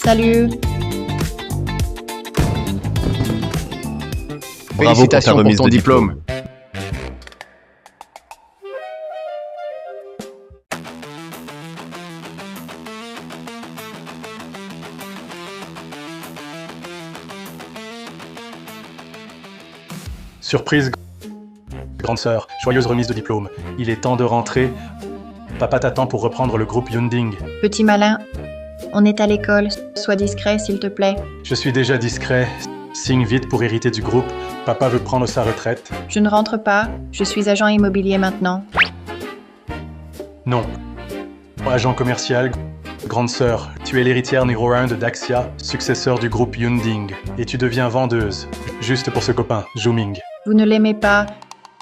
Salut. Bravo pour ta Félicitations remise pour ton de diplôme. Surprise, grande sœur, joyeuse remise de diplôme. Il est temps de rentrer. Papa t'attend pour reprendre le groupe Yunding. Petit malin, on est à l'école. Sois discret, s'il te plaît. Je suis déjà discret. Signe vite pour hériter du groupe. Papa veut prendre sa retraite. Je ne rentre pas. Je suis agent immobilier maintenant. Non. Agent commercial, grande sœur, tu es l'héritière numéro 1 de Daxia, successeur du groupe Yunding. Et tu deviens vendeuse. Juste pour ce copain, Zhuming. Vous ne l'aimez pas.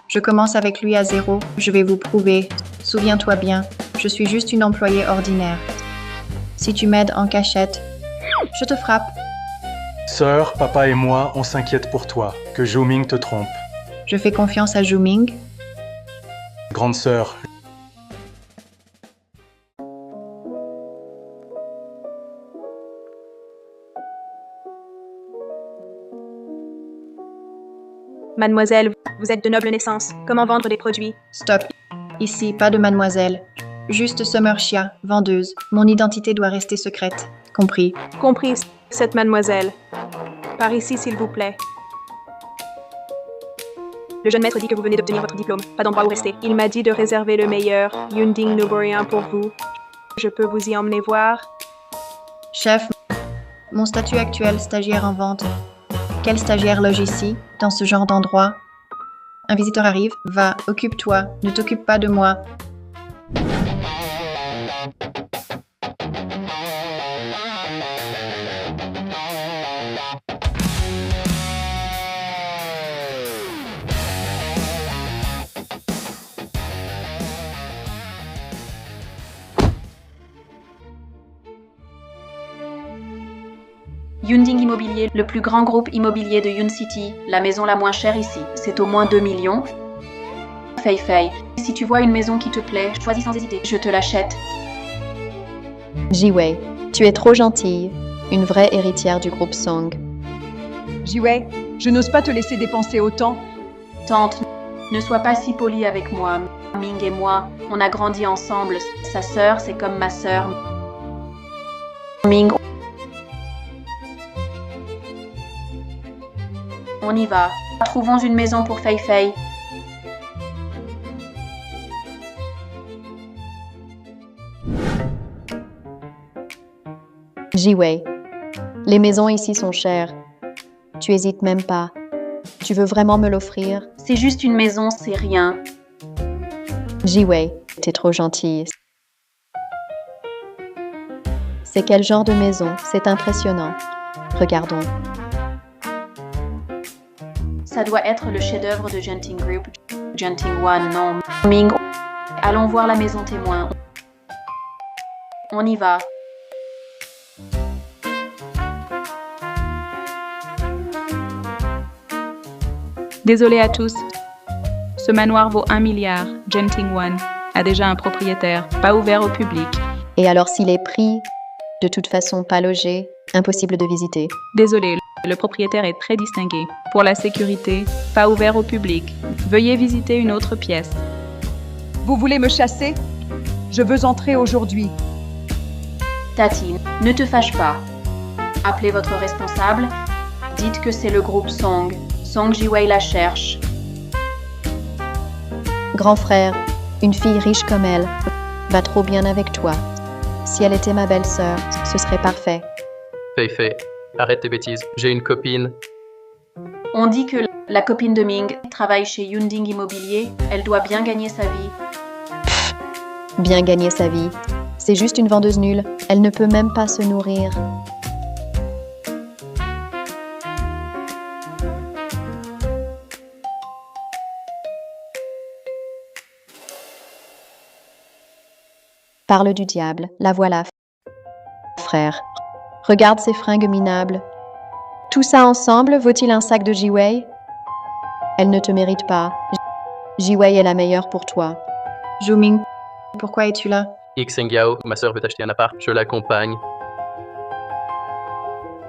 Je commence avec lui à 0. Je vais vous prouver. Souviens-toi bien, je suis juste une employée ordinaire. Si tu m'aides en cachette, je te frappe. Sœur, papa et moi, on s'inquiète pour toi. Que Zhuming te trompe. Je fais confiance à Zhuming. Grande sœur, Mademoiselle, vous êtes de noble naissance. Comment vendre des produits? Stop. Ici, pas de mademoiselle. Juste Summerchia, vendeuse. Mon identité doit rester secrète. Compris. Compris, cette mademoiselle. Par ici, s'il vous plaît. Le jeune maître dit que vous venez d'obtenir votre diplôme. Pas d'endroit où rester. Il m'a dit de réserver le meilleur, Yunding Nuborien, pour vous. Je peux vous y emmener voir? Chef, mon statut actuel, stagiaire en vente. Quel stagiaire loge ici, dans ce genre d'endroit? Un visiteur arrive, va, occupe-toi, ne t'occupe pas de moi. Yunding Immobilier, le plus grand groupe immobilier de Yun City, la maison la moins chère ici, c'est au moins 2 millions. Fei Fei, si tu vois une maison qui te plaît, choisis sans hésiter, je te l'achète. Jiwei, tu es trop gentille, une vraie héritière du groupe Song. Jiwei, je n'ose pas te laisser dépenser autant. Tante, ne sois pas si polie avec moi. Ming et moi, on a grandi ensemble. Sa sœur, c'est comme ma sœur. Ming, on y va. Trouvons une maison pour Fei Fei. Jiwei, les maisons ici sont chères. Tu hésites même pas. Tu veux vraiment me l'offrir? C'est juste une maison, c'est rien. Jiwei, t'es trop gentille. C'est quel genre de maison? C'est impressionnant. Regardons. Ça doit être le chef-d'œuvre de Genting Group. Genting One, non. Ming, allons voir la maison témoin. On y va. Désolé à tous. Ce manoir vaut 1 milliard. Genting One a déjà un propriétaire, pas ouvert au public. Et alors s'il est pris, de toute façon pas logé, impossible de visiter. Désolé, le propriétaire est très distingué. Pour la sécurité, pas ouvert au public. Veuillez visiter une autre pièce. Vous voulez me chasser? Je veux entrer aujourd'hui. Tati, ne te fâche pas. Appelez votre responsable. Dites que c'est le groupe Song. Song Jiwei la cherche. Grand frère, une fille riche comme elle, va trop bien avec toi. Si elle était ma belle-sœur, ce serait parfait. Fei Fei, arrête tes bêtises. J'ai une copine. On dit que la copine de Ming travaille chez Yunding Immobilier. Elle doit bien gagner sa vie. Bien gagner sa vie. C'est juste une vendeuse nulle. Elle ne peut même pas se nourrir. Parle du diable, la voilà, frère. Regarde ces fringues minables. Tout ça ensemble vaut-il un sac de Jiwei? Elle ne te mérite pas. Jiwei est la meilleure pour toi. Zhuming, pourquoi es-tu là? Xingyao, ma sœur veut acheter un appart, je l'accompagne.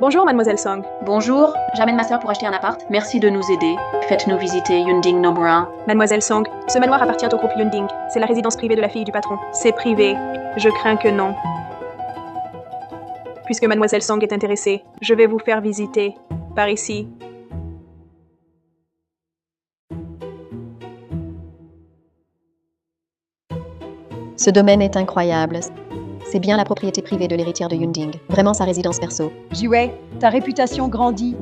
Bonjour, mademoiselle Song. Bonjour, j'amène ma sœur pour acheter un appart. Merci de nous aider. Faites-nous visiter Yunding No. 1. Mademoiselle Song, ce manoir appartient au groupe Yunding. C'est la résidence privée de la fille du patron. C'est privé. Je crains que non. Puisque mademoiselle Song est intéressée, je vais vous faire visiter. Par ici. Ce domaine est incroyable. C'est bien la propriété privée de l'héritière de Yunding. Vraiment sa résidence perso. Jiwei, ta réputation grandit.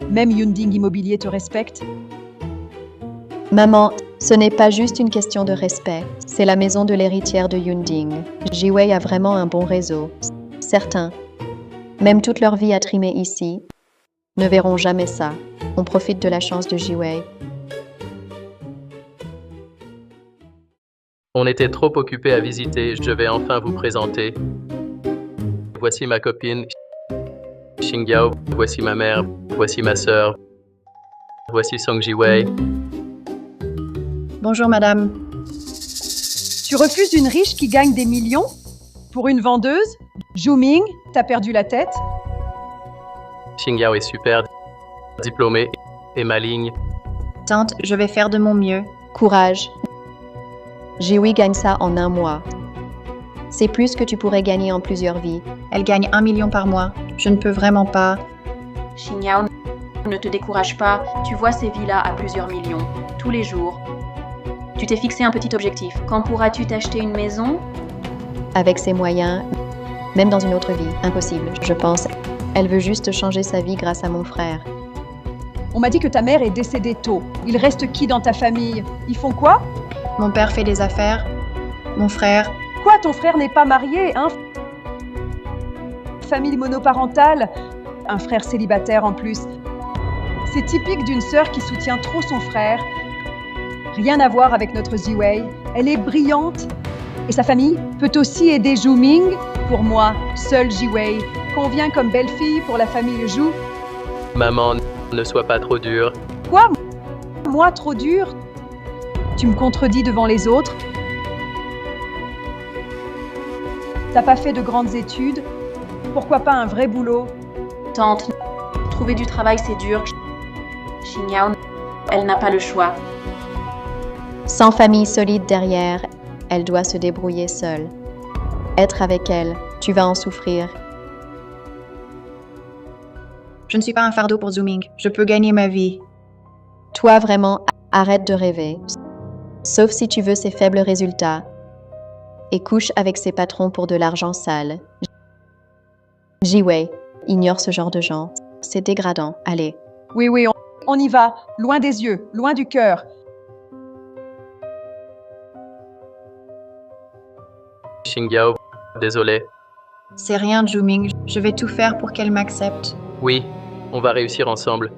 Même Yunding Immobilier te respecte. Maman, ce n'est pas juste une question de respect. C'est la maison de l'héritière de Yunding. Jiwei a vraiment un bon réseau. Certains, même toute leur vie à trimer ici, ne verront jamais ça. On profite de la chance de Jiwei. On était trop occupés à visiter, je vais enfin vous présenter. Voici ma copine, Xingyao, voici ma mère, voici ma sœur, voici Song Jiwei. Bonjour madame. Tu refuses une riche qui gagne des millions? Pour une vendeuse? Zhu-Ming, t'as perdu la tête? Xingyao est super, diplômée et maligne. Tante, je vais faire de mon mieux. Courage. Jiwei gagne ça en 1 mois. C'est plus que tu pourrais gagner en plusieurs vies. Elle gagne 1 million par mois. Je ne peux vraiment pas. Xingyao, ne te décourage pas. Tu vois ces villas à plusieurs millions, tous les jours. Tu t'es fixé un petit objectif. Quand pourras-tu t'acheter une maison? Avec ses moyens, même dans une autre vie, impossible, je pense. Elle veut juste changer sa vie grâce à mon frère. On m'a dit que ta mère est décédée tôt. Il reste qui dans ta famille? Ils font quoi? Mon père fait des affaires. Mon frère. Quoi, ton frère n'est pas marié, hein? Famille monoparentale. Un frère célibataire en plus. C'est typique d'une sœur qui soutient trop son frère. Rien à voir avec notre Jiwei. Elle est brillante. Et sa famille peut aussi aider Zhu-Ming. Pour moi, seule Jiwei convient comme belle-fille pour la famille Zhu. Maman, ne sois pas trop dure. Quoi? Moi, trop dur? Tu me contredis devant les autres? T'as pas fait de grandes études? Pourquoi pas un vrai boulot? Tante, trouver du travail c'est dur. Xingyao, elle n'a pas le choix. Sans famille solide derrière, elle doit se débrouiller seule. Être avec elle, tu vas en souffrir. Je ne suis pas un fardeau pour Zhu-Ming. Je peux gagner ma vie. Toi vraiment, arrête de rêver. Sauf si tu veux ses faibles résultats. Et couche avec ses patrons pour de l'argent sale. Jiwei, ignore ce genre de gens. C'est dégradant. Allez. Oui, on y va. Loin des yeux, loin du cœur. Xingyao, désolé. C'est rien, Zhu-Ming. Je vais tout faire pour qu'elle m'accepte. Oui, on va réussir ensemble.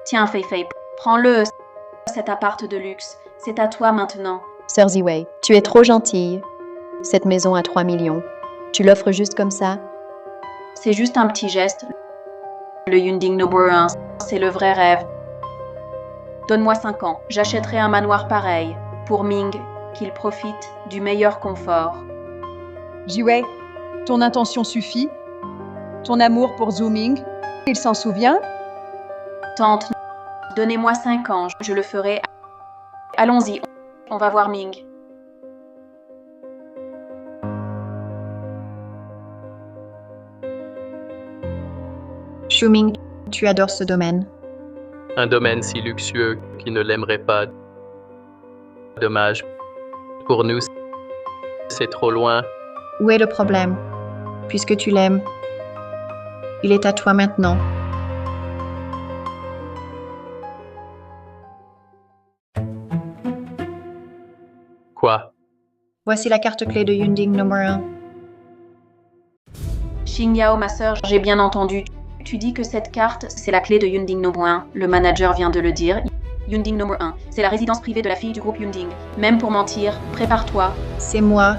Tiens, Fei-Fei, prends-le, cet appart de luxe. C'est à toi maintenant. Sœur Jiwei, tu es trop gentille. Cette maison à 3 millions. Tu l'offres juste comme ça? C'est juste un petit geste. Le Yunding No. 1, c'est le vrai rêve. Donne-moi 5 ans, j'achèterai un manoir pareil. Pour Ming, qu'il profite du meilleur confort. Jiwei, ton intention suffit. Ton amour pour Zhu-Ming, il s'en souvient? Tante, donnez-moi 5 ans, je le ferai. Allons-y, on va voir Ming. Zhu-Ming, tu adores ce domaine. Un domaine si luxueux qui ne l'aimerait pas. Dommage. Pour nous, c'est trop loin. Où est le problème? Puisque tu l'aimes, il est à toi maintenant. Quoi? Voici la carte clé de Yunding No. 1. Xingyao, ma sœur, j'ai bien entendu. Tu dis que cette carte, c'est la clé de Yunding No. 1. Le manager vient de le dire. Yunding No. 1, c'est la résidence privée de la fille du groupe Yunding. Même pour mentir, prépare-toi. C'est moi.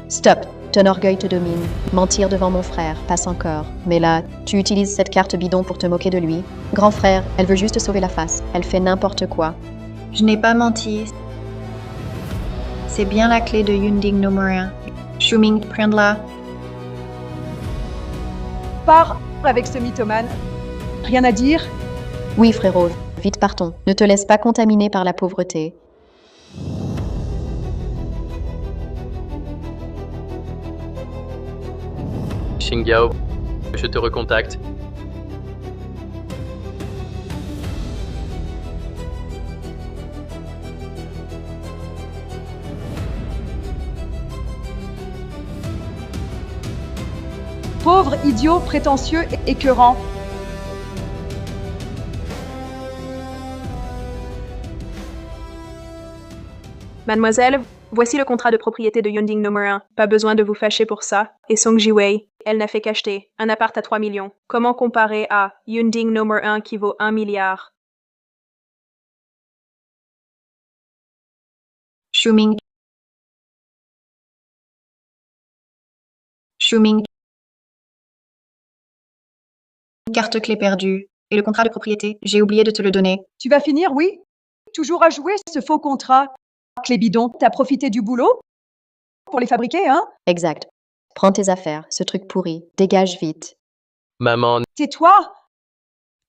Stop. Ton orgueil te domine. Mentir devant mon frère, passe encore. Mais là, tu utilises cette carte bidon pour te moquer de lui. Grand frère, elle veut juste sauver la face. Elle fait n'importe quoi. Je n'ai pas menti. C'est bien la clé de Yunding No. 1. Shuming, prends-la. Pars avec ce mythomane. Rien à dire? Oui, frérot, vite partons. Ne te laisse pas contaminer par la pauvreté. Xingyao, je te recontacte. Pauvre, idiot, prétentieux et écœurant. Mademoiselle, voici le contrat de propriété de Yunding numéro 1. Pas besoin de vous fâcher pour ça. Et Song Jiwei, elle n'a fait qu'acheter un appart à 3 millions. Comment comparer à Yunding numéro 1 qui vaut 1 milliard? Shuming. Shuming. Carte clé perdue. Et le contrat de propriété, j'ai oublié de te le donner. Tu vas finir, oui? Toujours à jouer ce faux contrat. Clé bidon, t'as profité du boulot? Pour les fabriquer, hein? Exact. Prends tes affaires, ce truc pourri. Dégage vite. Maman, Tais-toi!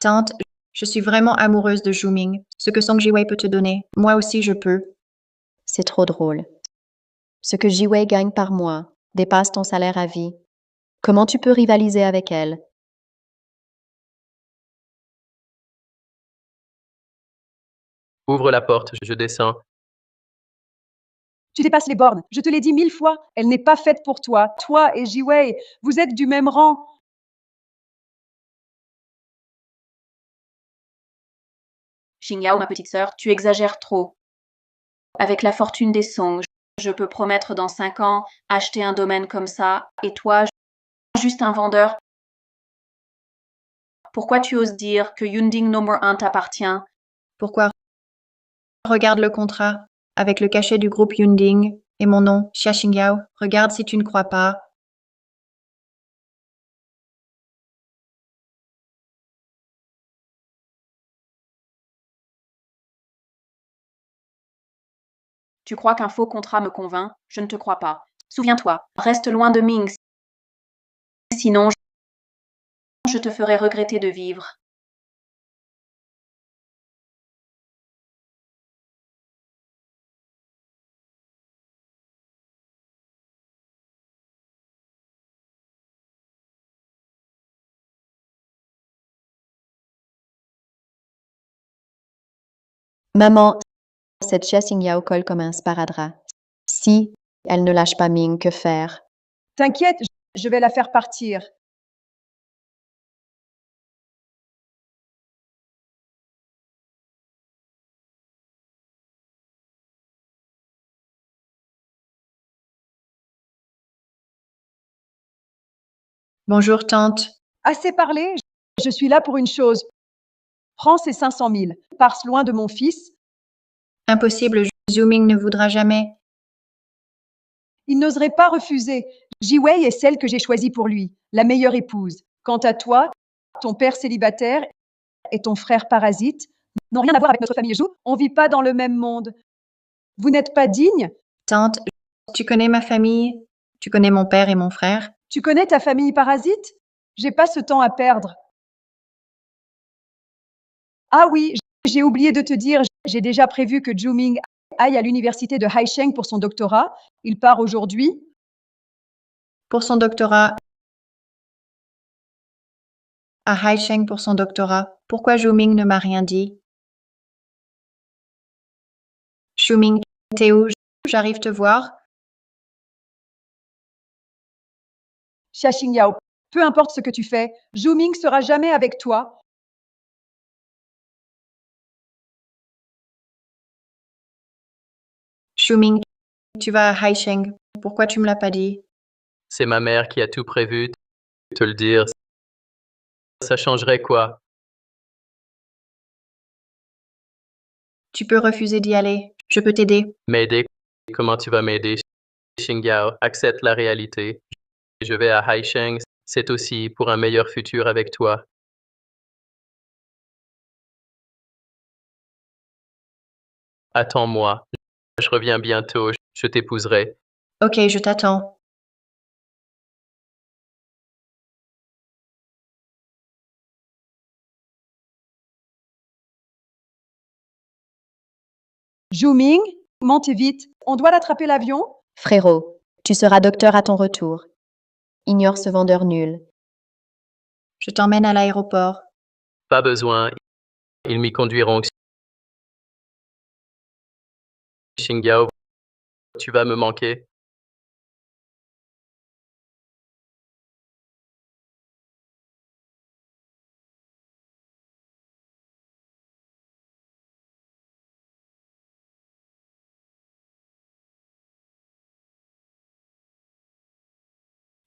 Tante, je suis vraiment amoureuse de Shuming. Ce que Song Jiwei peut te donner, moi aussi je peux. C'est trop drôle. Ce que Jiwei gagne par mois dépasse ton salaire à vie. Comment tu peux rivaliser avec elle? ouvre la porte, je descends. Tu dépasses les bornes. Je te l'ai dit 1000 fois. Elle n'est pas faite pour toi. Toi et Jiwei, vous êtes du même rang. Xingyao, ma petite sœur, tu exagères trop. Avec la fortune des Song, je peux promettre dans 5 ans acheter un domaine comme ça, et toi, juste un vendeur. Pourquoi tu oses dire que Yunding numéro 1 t'appartient? Pourquoi? Regarde le contrat, avec le cachet du groupe Yunding et mon nom, Xia Xingyao. Regarde si tu ne crois pas. Tu crois qu'un faux contrat me convainc? Je ne te crois pas. Souviens-toi, reste loin de Ming. Sinon, je te ferai regretter de vivre. Maman, cette Xia Xingyao colle comme un sparadrap. Si elle ne lâche pas Ming, que faire? T'inquiète, je vais la faire partir. Bonjour, tante. Assez parlé, je suis là pour une chose. Prends ces 500 000. Pars loin de mon fils. Impossible, Zooming ne voudra jamais. Il n'oserait pas refuser. Jiwei est celle que j'ai choisie pour lui, la meilleure épouse. Quant à toi, ton père célibataire et ton frère parasite n'ont rien à voir avec notre famille Zhou. On vit pas dans le même monde. Vous n'êtes pas digne? Tante, tu connais ma famille? Tu connais mon père et mon frère? Tu connais ta famille parasite? J'ai pas ce temps à perdre. Ah oui, j'ai oublié de te dire, j'ai déjà prévu que Zhu Ming aille à l'université de Haisheng pour son doctorat. Il part aujourd'hui. Pour son doctorat. À Haisheng pour son doctorat. Pourquoi Zooming ne m'a rien dit? Shuming, t'es où? J'arrive te voir. Xia Xingyao, peu importe ce que tu fais, Zhu Ming sera jamais avec toi. Shuming, tu vas à Haisheng. Pourquoi tu me l'as pas dit? C'est ma mère qui a tout prévu. Te le dire, ça changerait quoi? Tu peux refuser d'y aller. Je peux t'aider. M'aider? Comment tu vas m'aider? Xingyao, accepte la réalité. Je vais à Haisheng, c'est aussi pour un meilleur futur avec toi. Attends-moi. Je reviens bientôt, je t'épouserai. Ok, je t'attends. Zhu Ming, montez vite. On doit attraper l'avion. Frérot, tu seras docteur à ton retour. Ignore ce vendeur nul. Je t'emmène à l'aéroport. Pas besoin. Ils m'y conduiront. Xingyao, tu vas me manquer.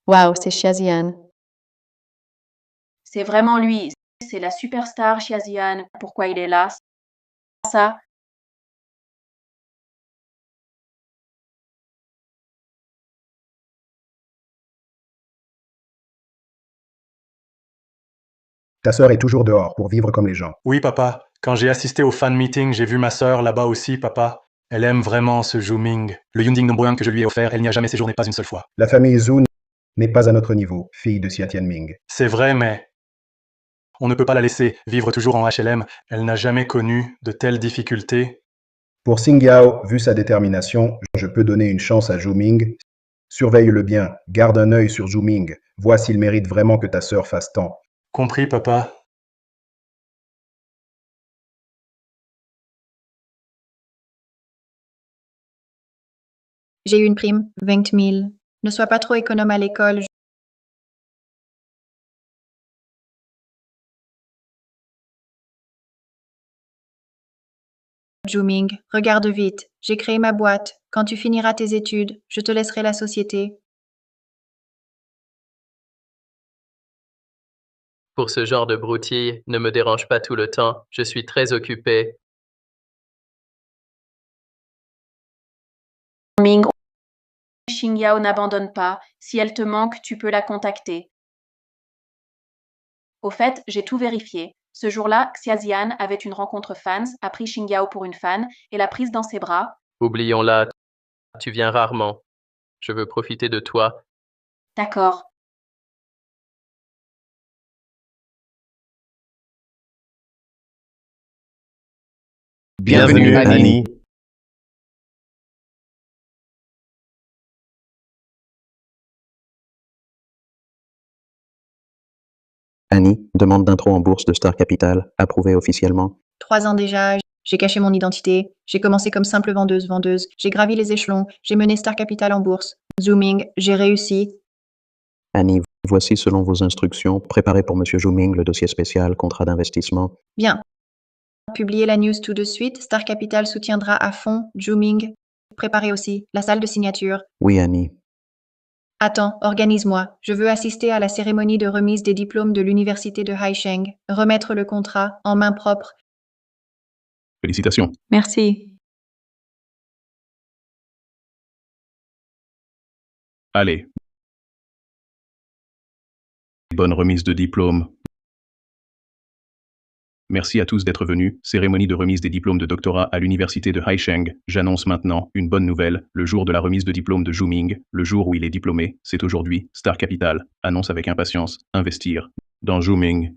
Waouh, c'est Xiazian. C'est vraiment lui. C'est la superstar Xiazian. Pourquoi il est là? Ça, Ta sœur est toujours dehors pour vivre comme les gens. Oui, papa. Quand j'ai assisté au fan meeting, j'ai vu ma sœur là-bas aussi, papa. Elle aime vraiment ce Zhu Ming. Le Yunding No. 1 que je lui ai offert, elle n'y a jamais séjourné pas une seule fois. La famille Zhu n'est pas à notre niveau, fille de Xia Tianming. C'est vrai, mais on ne peut pas la laisser vivre toujours en HLM. Elle n'a jamais connu de telles difficultés. Pour Xingyao, vu sa détermination, je peux donner une chance à Zhu Ming. Surveille-le bien, garde un œil sur Zhu Ming, vois s'il mérite vraiment que ta sœur fasse tant. Compris, papa. J'ai eu une prime, 20 000. Ne sois pas trop économe à l'école. Zhu Ming, regarde vite. J'ai créé ma boîte. Quand tu finiras tes études, je te laisserai la société. Pour ce genre de broutille, ne me dérange pas tout le temps. Je suis très occupé. Ming, Xingyao n'abandonne pas. Si elle te manque, tu peux la contacter. Au fait, j'ai tout vérifié. Ce jour-là, Xiazian avait une rencontre fans, a pris Xingyao pour une fan et l'a prise dans ses bras. Oublions-la. Tu viens rarement. Je veux profiter de toi. D'accord. Bienvenue, Annie. Annie, demande d'intro en bourse de Star Capital, approuvée officiellement. 3 ans déjà, j'ai caché mon identité. J'ai commencé comme simple vendeuse. J'ai gravi les échelons. J'ai mené Star Capital en bourse. Zhu Ming, j'ai réussi. Annie, voici selon vos instructions, préparez pour Monsieur Zhu Ming le dossier spécial contrat d'investissement. Bien. Publiez la news tout de suite. Star Capital soutiendra à fond Zhu Ming. Préparez aussi la salle de signature. Oui, Annie. Attends, organise-moi. Je veux assister à la cérémonie de remise des diplômes de l'université de Haisheng. Remettre le contrat en main propre. Félicitations. Merci. Allez. Bonne remise de diplôme. Merci à tous d'être venus. Cérémonie de remise des diplômes de doctorat à l'université de Haisheng. J'annonce maintenant une bonne nouvelle. Le jour de la remise de diplôme de Zhu Ming, le jour où il est diplômé, c'est aujourd'hui. Star Capital annonce avec impatience investir dans Zhu Ming.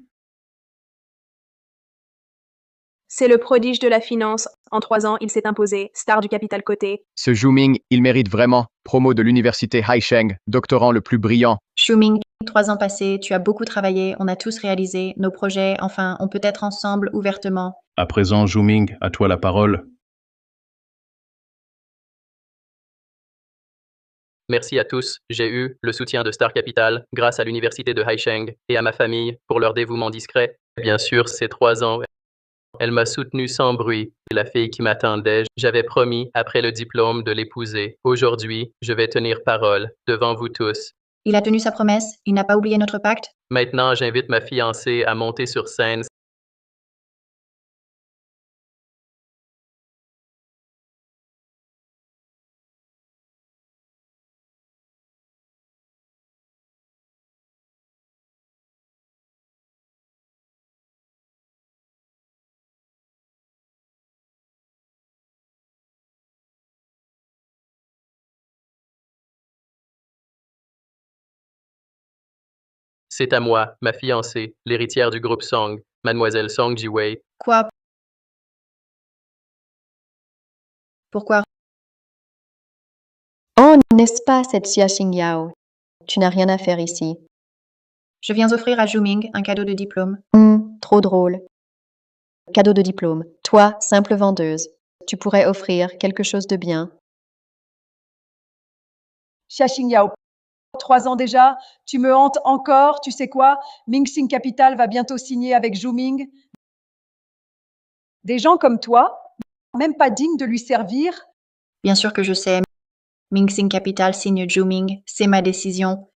C'est le prodige de la finance. En 3 ans, il s'est imposé, star du capital coté. Ce Zhu Ming, il mérite vraiment. Promo de l'université Haisheng, doctorant le plus brillant. Zhu Ming, 3 ans passés, tu as beaucoup travaillé, on a tous réalisé nos projets, enfin, on peut être ensemble ouvertement. À présent, Zhu Ming, à toi la parole. Merci à tous. J'ai eu le soutien de Star Capital grâce à l'université de Haisheng et à ma famille pour leur dévouement discret. Bien sûr, ces 3 ans, elle m'a soutenu sans bruit. La fille qui m'attendait, j'avais promis après le diplôme de l'épouser. Aujourd'hui, je vais tenir parole devant vous tous. Il a tenu sa promesse, il n'a pas oublié notre pacte. Maintenant, j'invite ma fiancée à monter sur scène. C'est à moi, ma fiancée, l'héritière du groupe Song, mademoiselle Song Jiwei. Quoi? Pourquoi? Oh, n'est-ce pas cette Xia Xingyao? Tu n'as rien à faire ici. Je viens offrir à Zhu-Ming un cadeau de diplôme. Trop drôle. Cadeau de diplôme. Toi, simple vendeuse, tu pourrais offrir quelque chose de bien. Xia Xingyao, 3 ans déjà, tu me hantes encore, tu sais quoi? Mingxing Capital va bientôt signer avec Zhu-Ming. Des gens comme toi, même pas dignes de lui servir. Bien sûr que je sais. Mingxing Capital signe Zhu-Ming, c'est ma décision.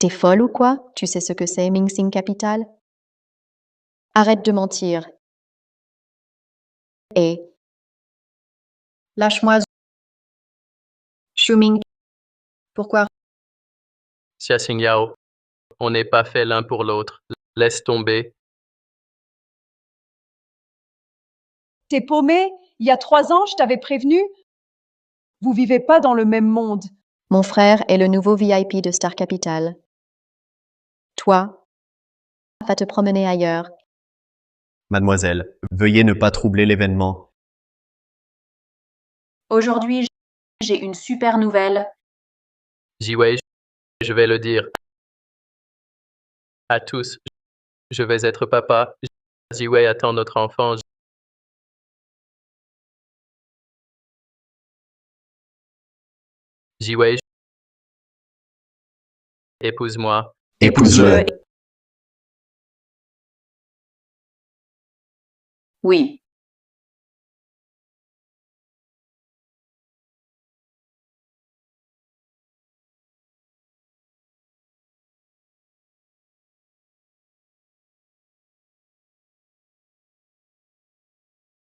T'es folle ou quoi? Tu sais ce que c'est, Mingxing Capital? Arrête de mentir. Et Lâche-moi, Zhu-Ming. Pourquoi? Xia Xingyao, on n'est pas fait l'un pour l'autre. Laisse tomber. T'es paumé? Il y a 3 ans, je t'avais prévenu. Vous vivez pas dans le même monde. mon frère est le nouveau VIP de Star Capital. Toi, va te promener ailleurs. Mademoiselle, veuillez ne pas troubler l'événement. Aujourd'hui, j'ai une super nouvelle. Jiwei, je vais le dire à tous. Je vais être papa. Jiwei attend notre enfant. Jiwei, épouse-moi. Épouse-le. Oui.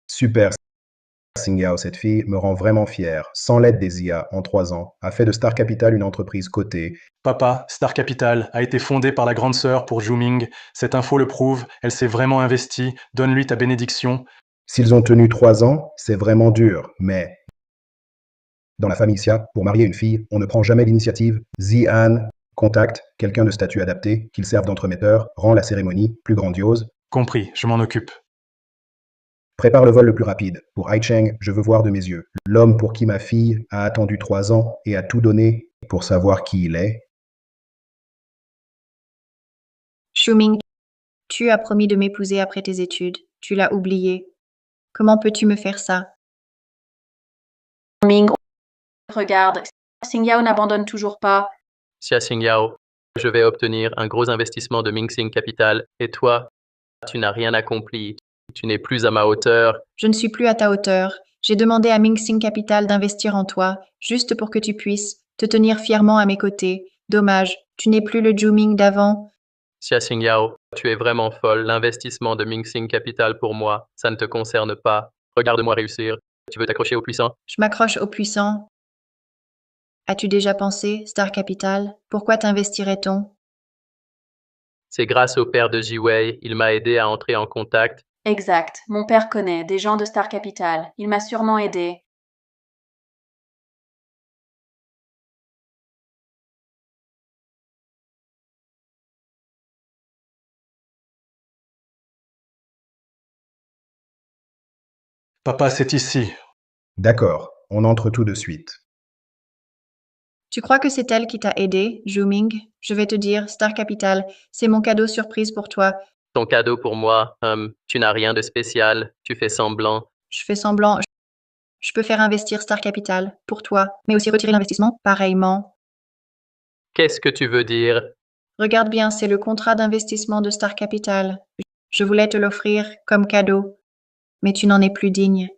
Super, Xingyao, cette fille me rend vraiment fier. Sans l'aide des IA, en 3 ans, a fait de Star Capital une entreprise cotée. Papa, Star Capital a été fondée par la grande sœur pour Zhu-Ming. Cette info le prouve, elle s'est vraiment investie. Donne-lui ta bénédiction. S'ils ont tenu 3 ans, c'est vraiment dur, mais dans la famille Xia, pour marier une fille, on ne prend jamais l'initiative. Zian contacte quelqu'un de statut adapté, qu'il serve d'entremetteur, rend la cérémonie plus grandiose. Compris, je m'en occupe. Prépare le vol le plus rapide. Pour Haicheng, je veux voir de mes yeux. L'homme pour qui ma fille a attendu 3 ans et a tout donné pour savoir qui il est. Zhu-Ming, tu as promis de m'épouser après tes études. Tu l'as oublié. Comment peux-tu me faire ça? Ming, regarde, Xingyao n'abandonne toujours pas. Xia Xingyao, je vais obtenir un gros investissement de Mingxing Capital. Et toi, tu n'as rien accompli. Tu n'es plus à ma hauteur. Je ne suis plus à ta hauteur. J'ai demandé à Mingxing Capital d'investir en toi, juste pour que tu puisses te tenir fièrement à mes côtés. Dommage, tu n'es plus le Zhu-Ming d'avant. Xia Xingyao, tu es vraiment folle. L'investissement de Mingxing Capital pour moi, ça ne te concerne pas. Regarde-moi réussir. Tu veux t'accrocher au puissant? Je m'accroche au puissant. As-tu déjà pensé, Star Capital, pourquoi t'investirait-on? C'est grâce au père de Jiwei. Il m'a aidé à entrer en contact. Exact. Mon père connaît des gens de Star Capital. Il m'a sûrement aidé. Papa, c'est ici. D'accord, on entre tout de suite. Tu crois que c'est elle qui t'a aidé, Zhu-Ming? Je vais te dire, Star Capital, c'est mon cadeau surprise pour toi. Ton cadeau pour moi, tu n'as rien de spécial. Tu fais semblant. Je fais semblant. Je peux faire investir Star Capital pour toi, mais aussi retirer l'investissement pareillement. Qu'est-ce que tu veux dire? Regarde bien, c'est le contrat d'investissement de Star Capital. Je voulais te l'offrir comme cadeau, mais tu n'en es plus digne.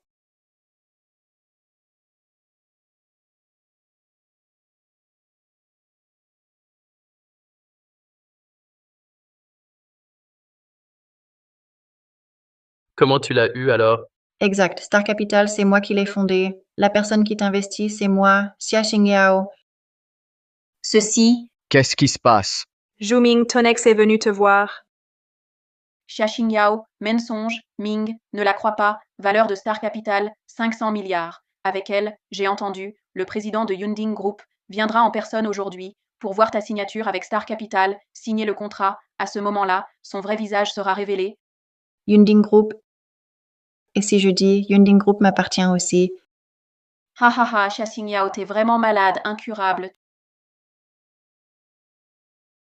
Comment tu l'as eu alors? Exact, Star Capital, c'est moi qui l'ai fondé. La personne qui t'investit, c'est moi, Xia Xingyao. Ceci, Qu'est-ce qui se passe? Zhu-Ming, ton ex est venu te voir. Xia Xingyao, mensonge, Ming, ne la crois pas, valeur de Star Capital, 500 milliards. Avec elle, j'ai entendu, le président de Yunding Group viendra en personne aujourd'hui pour voir ta signature avec Star Capital, signer le contrat. À ce moment-là, son vrai visage sera révélé. Yunding Group Et si je dis Yunding Group m'appartient aussi? Ha ha ha, Xia Xingyao, t'es vraiment malade, incurable.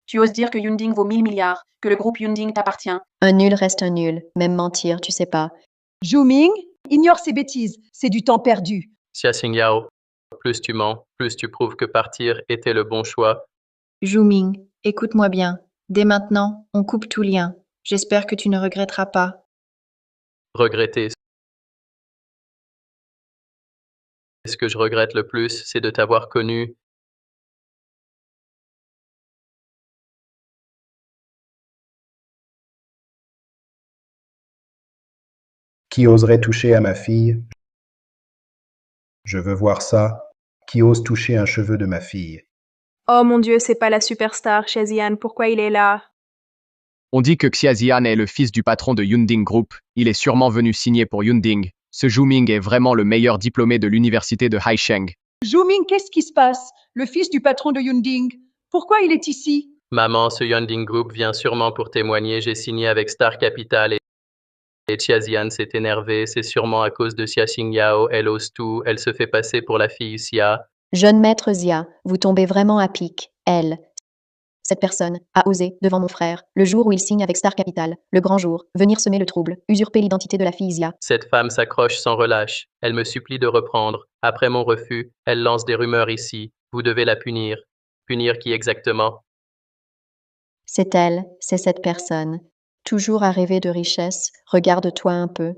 Tu oses dire que Yunding vaut 1000 milliards, que le groupe Yunding t'appartient. Un nul reste un nul, même mentir, tu sais pas. Zhu ignore ces bêtises, c'est du temps perdu. Xia Xingyao, plus tu mens, plus tu prouves que partir était le bon choix. Zhu écoute-moi bien. Dès maintenant, on coupe tout lien. J'espère que tu ne regretteras pas. Regretter. Ce que je regrette le plus, c'est de t'avoir connu. Qui oserait toucher à ma fille? Je veux voir ça. Qui ose toucher un cheveu de ma fille? Oh mon Dieu, c'est pas la superstar, Shazian, pourquoi il est là? On dit que Xiazian est le fils du patron de Yunding Group. Il est sûrement venu signer pour Yunding. Ce Zhu est vraiment le meilleur diplômé de l'université de Haisheng. Zhu qu'est-ce qui se passe? Le fils du patron de Yunding. Pourquoi il est ici? Maman, ce Yunding Group vient sûrement pour témoigner. J'ai signé avec Star Capital et Xiazian s'est énervée. C'est sûrement à cause de Xia Xingyao. Elle ose tout. Elle se fait passer pour la fille Xia. Jeune maître Zia, vous tombez vraiment à pic. Elle, cette personne, a osé, devant mon frère, le jour où il signe avec Star Capital, le grand jour, venir semer le trouble, usurper l'identité de la fille Zia. Cette femme s'accroche sans relâche. Elle me supplie de reprendre. Après mon refus, elle lance des rumeurs ici. Vous devez la punir. Punir qui exactement? C'est elle, c'est cette personne. Toujours à rêver de richesse, regarde-toi un peu.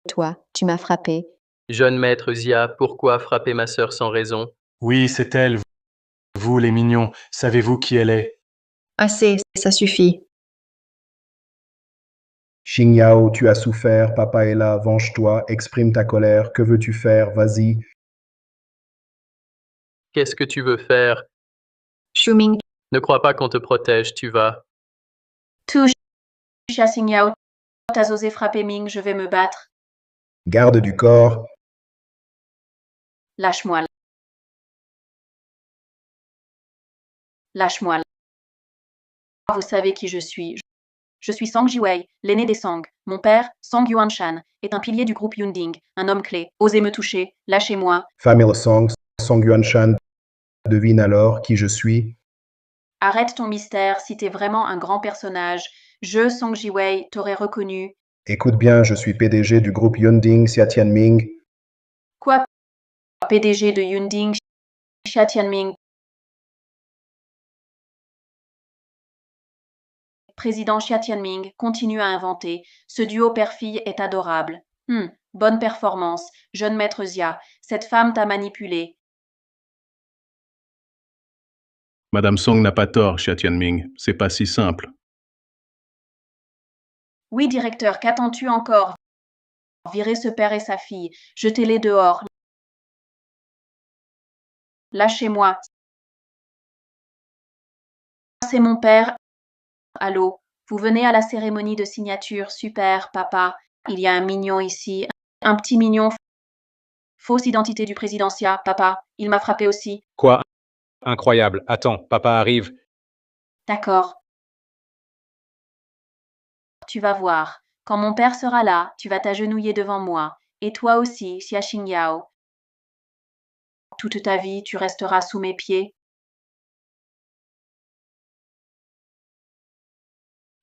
Toi, tu m'as frappé. Jeune maître Zia, pourquoi frapper ma sœur sans raison? Oui, c'est elle. Vous, les mignons, savez-vous qui elle est? Assez, ça suffit. Xingyao, tu as souffert, papa est là, venge-toi, exprime ta colère, que veux-tu faire, vas-y. Qu'est-ce que tu veux faire? Zhu Ne crois pas qu'on te protège, tu vas. Tout, Xia Xingyao, t'as osé frapper Ming, je vais me battre. Garde du corps, Lâche-moi. Lâche-moi. Vous savez qui je suis. Je suis Song Jiwei, l'aîné des Song. Mon père, Song Yuanshan, est un pilier du groupe Yunding, un homme clé. Osez me toucher, lâchez-moi. Family Song, Song Yuanshan, devine alors qui je suis. Arrête ton mystère, si t'es vraiment un grand personnage. Je, Song Jiwei, t'aurais reconnu. Écoute bien, je suis PDG du groupe Yunding, Xia Tianming. Quoi? PDG de Yunding, Xia Tianming. Président Xia Tianming continue à inventer. Ce duo père-fille est adorable. Bonne performance, jeune maître Zia. Cette femme t'a manipulé. Madame Song n'a pas tort, Xia Tianming. C'est pas si simple. Oui, directeur, qu'attends-tu encore? Virez ce père et sa fille. Jetez-les dehors. Lâchez-moi. C'est mon père. Allô, vous venez à la cérémonie de signature. Super, papa. Il y a un mignon ici. Un petit mignon. Fausse identité du président Xia, papa. Il m'a frappé aussi. Quoi? Incroyable. Attends, papa arrive. D'accord. Tu vas voir. Quand mon père sera là, tu vas t'agenouiller devant moi. Et toi aussi, Xia Xingyao. Toute ta vie, tu resteras sous mes pieds.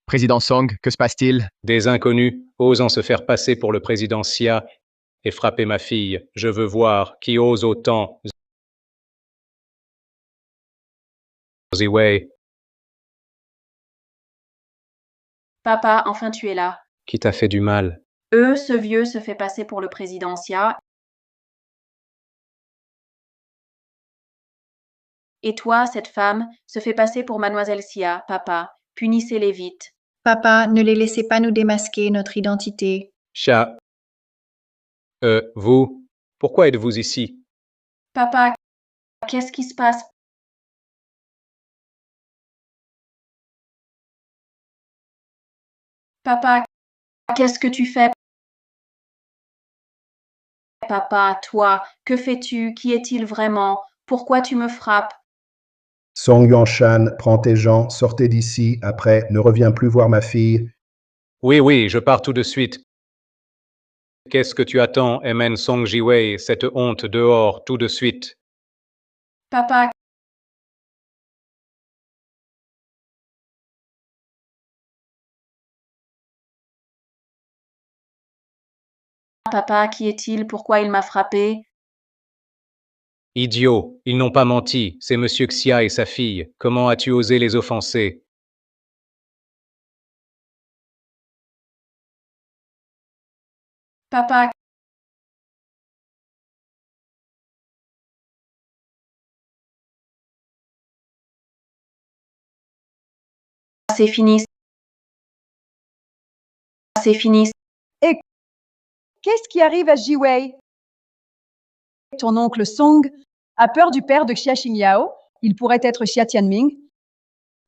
Président Song, que se passe-t-il? Des inconnus osant se faire passer pour le président Xia et frapper ma fille. Je veux voir qui ose autant. Ziwei, Papa, enfin tu es là. qui t'a fait du mal? Ce vieux se fait passer pour le président Xia. Et toi, cette femme, se fait passer pour mademoiselle Xia, papa. Punissez-les vite. Papa, ne les laissez pas nous démasquer notre identité. Xia. Vous, pourquoi êtes-vous ici? Papa, qu'est-ce qui se passe? Papa, qu'est-ce que tu fais? Papa, toi, que fais-tu? Qui est-il vraiment? Pourquoi tu me frappes? Song Yuanshan, prends tes gens, sortez d'ici, après, ne reviens plus voir ma fille. Oui, je pars tout de suite. Qu'est-ce que tu attends, emmène Song Jiwei, cette honte dehors, tout de suite. Papa, qui est-il? Pourquoi il m'a frappé? Idiot, ils n'ont pas menti, c'est Monsieur Xia et sa fille. Comment as-tu osé les offenser? Papa, c'est fini. C'est fini. Et qu'est-ce qui arrive à Jiwei? Ton oncle Song a peur du père de Xia Xingyao. Il pourrait être Xia Tianming.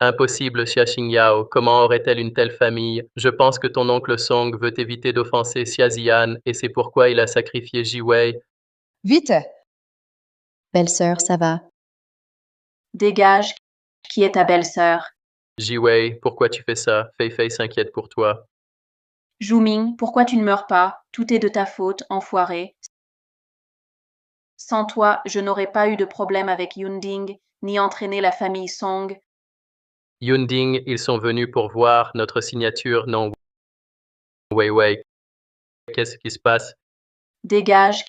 Impossible, Xia Xingyao. Comment aurait-elle une telle famille? Je pense que ton oncle Song veut éviter d'offenser Xia Zian et c'est pourquoi il a sacrifié Jiwei. Vite! Belle-sœur, ça va. Dégage. Qui est ta belle-sœur? Jiwei, pourquoi tu fais ça? Fei Fei s'inquiète pour toi. Zhu-Ming, pourquoi tu ne meurs pas? Tout est de ta faute, enfoiré. Sans toi, je n'aurais pas eu de problème avec Yunding, ni entraîné la famille Song. Yunding, ils sont venus pour voir notre signature, non? Wei. Qu'est-ce qui se passe? Dégage.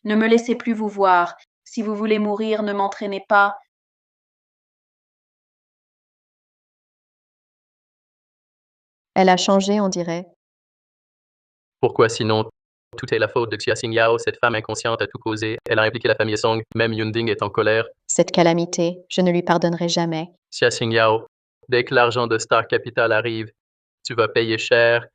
Ne me laissez plus vous voir. Si vous voulez mourir, ne m'entraînez pas. Elle a changé, on dirait. Pourquoi sinon? Tout est la faute de Xia Xingyao, cette femme inconsciente a tout causé. Elle a impliqué la famille Song, même Yunding est en colère. Cette calamité, je ne lui pardonnerai jamais. Xia Xingyao, dès que l'argent de Star Capital arrive, tu vas payer cher.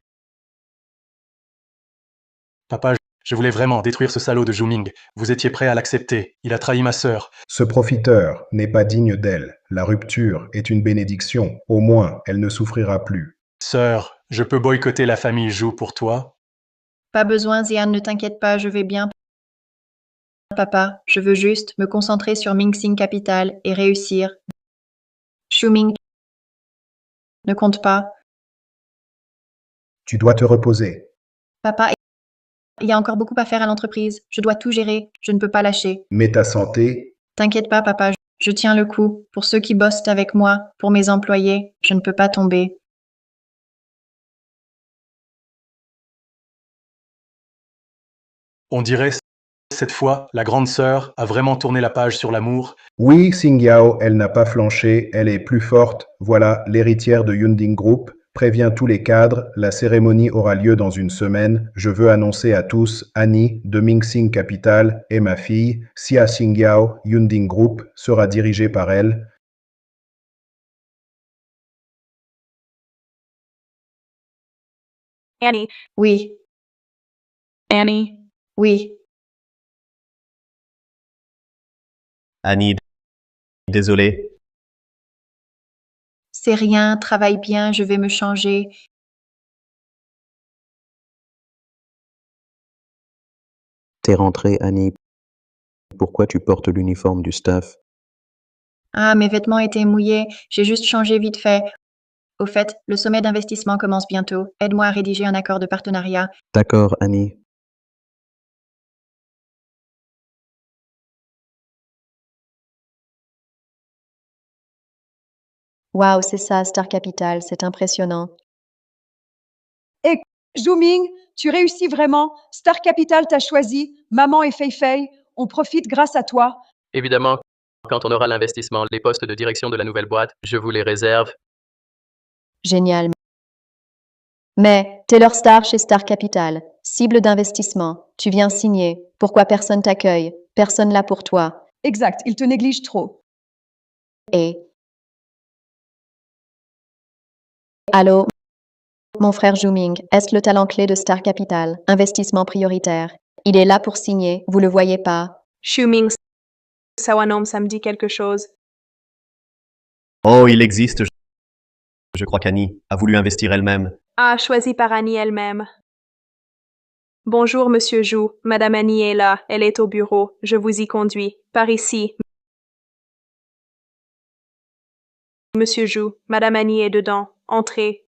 Papa, je voulais vraiment détruire ce salaud de Zhu-Ming. Vous étiez prêt à l'accepter. Il a trahi ma sœur. Ce profiteur n'est pas digne d'elle. La rupture est une bénédiction. Au moins, elle ne souffrira plus. Sœur, je peux boycotter la famille Zhu pour toi? Pas besoin, Zian, ne t'inquiète pas, je vais bien. Papa, je veux juste me concentrer sur Ming-Sing Capital et réussir. Zhu-Ming ne compte pas. Tu dois te reposer. Papa, il y a encore beaucoup à faire à l'entreprise. Je dois tout gérer. Je ne peux pas lâcher. Mais ta santé, T'inquiète pas, papa. Je tiens le coup. Pour ceux qui bossent avec moi, pour mes employés, je ne peux pas tomber. On dirait, cette fois, la grande sœur a vraiment tourné la page sur l'amour. oui, Xingyao, elle n'a pas flanché, elle est plus forte. Voilà, l'héritière de Yunding Group prévient tous les cadres, la cérémonie aura lieu dans une semaine. Je veux annoncer à tous, Annie de Ming-Sing Capital et ma fille, Xia Xingyao, Yunding Group, sera dirigée par elle. Annie, Oui, Annie, oui. Annie, désolé. C'est rien, travaille bien, je vais me changer. T'es rentrée, Annie. Pourquoi tu portes l'uniforme du staff? Ah, mes vêtements étaient mouillés, j'ai juste changé vite fait. Au fait, le sommet d'investissement commence bientôt. Aide-moi à rédiger un accord de partenariat. D'accord, Annie. Waouh, c'est ça, Star Capital, c'est impressionnant. Et Zhu-Ming, tu réussis vraiment. Star Capital t'a choisi. Maman et Fei Fei, on profite grâce à toi. Évidemment, quand on aura l'investissement, les postes de direction de la nouvelle boîte, je vous les réserve. Génial. Mais, Taylor Star chez Star Capital, cible d'investissement. Tu viens signer. Pourquoi personne t'accueille? Personne là pour toi. Exact, il te néglige trop. Et... Allô? Mon frère Zhu-Ming, est le talent clé de Star Capital, investissement prioritaire. Il est là pour signer, vous le voyez pas? Zhu-Ming, Sawanom, ça me dit quelque chose. Oh, il existe. Je crois qu'Annie a voulu investir elle-même. Ah, choisi par Annie elle-même. Bonjour, Monsieur Zhu. Madame Annie est là. Elle est au bureau. Je vous y conduis. Par ici. Monsieur Zhu, Madame Annie est dedans. Entrez.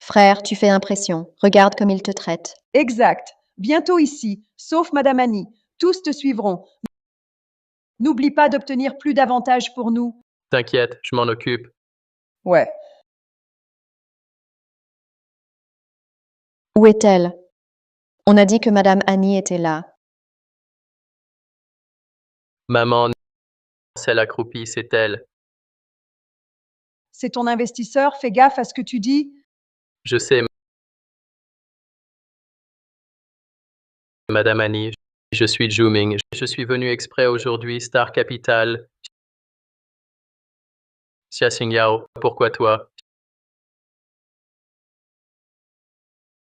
Frère, tu fais impression. Regarde comme il te traite. Exact. Bientôt ici, sauf Madame Annie. Tous te suivront. N'oublie pas d'obtenir plus d'avantages pour nous. T'inquiète, je m'en occupe. Ouais. Où est-elle? On a dit que Madame Annie était là. Maman, celle accroupie, c'est elle. C'est ton investisseur, fais gaffe à ce que tu dis. Je sais, Madame Annie, je suis Juming. Je suis venu exprès aujourd'hui, Star Capital. Xia Xingyao, pourquoi toi?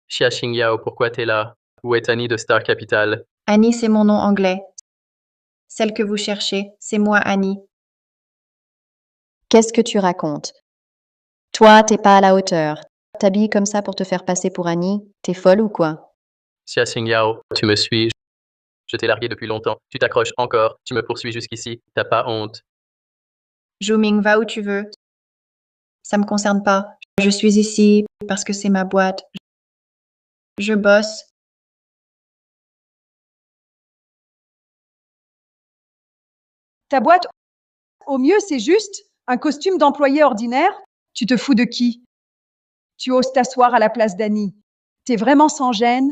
Xia Xingyao, pourquoi t'es là? Où est Annie de Star Capital? Annie, c'est mon nom anglais. Celle que vous cherchez, c'est moi, Annie. Qu'est-ce que tu racontes? Toi, t'es pas à la hauteur. T'habilles comme ça pour te faire passer pour Annie? T'es folle ou quoi? Xia Xingyao, tu me suis? Je t'ai largué depuis longtemps. Tu t'accroches encore. Tu me poursuis jusqu'ici. T'as pas honte? Juming, va où tu veux. Ça me concerne pas. Je suis ici parce que c'est ma boîte. Je bosse. Ta boîte, au mieux, c'est juste un costume d'employé ordinaire. Tu te fous de qui? Tu oses t'asseoir à la place d'Annie. T'es vraiment sans gêne?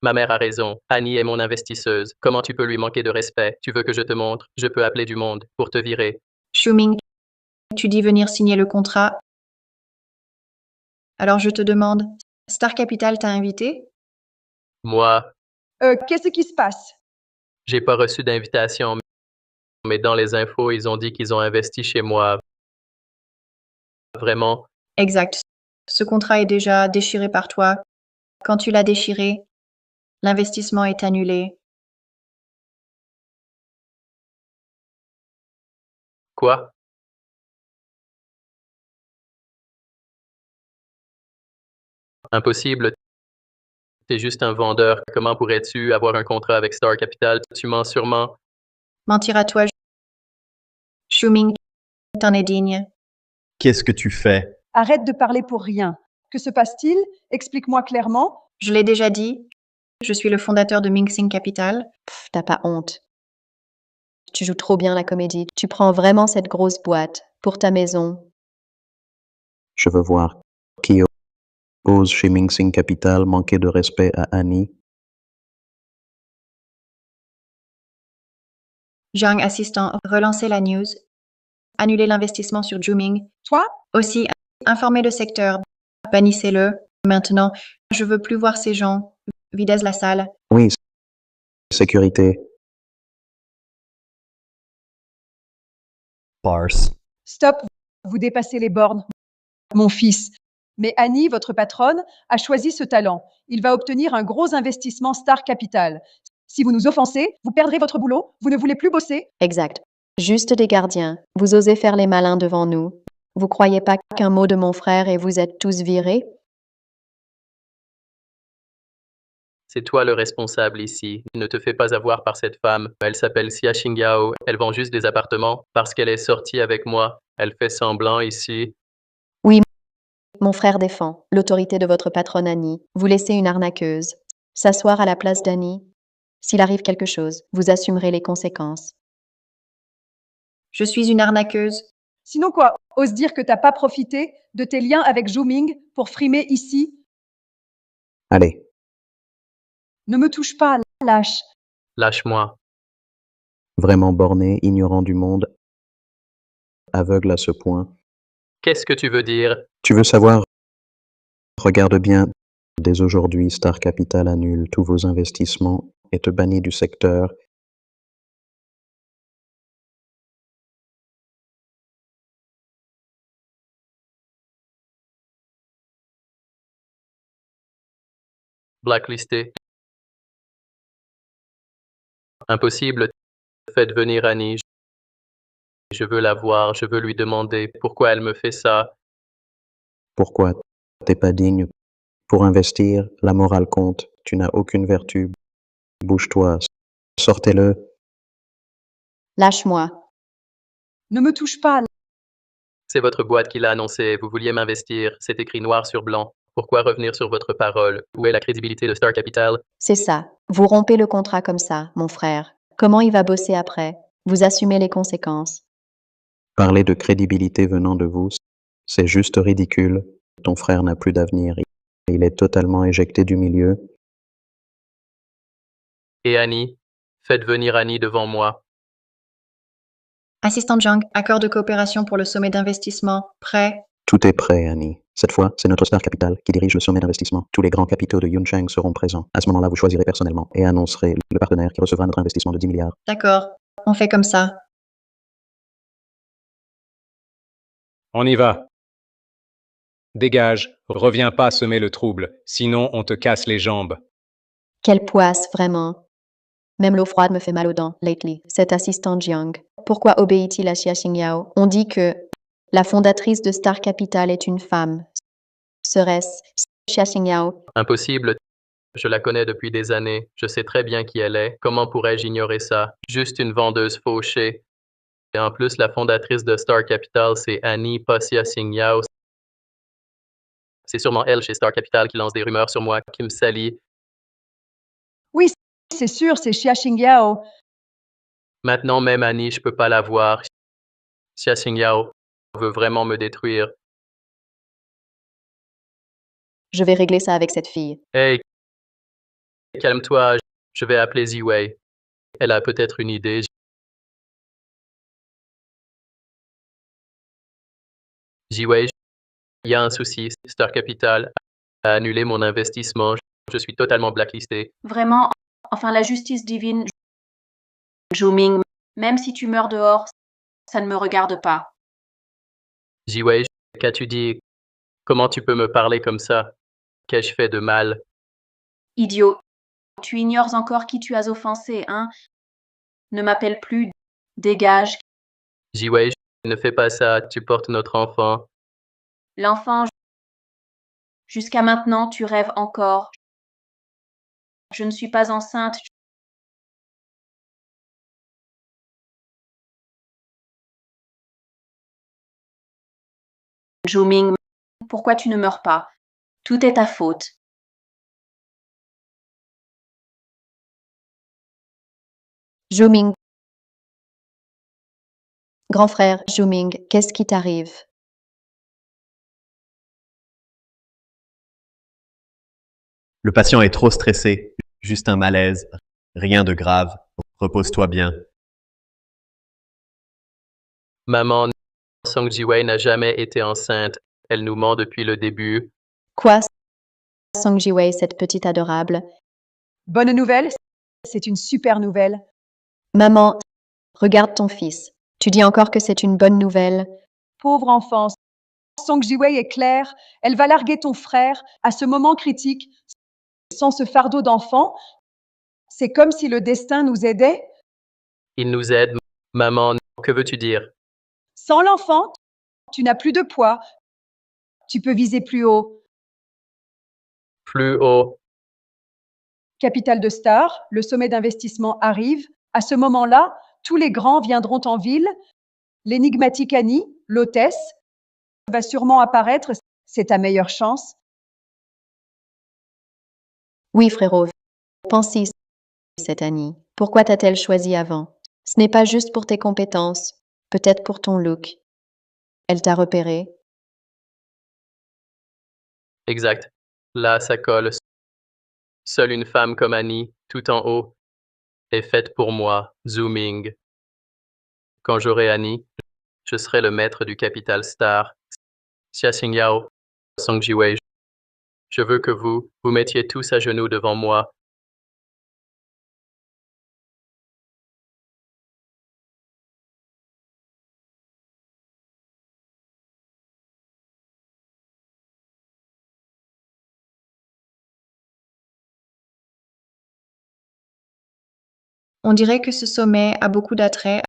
Ma mère a raison. Annie est mon investisseuse. Comment tu peux lui manquer de respect? Tu veux que je te montre? Je peux appeler du monde pour te virer. Shuming, tu dis venir signer le contrat. Alors je te demande, Star Capital t'a invité? Moi, Qu'est-ce qui se passe? j'ai pas reçu d'invitation, mais dans les infos, ils ont dit qu'ils ont investi chez moi. Vraiment? Exact. Ce contrat est déjà déchiré par toi. Quand tu l'as déchiré, l'investissement est annulé. Quoi? Impossible. T'es juste un vendeur. Comment pourrais-tu avoir un contrat avec Star Capital? Tu mens sûrement. Mentir à toi, Shuming, t'en es digne. Qu'est-ce que tu fais? Arrête de parler pour rien. Que se passe-t-il? Explique-moi clairement. Je l'ai déjà dit, je suis le fondateur de Ming Capital. T'as pas honte. Tu joues trop bien la comédie. Tu prends vraiment cette grosse boîte pour ta maison. Je veux voir qui ose chez Ming Sing Capital manquer de respect à Annie. Zhang assistant, relancer la news. Annuler l'investissement sur Juming. Toi? Aussi, informer le secteur. Bannissez-le. Maintenant, je veux plus voir ces gens. Videz la salle. Oui, sécurité. Farce. Stop, vous dépassez les bornes. Mon fils. Mais Annie, votre patronne, a choisi ce talent. Il va obtenir un gros investissement Star Capital. Si vous nous offensez, vous perdrez votre boulot. Vous ne voulez plus bosser? Exact. Juste des gardiens. Vous osez faire les malins devant nous. Vous croyez pas qu'un mot de mon frère et vous êtes tous virés? C'est toi le responsable ici. Ne te fais pas avoir par cette femme. Elle s'appelle Xia Xingyao. Elle vend juste des appartements parce qu'elle est sortie avec moi. Elle fait semblant ici. Oui, mon frère défend l'autorité de votre patronne Annie. Vous laissez une arnaqueuse s'asseoir à la place d'Annie. S'il arrive quelque chose, vous assumerez les conséquences. Je suis une arnaqueuse. Sinon quoi? Ose dire que t'as pas profité de tes liens avec Juming pour frimer ici? Allez, Ne me touche pas, lâche. Lâche-moi. vraiment borné, ignorant du monde, aveugle à ce point. Qu'est-ce que tu veux dire? Tu veux savoir? Regarde bien. Dès aujourd'hui, Star Capital annule tous vos investissements et te bannit du secteur. Blacklisté. Impossible. Faites venir Annie. Je veux la voir. Je veux lui demander pourquoi elle me fait ça. Pourquoi? T'es pas digne. Pour investir, la morale compte. Tu n'as aucune vertu. Bouge-toi. Sortez-le. Lâche-moi. Ne me touche pas. C'est votre boîte qui l'a annoncé. Vous vouliez m'investir. C'est écrit noir sur blanc. Pourquoi revenir sur votre parole? Où est la crédibilité de Star Capital? C'est ça. Vous rompez le contrat comme ça, mon frère. Comment il va bosser après? Vous assumez les conséquences. Parler de crédibilité venant de vous, c'est juste ridicule. Ton frère n'a plus d'avenir. Il est totalement éjecté du milieu. Et Annie? Faites venir Annie devant moi. Assistant Jung, accord de coopération pour le sommet d'investissement. Prêt? Tout est prêt, Annie. Cette fois, c'est notre Star Capital qui dirige le sommet d'investissement. Tous les grands capitaux de Yuncheng seront présents. À ce moment-là, vous choisirez personnellement et annoncerez le partenaire qui recevra notre investissement de 10 milliards. D'accord. On fait comme ça. On y va. Dégage, reviens pas semer le trouble, sinon on te casse les jambes. Quelle poisse, vraiment. Même l'eau froide me fait mal aux dents, lately. Cet assistant Jiang. Pourquoi obéit-il à Xia Xingyao? On dit que la fondatrice de Star Capital est une femme. Serait-ce Xia Xingyao? Impossible. Je la connais depuis des années. Je sais très bien qui elle est. Comment pourrais-je ignorer ça? Juste une vendeuse fauchée. Et en plus, la fondatrice de Star Capital, c'est Annie Xia Xingyao. C'est sûrement elle chez Star Capital qui lance des rumeurs sur moi, qui me salit. Oui, c'est sûr, c'est Xia Xingyao. Maintenant, même Annie, je peux pas la voir. Xia Xingyao veut vraiment me détruire. Je vais régler ça avec cette fille. Hey, calme-toi, je vais appeler Ziwei. Elle a peut-être une idée. Ziwei, il y a un souci. Star Capital a annulé mon investissement. Je suis totalement blacklisté. Vraiment, enfin la justice divine, Zhu-Ming, même si tu meurs dehors, ça ne me regarde pas. Ziwei, qu'as-tu dit? Comment tu peux me parler comme ça? Qu'ai-je fait de mal? Idiot, tu ignores encore qui tu as offensé, hein? Ne m'appelle plus, dégage. Ziwei, ne fais pas ça, tu portes notre enfant. L'enfant, jusqu'à maintenant, tu rêves encore. Je ne suis pas enceinte. Zhu-Ming, pourquoi tu ne meurs pas? Tout est ta faute. Zhuming. Grand frère, Zhuming, qu'est-ce qui t'arrive? Le patient est trop stressé. Juste un malaise. Rien de grave. Repose-toi bien. Maman, Song Jiwei n'a jamais été enceinte. Elle nous ment depuis le début. Quoi, Song Jiwei, cette petite adorable? Bonne nouvelle, c'est une super nouvelle. Maman, regarde ton fils. Tu dis encore que c'est une bonne nouvelle. Pauvre enfant, Song Jiwei est claire, elle va larguer ton frère à ce moment critique. Sans ce fardeau d'enfant, c'est comme si le destin nous aidait. Il nous aide. Maman, que veux-tu dire? Sans l'enfant, tu n'as plus de poids. Tu peux viser plus haut. Plus haut. Capital de Star, le sommet d'investissement arrive. À ce moment-là, tous les grands viendront en ville. L'énigmatique Annie, l'hôtesse, va sûrement apparaître. C'est ta meilleure chance. Oui, frérot. Pense-y, cette Annie. Pourquoi t'a-t-elle choisi avant? Ce n'est pas juste pour tes compétences, peut-être pour ton look. Elle t'a repéré. Exact. Là, ça colle. Seule une femme comme Annie, tout en haut, est faite pour moi, Zhu-Ming. Quand j'aurai Annie, je serai le maître du Capital Star. Xia Xingyao, Song Jiwei, je veux que vous mettiez tous à genoux devant moi. On dirait que ce sommet a beaucoup d'attrait.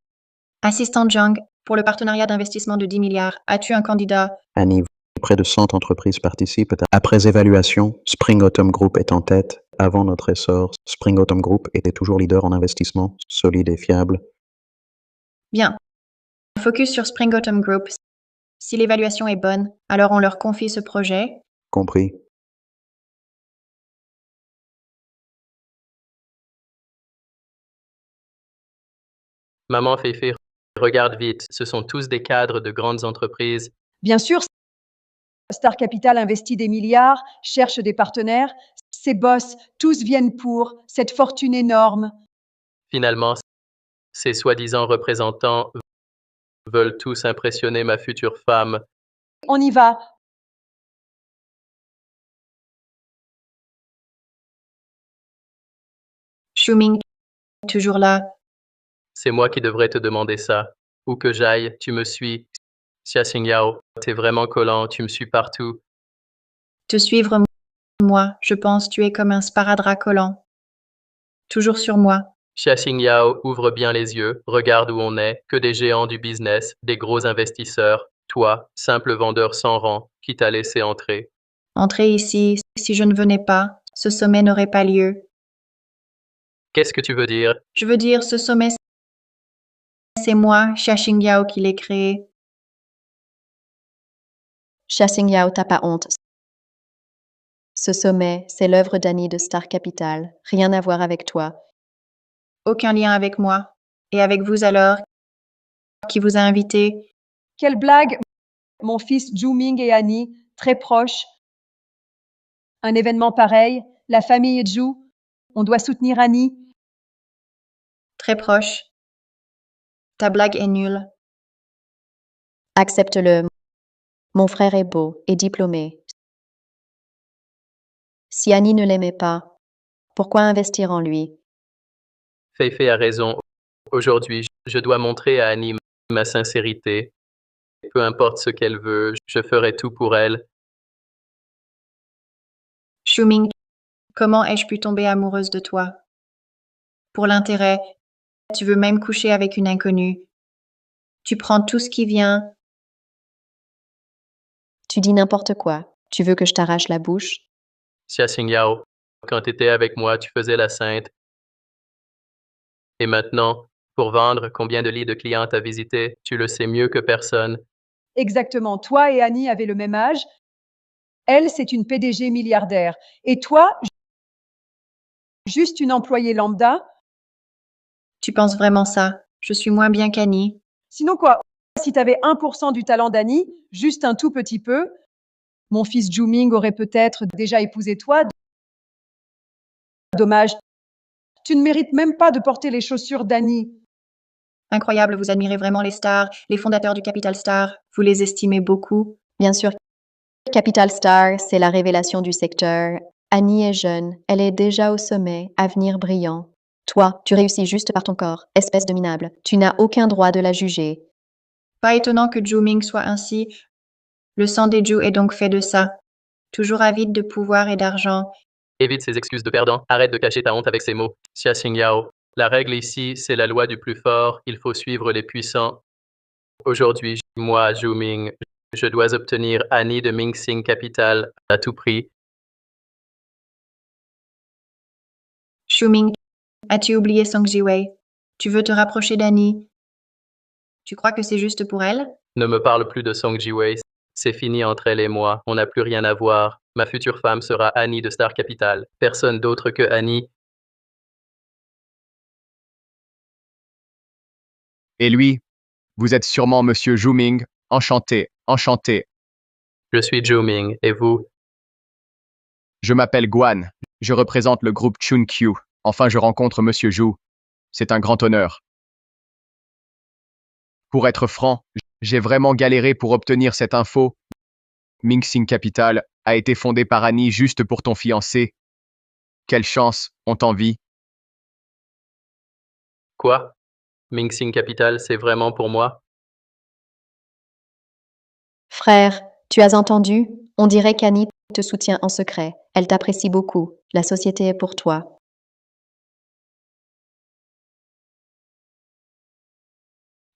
Assistant Jung, pour le partenariat d'investissement de 10 milliards, as-tu un candidat? Annie, près de 100 entreprises participent. Après évaluation, Spring Autumn Group est en tête. Avant notre essor, Spring Autumn Group était toujours leader en investissement, solide et fiable. Bien. Focus sur Spring Autumn Group. Si l'évaluation est bonne, alors on leur confie ce projet. Compris. Maman Feifei, regarde vite, ce sont tous des cadres de grandes entreprises. Bien sûr, Star Capital investit des milliards, cherche des partenaires. Ses boss, tous viennent pour cette fortune énorme. Finalement, ces soi-disant représentants veulent tous impressionner ma future femme. On y va. Shuming, toujours là. C'est moi qui devrais te demander ça. Où que j'aille, tu me suis. Xia Xingyao, t'es vraiment collant, tu me suis partout. Te suivre, moi, je pense, tu es comme un sparadrap collant. Toujours sur moi. Xia Xingyao, ouvre bien les yeux, regarde où on est, que des géants du business, des gros investisseurs. Toi, simple vendeur sans rang, qui t'a laissé entrer. Entrer ici, si je ne venais pas, ce sommet n'aurait pas lieu. Qu'est-ce que tu veux dire? Je veux dire, ce sommet, c'est moi, Xia Xingyao, qui l'ai créé. Xia Xingyao, t'as pas honte. Ce sommet, c'est l'œuvre d'Annie de Star Capital. Rien à voir avec toi. Aucun lien avec moi. Et avec vous alors? Qui vous a invité? Quelle blague! Mon fils Zhu-Ming et Annie, très proches. Un événement pareil, la famille Zhu, on doit soutenir Annie. Très proche. Ta blague est nulle. Accepte-le. Mon frère est beau et diplômé. Si Annie ne l'aimait pas, pourquoi investir en lui? Feifei a raison. Aujourd'hui, je dois montrer à Annie ma sincérité. Peu importe ce qu'elle veut, je ferai tout pour elle. Shuming, comment ai-je pu tomber amoureuse de toi? Pour l'intérêt, tu veux même coucher avec une inconnue. Tu prends tout ce qui vient. Tu dis n'importe quoi. Tu veux que je t'arrache la bouche? Xia Xingyao, quand tu étais avec moi, tu faisais la sainte. Et maintenant, pour vendre, combien de lits de clients t'as visité? Tu le sais mieux que personne. Exactement. Toi et Annie avaient le même âge. Elle, c'est une PDG milliardaire. Et toi, juste une employée lambda. Tu penses vraiment ça? Je suis moins bien qu'Annie. Sinon quoi? Si tu avais 1% du talent d'Annie, juste un tout petit peu, mon fils Zhu-Ming aurait peut-être déjà épousé toi. Dommage. Tu ne mérites même pas de porter les chaussures d'Annie. Incroyable, vous admirez vraiment les stars, les fondateurs du Capital Star. Vous les estimez beaucoup. Bien sûr, Capital Star, c'est la révélation du secteur. Annie est jeune, elle est déjà au sommet, avenir brillant. Toi, tu réussis juste par ton corps, espèce de minable. Tu n'as aucun droit de la juger. Pas étonnant que Zhu-Ming soit ainsi. Le sang des Zhu est donc fait de ça. Toujours avide de pouvoir et d'argent. Évite ces excuses de perdant. Arrête de cacher ta honte avec ces mots. Xia Xingyao, la règle ici, c'est la loi du plus fort. Il faut suivre les puissants. Aujourd'hui, moi, Zhu Ming, je dois obtenir Annie de Mingxing Capital à tout prix. Shuming, as-tu oublié Song Jiwei? Tu veux te rapprocher d'Annie? Tu crois que c'est juste pour elle? Ne me parle plus de Song Jiwei. C'est fini entre elle et moi. On n'a plus rien à voir. Ma future femme sera Annie de Star Capital. Personne d'autre que Annie. Et lui, vous êtes sûrement Monsieur Zhu-Ming. Enchanté, enchanté. Je suis Zhu Ming. Et vous? Je m'appelle Guan. Je représente le groupe Chun-Kyu. Enfin, je rencontre Monsieur Zhu. C'est un grand honneur. Pour être franc, j'ai vraiment galéré pour obtenir cette info. Mingxing Capital a été fondé par Annie juste pour ton fiancé. Quelle chance, on t'envie. Quoi? Mingxing Capital, c'est vraiment pour moi? Frère, tu as entendu? On dirait qu'Annie te soutient en secret. Elle t'apprécie beaucoup. La société est pour toi.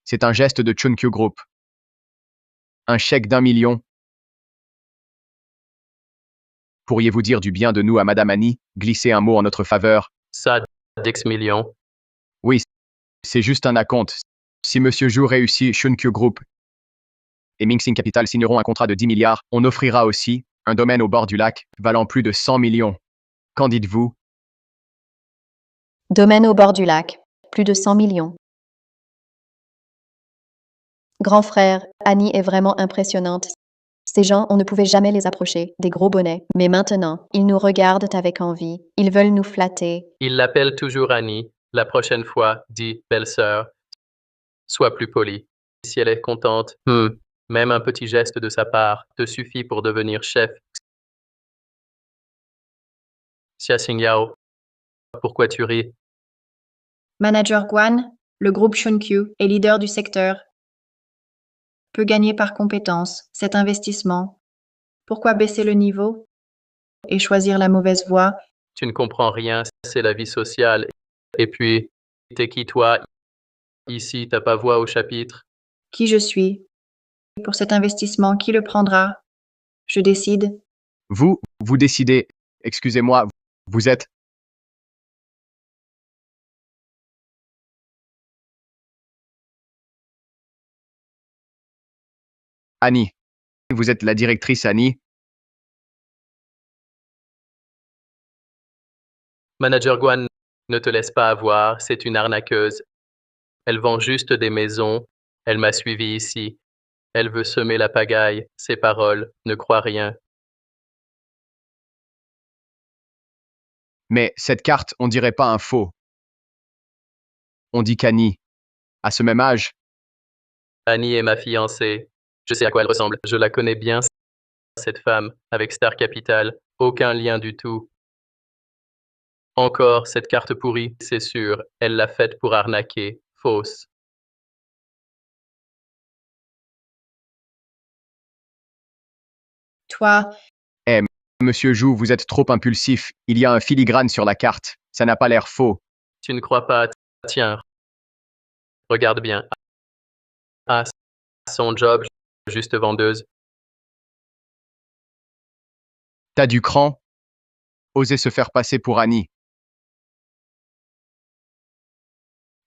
C'est un geste de Chun-Kyu Group. Un chèque d'1 million. Pourriez-vous dire du bien de nous à Madame Annie, glisser un mot en notre faveur? Ça, d'X millions. Oui, c'est juste un acompte. Si Monsieur Zhu réussit, Chun-Kyu Group et Mingxing Capital signeront un contrat de 10 milliards, on offrira aussi un domaine au bord du lac valant plus de 100 millions. Qu'en dites-vous? Domaine au bord du lac. Plus de 100 millions. Grand frère, Annie est vraiment impressionnante. Ces gens, on ne pouvait jamais les approcher, des gros bonnets. Mais maintenant, ils nous regardent avec envie. Ils veulent nous flatter. Il l'appelle toujours Annie. La prochaine fois, dis belle-sœur. Sois plus poli. Si elle est contente, même un petit geste de sa part te suffit pour devenir chef. Xia Xingyao, pourquoi tu ris? Manager Guan, le groupe Shunkyu est leader du secteur. Peut gagner par compétence cet investissement. Pourquoi baisser le niveau et choisir la mauvaise voie? Tu ne comprends rien, c'est la vie sociale. Et puis, t'es qui toi? Ici, t'as pas voix au chapitre. Qui je suis? Pour cet investissement, qui le prendra? Je décide. Vous décidez. Excusez-moi, vous êtes... Annie. Vous êtes la directrice Annie. Manager Guan, ne te laisse pas avoir, c'est une arnaqueuse. Elle vend juste des maisons. Elle m'a suivi ici. Elle veut semer la pagaille. Ses paroles, ne crois rien. Mais cette carte, on dirait pas un faux. On dit qu'Annie, à ce même âge, Annie est ma fiancée. Je sais à quoi elle ressemble. Je la connais bien, cette femme, avec Star Capital. Aucun lien du tout. Encore cette carte pourrie, c'est sûr. Elle l'a faite pour arnaquer. Fausse. Toi, Monsieur Jou, vous êtes trop impulsif. Il y a un filigrane sur la carte. Ça n'a pas l'air faux. Tu ne crois pas? Tiens. Regarde bien. Ah, son job, juste vendeuse. T'as du cran? Oser se faire passer pour Annie.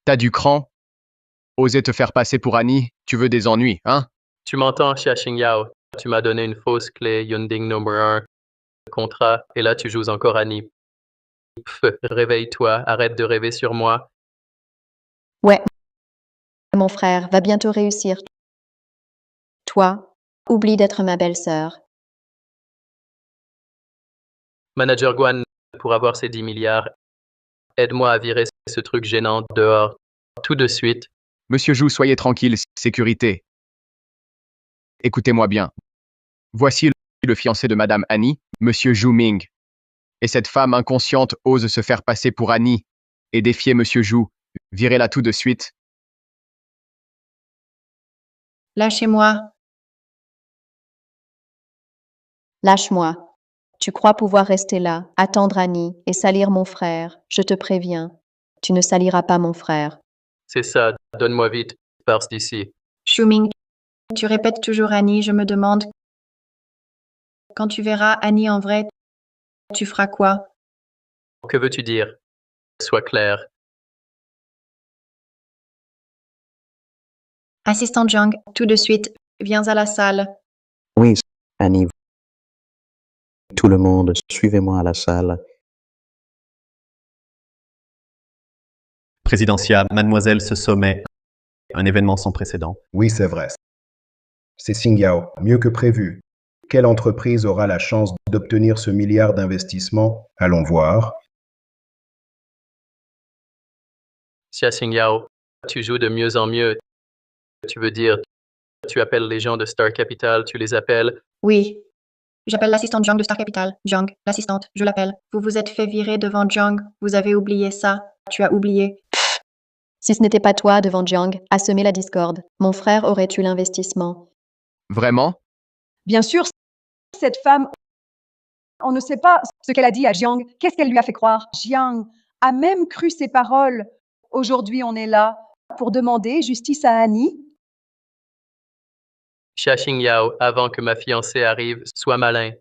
T'as du cran? Oser te faire passer pour Annie? Tu veux des ennuis, hein? Tu m'entends, Xia Xingyao? Tu m'as donné une fausse clé Yunding numéro 1. Contrat, et là tu joues encore Annie. Réveille-toi, arrête de rêver sur moi. Ouais, mon frère va bientôt réussir. Toi, oublie d'être ma belle-sœur. Manager Guan, pour avoir ces 10 milliards, aide-moi à virer ce truc gênant dehors, tout de suite. Monsieur Jou, soyez tranquille, sécurité. Écoutez-moi bien. Voici le fiancé de Madame Annie, Monsieur Zhu Ming. Et cette femme inconsciente ose se faire passer pour Annie et défier Monsieur Zhu. Virez-la tout de suite. lâchez-moi. Lâche-moi. Tu crois pouvoir rester là, attendre Annie et salir mon frère. Je te préviens. Tu ne saliras pas mon frère. C'est ça, donne-moi vite, pars d'ici. Shuming, tu répètes toujours Annie, je me demande. Quand tu verras Annie en vrai, tu feras quoi? Que veux-tu dire? Sois clair. Assistant Zhang, tout de suite, viens à la salle. Oui, Annie. Tout le monde, suivez-moi à la salle. Présidentia, mademoiselle, ce sommet, un événement sans précédent. Oui, c'est vrai. C'est Xingyao, mieux que prévu. Quelle entreprise aura la chance d'obtenir ce milliard d'investissement? Allons voir. Xia Xingyao, tu joues de mieux en mieux. Tu veux dire, tu appelles les gens de Star Capital, tu les appelles? Oui. J'appelle l'assistante Zhang de Star Capital. Zhang, l'assistante, je l'appelle. Vous vous êtes fait virer devant Zhang. Vous avez oublié ça. Tu as oublié. Si ce n'était pas toi devant Jiang à semer la discorde, mon frère aurait eu l'investissement. Vraiment? Bien sûr, cette femme, on ne sait pas ce qu'elle a dit à Jiang. Qu'est-ce qu'elle lui a fait croire? Jiang a même cru ses paroles. Aujourd'hui, on est là pour demander justice à Annie. Xia Xingyao, avant que ma fiancée arrive, sois malin.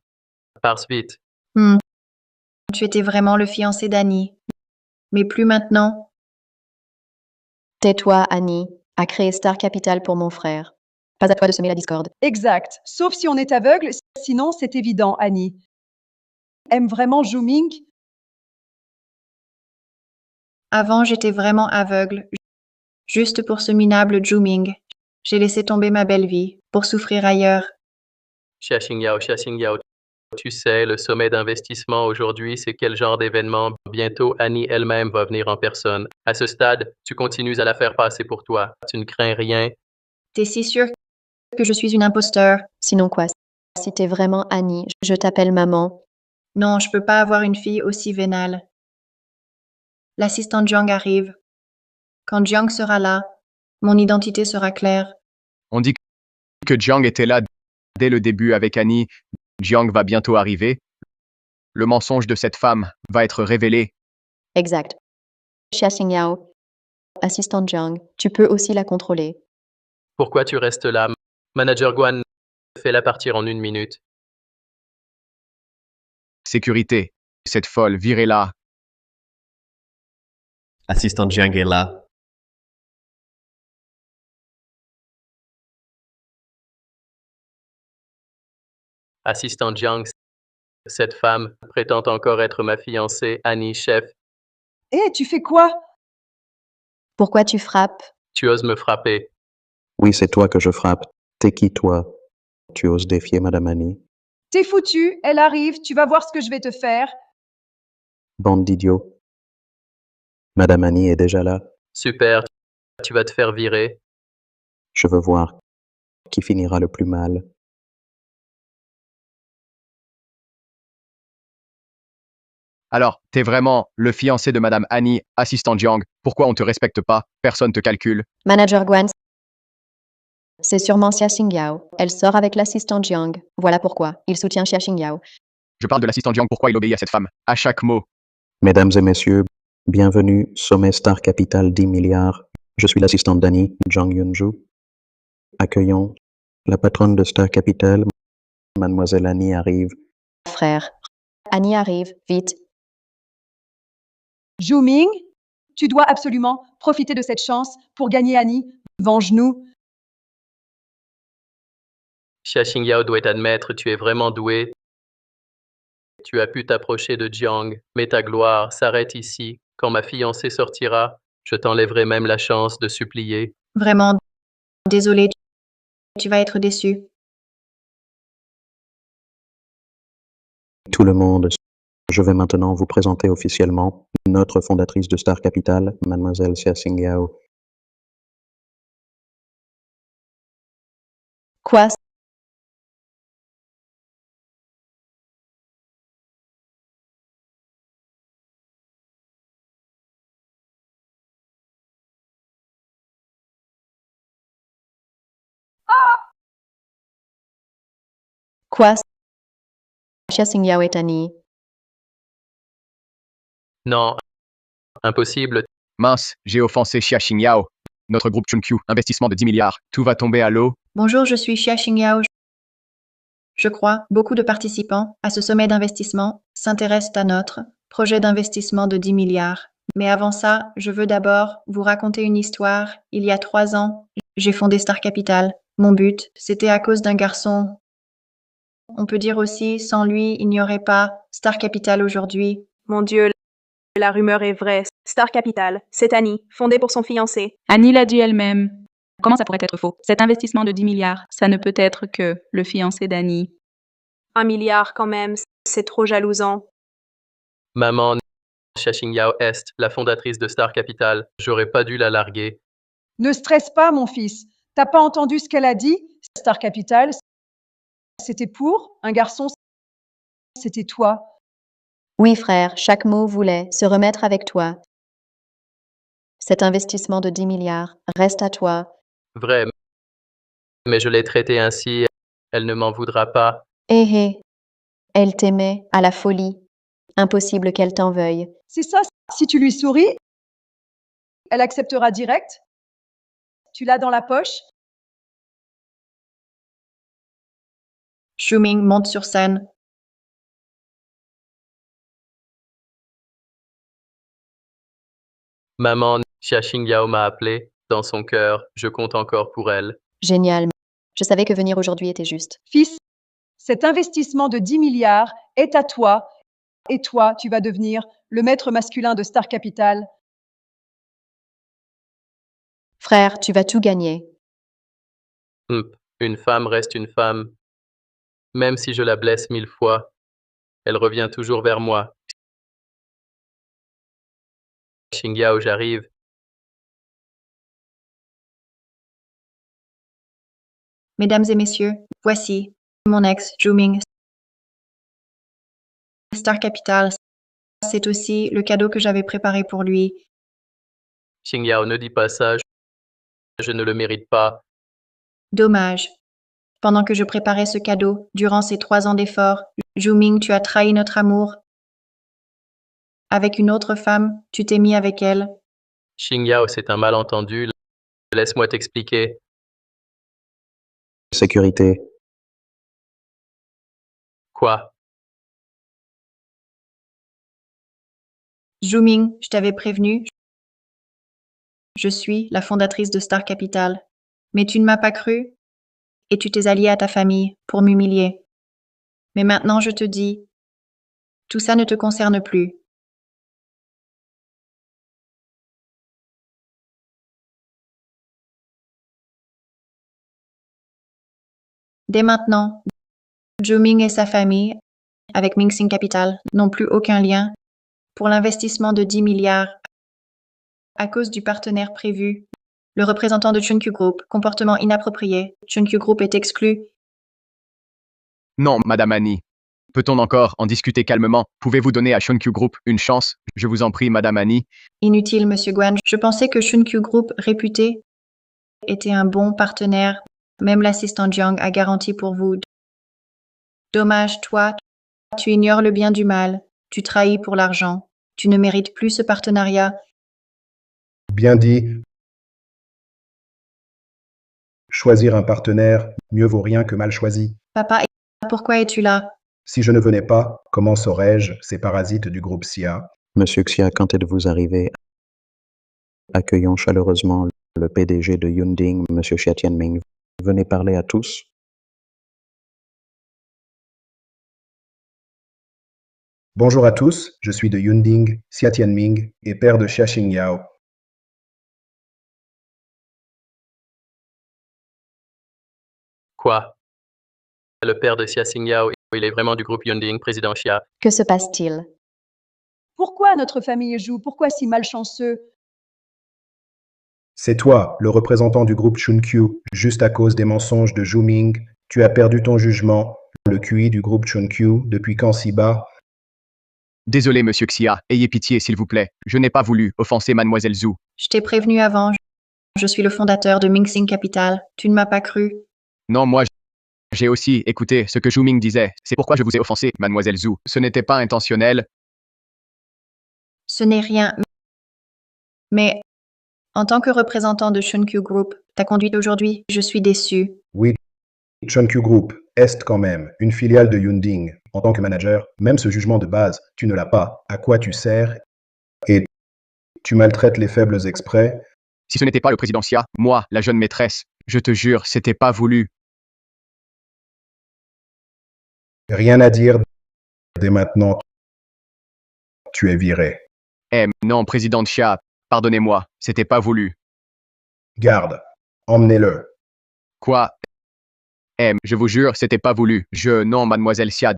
Pars vite. Tu étais vraiment le fiancé d'Annie. Mais plus maintenant. Tais-toi, Annie, à créer Star Capital pour mon frère. Pas à toi de semer la discorde. Exact. Sauf si on est aveugle, sinon c'est évident, Annie. Aime vraiment Zhu Ming? Avant, j'étais vraiment aveugle. Juste pour ce minable Zhu Ming. J'ai laissé tomber ma belle vie pour souffrir ailleurs. Xia Xingyao, tu sais, le sommet d'investissement aujourd'hui, c'est quel genre d'événement? Bientôt, Annie elle-même va venir en personne. À ce stade, tu continues à la faire passer pour toi. Tu ne crains rien. T'es si sûr que je suis une imposteur? Sinon quoi? Si t'es vraiment Annie, je t'appelle maman. Non, je peux pas avoir une fille aussi vénale. L'assistant Jiang arrive. Quand Jiang sera là, mon identité sera claire. On dit que Jiang était là dès le début avec Annie. Jiang va bientôt arriver. Le mensonge de cette femme va être révélé. Exact. Xia Xingyao, assistant Jiang, tu peux aussi la contrôler. Pourquoi tu restes là? Manager Guan, fais-la partir en 1 minute. Sécurité. Cette folle, virez-la. Assistant Jiang est là. Assistant Jiang, cette femme prétend encore être ma fiancée, Annie, chef. Hé, tu fais quoi? Pourquoi tu frappes? Tu oses me frapper. Oui, c'est toi que je frappe. T'es qui, toi? Tu oses défier Madame Annie? T'es foutu, elle arrive, tu vas voir ce que je vais te faire. Bande d'idiots. Madame Annie est déjà là. Super, tu vas te faire virer. Je veux voir qui finira le plus mal. Alors, t'es vraiment le fiancé de Madame Annie, assistant Jiang. Pourquoi on te respecte pas? Personne te calcule. Manager Guan, c'est sûrement Xia Xingyao. Elle sort avec l'assistant Jiang. Voilà pourquoi. Il soutient Xia Xingyao. Je parle de l'assistant Jiang, pourquoi il obéit à cette femme? À chaque mot. Mesdames et messieurs, bienvenue, sommet Star Capital 10 milliards. Je suis l'assistante d'Annie, Zhang Yunju. Accueillons la patronne de Star Capital, Mademoiselle Annie arrive. Frère. Annie arrive, vite. Zhu Ming, tu dois absolument profiter de cette chance pour gagner Annie. Venge-nous. Xia Xingyao doit admettre, tu es vraiment doué. Tu as pu t'approcher de Jiang, mais ta gloire s'arrête ici. Quand ma fiancée sortira, je t'enlèverai même la chance de supplier. Vraiment, désolé, tu vas être déçu. Tout le monde, je vais maintenant vous présenter officiellement notre fondatrice de Star Capital, Mademoiselle Xia Xingyao. Quoi? Quoi? Xia Xingyao est Annie. Non, impossible. Mince, j'ai offensé Xia Xingyao. Notre groupe Chunkyu, investissement de 10 milliards. Tout va tomber à l'eau. Bonjour, je suis Xia Xingyao. Je crois beaucoup de participants à ce sommet d'investissement s'intéressent à notre projet d'investissement de 10 milliards. Mais avant ça, je veux d'abord vous raconter une histoire. Il y a 3 ans, j'ai fondé Star Capital. Mon but, c'était à cause d'un garçon. On peut dire aussi, sans lui, il n'y aurait pas Star Capital aujourd'hui. Mon Dieu, la rumeur est vraie. Star Capital, c'est Annie, fondée pour son fiancé. Annie l'a dit elle-même. Comment ça pourrait être faux? Cet investissement de 10 milliards, ça ne peut être que le fiancé d'Annie. 1 milliard quand même, c'est trop jalousant. Maman, Xia Xingyao est la fondatrice de Star Capital. J'aurais pas dû la larguer. Ne stresse pas, mon fils. T'as pas entendu ce qu'elle a dit? Star Capital, c'était pour un garçon, c'était toi. Oui, frère, chaque mot voulait se remettre avec toi. Cet investissement de 10 milliards reste à toi. Vrai, mais je l'ai traitée ainsi. Elle ne m'en voudra pas. Hé, elle t'aimait à la folie. Impossible qu'elle t'en veuille. C'est ça, si tu lui souris, elle acceptera direct. Tu l'as dans la poche. Zhu Ming monte sur scène. Maman, Xia Xingyao m'a appelé. Dans son cœur, je compte encore pour elle. Génial. Je savais que venir aujourd'hui était juste. Fils, cet investissement de 10 milliards est à toi. Et toi, tu vas devenir le maître masculin de Star Capital. Frère, tu vas tout gagner. Une femme reste une femme. Même si je la blesse 1000 fois, elle revient toujours vers moi. Xingyao, j'arrive. Mesdames et messieurs, voici mon ex, Zhu Star Capital. C'est aussi le cadeau que j'avais préparé pour lui. Xingyao, ne dis pas ça. Je ne le mérite pas. Dommage. Pendant que je préparais ce cadeau, durant ces 3 ans d'efforts, Zhu tu as trahi notre amour. Avec une autre femme, tu t'es mis avec elle. Xingyao, c'est un malentendu. Laisse-moi t'expliquer. Sécurité. Quoi? Zhu je t'avais prévenu. Je suis la fondatrice de Star Capital. Mais tu ne m'as pas cru et tu t'es allié à ta famille pour m'humilier. Mais maintenant je te dis, tout ça ne te concerne plus. Dès maintenant, Zhu et sa famille, avec Mingxing Capital, n'ont plus aucun lien pour l'investissement de 10 milliards à cause du partenaire prévu. Le représentant de Chunkyu Group, comportement inapproprié. Chunkyu Group est exclu. Non, Madame Annie. Peut-on encore en discuter calmement? Pouvez-vous donner à Chunkyu Group une chance? Je vous en prie, Madame Annie. Inutile, Monsieur Guan. Je pensais que Chunkyu Group, réputé, était un bon partenaire. Même l'assistant Jiang a garanti pour vous. Dommage, toi, tu ignores le bien du mal. Tu trahis pour l'argent. Tu ne mérites plus ce partenariat. Bien dit. Choisir un partenaire, mieux vaut rien que mal choisi. Papa, pourquoi es-tu là? Si je ne venais pas, comment saurais-je ces parasites du groupe Xia? Monsieur Xia, quand êtes-vous arrivé? Accueillons chaleureusement le PDG de Yunding, Monsieur Xia Tianming. Venez parler à tous. Bonjour à tous, je suis de Yunding, Xia Tianming et père de Xia Xingyao. Quoi? Le père de Xia Xingyao, il est vraiment du groupe Yunding, président Xia. Que se passe-t-il? Pourquoi notre famille joue? Pourquoi si malchanceux? C'est toi, le représentant du groupe Chunkyu, juste à cause des mensonges de Zhu Ming. Tu as perdu ton jugement, le QI du groupe Chunkyu, depuis quand si bas? Désolé, Monsieur Xia. Ayez pitié, s'il vous plaît. Je n'ai pas voulu offenser Mademoiselle Zhu. Je t'ai prévenu avant. Je suis le fondateur de Mingxing Capital. Tu ne m'as pas cru. Non, moi, j'ai aussi écouté ce que Zhu Ming disait. C'est pourquoi je vous ai offensé, Mademoiselle Zhu. Ce n'était pas intentionnel. Ce n'est rien. Mais en tant que représentant de Chunkyu Group, ta conduite aujourd'hui, je suis déçu. Oui, Chunkyu Group, est quand même, une filiale de Yunding. En tant que manager, même ce jugement de base, tu ne l'as pas. À quoi tu sers? Et tu maltraites les faibles exprès? Si ce n'était pas le président Xia, moi, la jeune maîtresse, je te jure, c'était pas voulu. Rien à dire. Dès maintenant, tu es viré. Non, président Xia, pardonnez-moi, c'était pas voulu. Garde, emmenez-le. Quoi? Je vous jure, c'était pas voulu. Non, Mademoiselle Xia.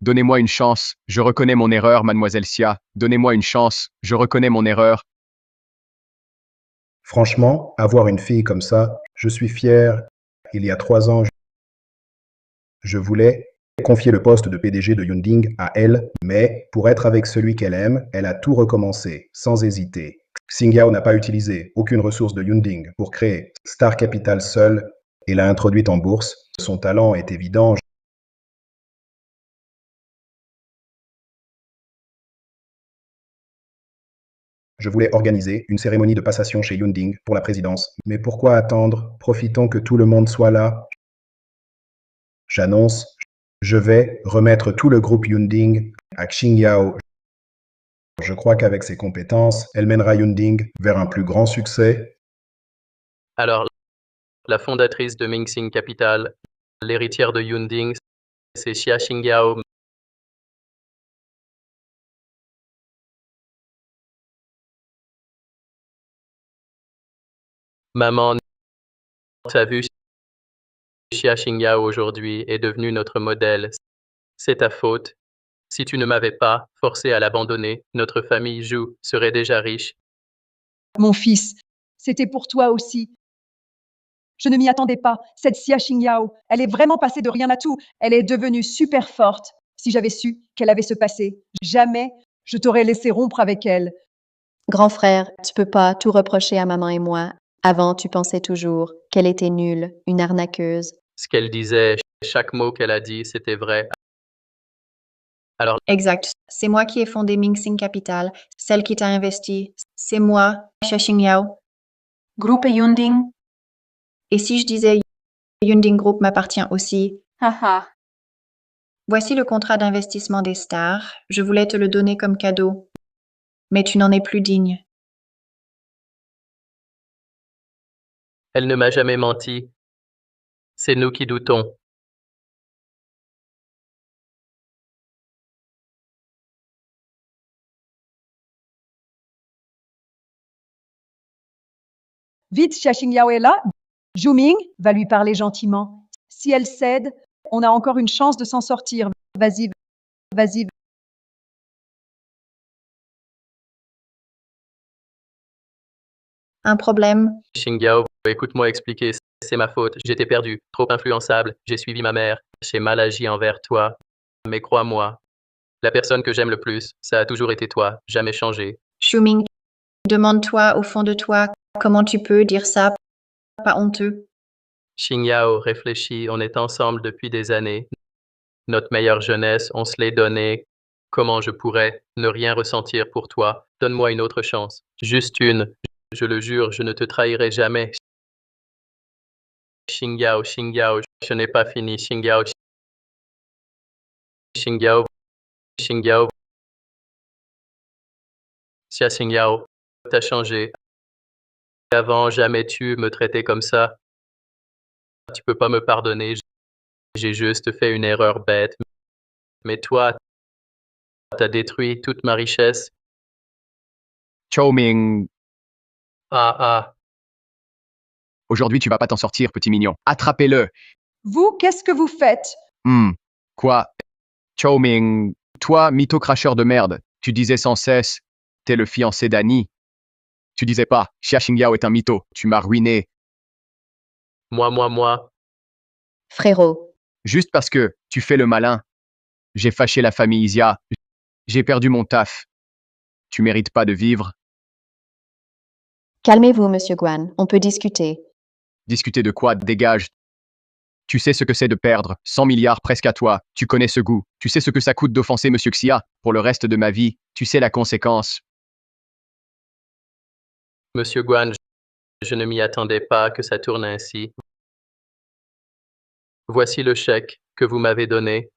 Donnez-moi une chance. Je reconnais mon erreur, Mademoiselle Xia. Donnez-moi une chance. Je reconnais mon erreur. Franchement, avoir une fille comme ça, je suis fier. Il y a 3 ans, je voulais confier le poste de PDG de Yunding à elle, mais pour être avec celui qu'elle aime, elle a tout recommencé, sans hésiter. Xingyao n'a pas utilisé aucune ressource de Yunding pour créer Star Capital seule et l'a introduite en bourse. Son talent est évident. Je voulais organiser une cérémonie de passation chez Yunding pour la présidence. Mais pourquoi attendre? Profitons que tout le monde soit là. J'annonce, je vais remettre tout le groupe Yunding à Xingyao. Je crois qu'avec ses compétences, elle mènera Yunding vers un plus grand succès. Alors, la fondatrice de Mingxing Capital, l'héritière de Yunding, c'est Xia Xingyao. Maman, t'as vu Xia Xingyao aujourd'hui est devenu notre modèle. C'est ta faute. Si tu ne m'avais pas forcé à l'abandonner, notre famille Zhu serait déjà riche. Mon fils, c'était pour toi aussi. Je ne m'y attendais pas. Cette Xia Xingyao, elle est vraiment passée de rien à tout. Elle est devenue super forte. Si j'avais su qu'elle avait ce passé, jamais je t'aurais laissé rompre avec elle. Grand frère, tu peux pas tout reprocher à maman et moi. Avant, tu pensais toujours qu'elle était nulle, une arnaqueuse. Ce qu'elle disait, chaque mot qu'elle a dit, c'était vrai. Alors, Exact. C'est moi qui ai fondé Mingxing Capital, celle qui t'a investi. C'est moi, Xia Xingyao. Groupe Yunding. Et si je disais Yunding Group m'appartient aussi? Haha. Voici le contrat d'investissement des stars. Je voulais te le donner comme cadeau. Mais tu n'en es plus digne. elle ne m'a jamais menti. C'est nous qui doutons. Vite, Xia Xingyao est là. Zhu Ming va lui parler gentiment. Si elle cède, on a encore une chance de s'en sortir. Vas-y, vas-y. Un problème? Xingyao, écoute-moi expliquer, c'est ma faute. J'étais perdu, trop influençable. J'ai suivi ma mère. J'ai mal agi envers toi. Mais crois-moi, la personne que j'aime le plus, ça a toujours été toi, jamais changé. Shuming, demande-toi au fond de toi, comment tu peux dire ça? Pas honteux. Xingyao, réfléchis, on est ensemble depuis des années. Notre meilleure jeunesse, on se l'est donnée. Comment je pourrais ne rien ressentir pour toi? Donne-moi une autre chance. Juste une. Je le jure, je ne te trahirai jamais. Xingyao, Xingyao, je n'ai pas fini. Xingyao, Xingyao, Xingyao. Xia Xingyao, t'as changé. Avant, jamais tu me traitais comme ça. Tu peux pas me pardonner. J'ai juste fait une erreur bête. Mais toi, t'as détruit toute ma richesse. Chou Ming, Ah. aujourd'hui tu vas pas t'en sortir, petit mignon. Attrapez-le. Vous, qu'est-ce que vous faites? Quoi? Chou Ming, toi, mytho cracheur de merde, tu disais sans cesse, t'es le fiancé d'Annie. Tu disais pas, Xia Xingyao est un mytho, tu m'as ruiné. Moi. Frérot, Juste parce que tu fais le malin. J'ai fâché la famille Isia. J'ai perdu mon taf. Tu mérites pas de vivre. calmez-vous, monsieur Guan, on peut discuter. Discuter de quoi? Dégage. Tu sais ce que c'est de perdre 100 milliards presque à toi. Tu connais ce goût. Tu sais ce que ça coûte d'offenser Monsieur Xia. Pour le reste de ma vie, tu sais la conséquence. Monsieur Guan, je ne m'y attendais pas que ça tourne ainsi. Voici le chèque que vous m'avez donné.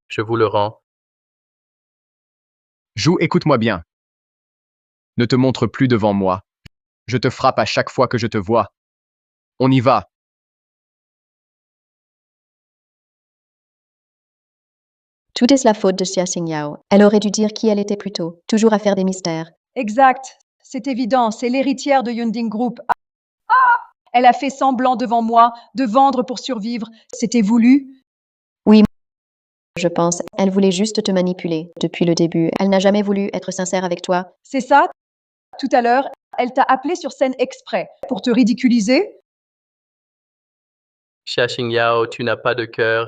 Je vous le rends. Jou, écoute-moi bien. Ne te montre plus devant moi. Je te frappe à chaque fois que je te vois. On y va. Tout est la faute de Xia Xingyao. Elle aurait dû dire qui elle était plus tôt. Toujours à faire des mystères. Exact. C'est évident, c'est l'héritière de Yunding Group. Elle a fait semblant devant moi de vendre pour survivre. C'était voulu. Oui, je pense. Elle voulait juste te manipuler. Depuis le début, elle n'a jamais voulu être sincère avec toi. C'est ça? Tout à l'heure, elle t'a appelé sur scène exprès pour te ridiculiser. Xia Xingyao, tu n'as pas de cœur.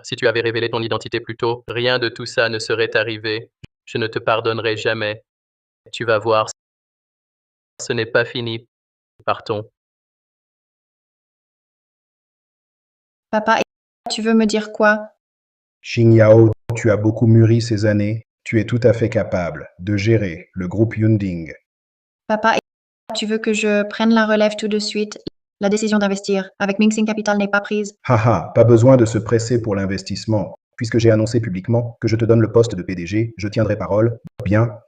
Si tu avais révélé ton identité plus tôt, rien de tout ça ne serait arrivé. Je ne te pardonnerai jamais. Tu vas voir, ce n'est pas fini. Partons. Papa, tu veux me dire quoi? Xingyao, tu as beaucoup mûri ces années. Tu es tout à fait capable de gérer le groupe Yunding. Papa, tu veux que je prenne la relève tout de suite? La décision d'investir avec Mingxing Capital n'est pas prise. Haha, pas besoin de se presser pour l'investissement. Puisque j'ai annoncé publiquement que je te donne le poste de PDG, je tiendrai parole. Bien.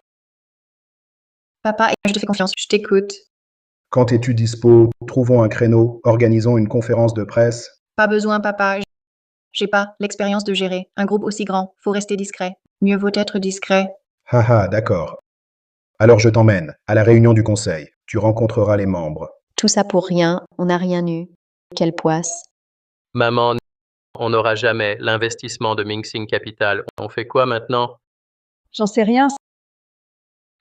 Papa, je te fais confiance, je t'écoute. Quand es-tu dispo? Trouvons un créneau, organisons une conférence de presse. Pas besoin, papa. J'ai pas l'expérience de gérer un groupe aussi grand. Faut rester discret. Mieux vaut être discret. Haha, d'accord. Alors je t'emmène à la réunion du conseil. Tu rencontreras les membres. Tout ça pour rien, on n'a rien eu. Quelle poisse. Maman, on n'aura jamais l'investissement de Ming-Sing Capital. On fait quoi maintenant? J'en sais rien.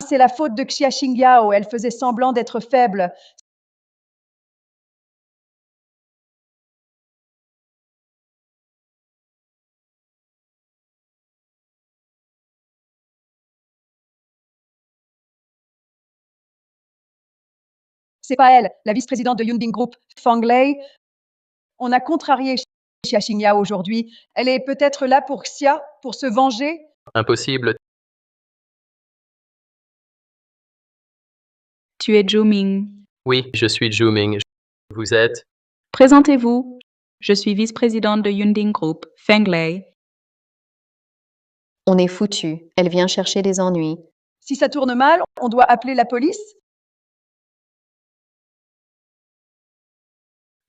C'est la faute de Xia Xingyao. Elle faisait semblant d'être faible. C'est pas elle, la vice-présidente de Yunding Group, Fang Lei. On a contrarié Xia Xingyao aujourd'hui. Elle est peut-être là pour Xia, pour se venger. Impossible. Tu es Zhu Ming. Oui, je suis Zhu Ming. Vous êtes? Présentez-vous. Je suis vice-présidente de Yunding Group, Feng Lei. On est foutu. Elle vient chercher des ennuis. Si ça tourne mal, on doit appeler la police.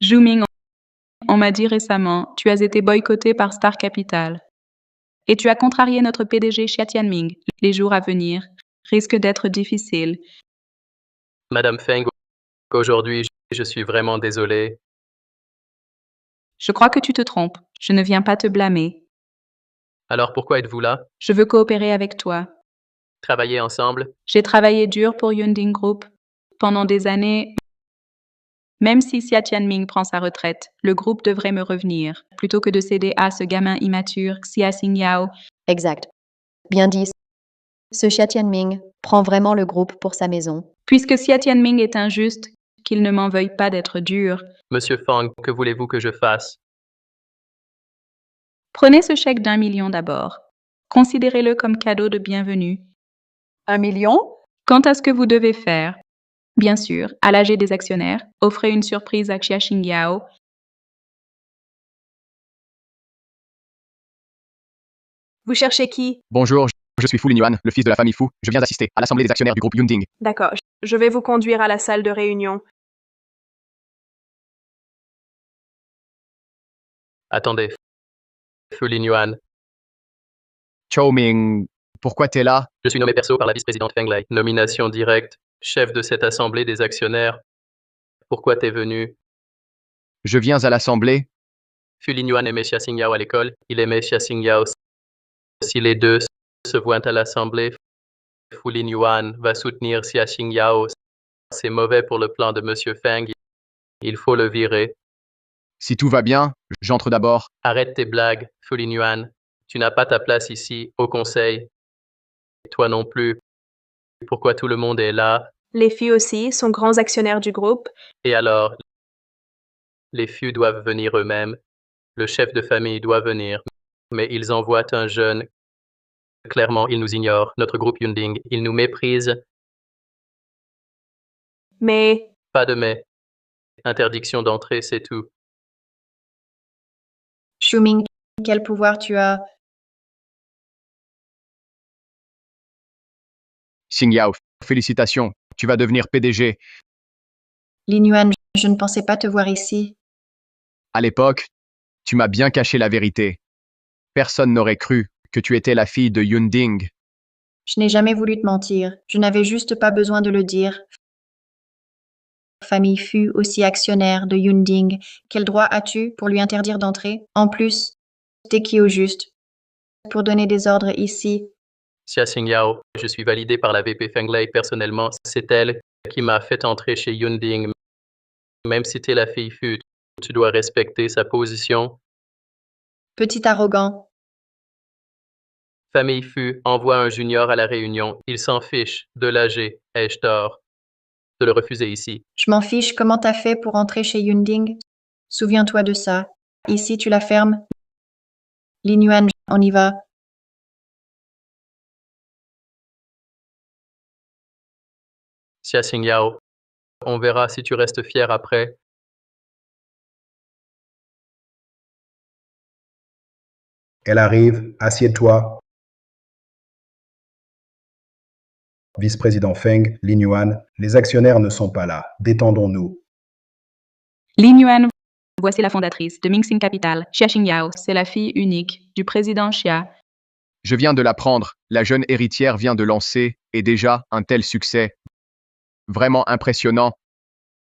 Zhu Ming, on m'a dit récemment, tu as été boycotté par Star Capital. Et tu as contrarié notre PDG Xia Tianming. Les jours à venir risquent d'être difficiles. Madame Feng, aujourd'hui, je suis vraiment désolé. Je crois que tu te trompes. Je ne viens pas te blâmer. Alors pourquoi êtes-vous là? Je veux coopérer avec toi. Travailler ensemble? J'ai travaillé dur pour Yunding Group pendant des années. Même si Xia Tianming prend sa retraite, le groupe devrait me revenir, plutôt que de céder à ce gamin immature, Xia Xingyao. Exact. Bien dit. Ce Xia Tianming prend vraiment le groupe pour sa maison. Puisque Xia Tianming est injuste, qu'il ne m'en veuille pas d'être dur. Monsieur Fang, que voulez-vous que je fasse? Prenez ce chèque d'1 million d'abord. Considérez-le comme cadeau de bienvenue. 1 million? Quant à ce que vous devez faire, bien sûr, à l'AG des actionnaires, offrez une surprise à Xia Xingyao. Vous cherchez qui? Bonjour, je suis Fu Linyuan, le fils de la famille Fu. Je viens d'assister à l'assemblée des actionnaires du groupe Yunding. D'accord, je vais vous conduire à la salle de réunion. Attendez. Fu Linyuan. Chou Ming, pourquoi t'es là? Je suis nommé perso par la vice-présidente Feng Lei. Nomination directe. Chef de cette assemblée des actionnaires. Pourquoi t'es venu? Je viens à l'assemblée. Fu Linyuan aimait Xia Xingyao à l'école. Il aimait Xia Xingyao. Si les deux se voient à l'assemblée, Fu Linyuan va soutenir Xia Xingyao. C'est mauvais pour le plan de Monsieur Feng. Il faut le virer. Si tout va bien, j'entre d'abord. Arrête tes blagues, Fu Linyuan. Tu n'as pas ta place ici, au conseil. Et toi non plus. Pourquoi tout le monde est là? Les filles aussi sont grands actionnaires du groupe. Et alors? Les filles doivent venir eux-mêmes. Le chef de famille doit venir. Mais ils envoient un jeune. Clairement, ils nous ignorent. Notre groupe Yunding, ils nous méprisent. Mais Pas de mais. Interdiction d'entrée, c'est tout. Zhu Ming, quel pouvoir tu as? Xingyao, félicitations, tu vas devenir PDG. Linyuan, je ne pensais pas te voir ici. À l'époque, tu m'as bien caché la vérité. Personne n'aurait cru que tu étais la fille de Yunding. Je n'ai jamais voulu te mentir. Je n'avais juste pas besoin de le dire. Famille Fu, aussi actionnaire de Yunding. Quel droit as-tu pour lui interdire d'entrer? En plus, t'es qui au juste? Pour donner des ordres ici. Xia Xingyao, je suis validé par la VP Feng Lei personnellement. C'est elle qui m'a fait entrer chez Yunding. Même si t'es la fille Fu, tu dois respecter sa position. Petit arrogant. Famille Fu envoie un junior à la réunion. Il s'en fiche de l'AG. Ai-je tort de le refuser ici? Je m'en fiche, comment t'as fait pour entrer chez Yunding? Souviens-toi de ça. Ici, tu la fermes. Linyuan, on y va. Xia Xingyao, on verra si tu restes fier après. Elle arrive, assieds-toi. Vice-président Feng, Linyuan, les actionnaires ne sont pas là. Détendons-nous. Linyuan, voici la fondatrice de Ming-Sing Capital, Xia Xingyao. C'est la fille unique du président Xia. Je viens de l'apprendre, la jeune héritière vient de lancer, et déjà, un tel succès. Vraiment impressionnant.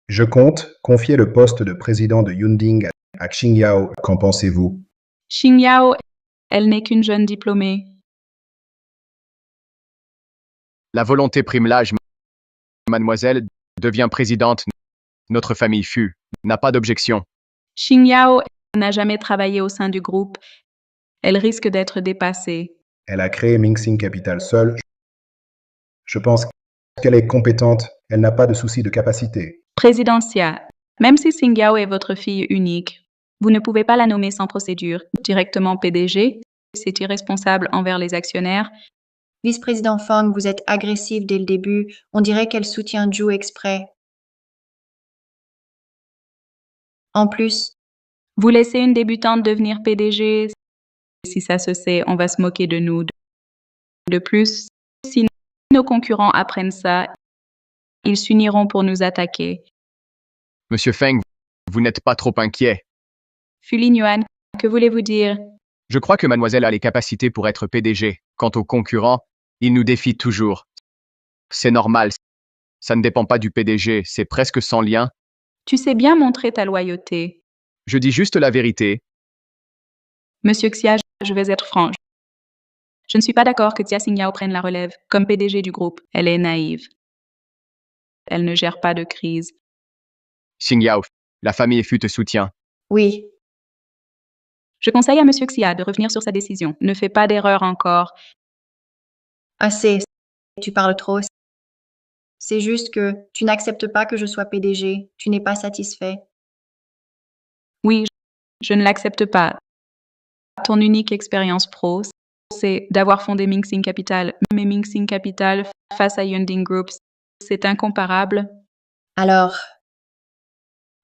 Je compte confier le poste de président de Yunding à Xingyao, qu'en pensez-vous? Xingyao, elle n'est qu'une jeune diplômée. La volonté prime l'âge. Mademoiselle devient présidente. Notre famille fut. N'a pas d'objection. Xingyao n'a jamais travaillé au sein du groupe. Elle risque d'être dépassée. Elle a créé Mingxing Capital seule. Je pense qu'elle est compétente. Elle n'a pas de souci de capacité. Président Xia, même si Xingyao est votre fille unique, vous ne pouvez pas la nommer sans procédure. Directement PDG, c'est irresponsable envers les actionnaires. Vice-président Fang, vous êtes agressif dès le début. On dirait qu'elle soutient Zhu exprès. En plus, Vous laissez une débutante devenir PDG. Si ça se sait, on va se moquer de nous. De plus, si nos concurrents apprennent ça, ils s'uniront pour nous attaquer. Monsieur Feng, vous n'êtes pas trop inquiet. Fulin Yuan, que voulez-vous dire? Je crois que mademoiselle a les capacités pour être PDG. Quant aux concurrents, ils nous défient toujours. C'est normal. Ça ne dépend pas du PDG, c'est presque sans lien. Tu sais bien montrer ta loyauté. Je dis juste la vérité. Monsieur Xia, je vais être franc. Je ne suis pas d'accord que Xia Xingyao prenne la relève comme PDG du groupe. Elle est naïve. Elle ne gère pas de crise. Xingyao, la famille FU te soutient. oui, Je conseille à Monsieur Xia de revenir sur sa décision. Ne fais pas d'erreur encore. assez. Tu parles trop. C'est juste que tu n'acceptes pas que je sois PDG. Tu n'es pas satisfait. Oui, je ne l'accepte pas. Ton unique expérience pro, c'est d'avoir fondé Mingxing Capital. Mais Mingxing Capital face à Yunding Group, c'est incomparable. Alors,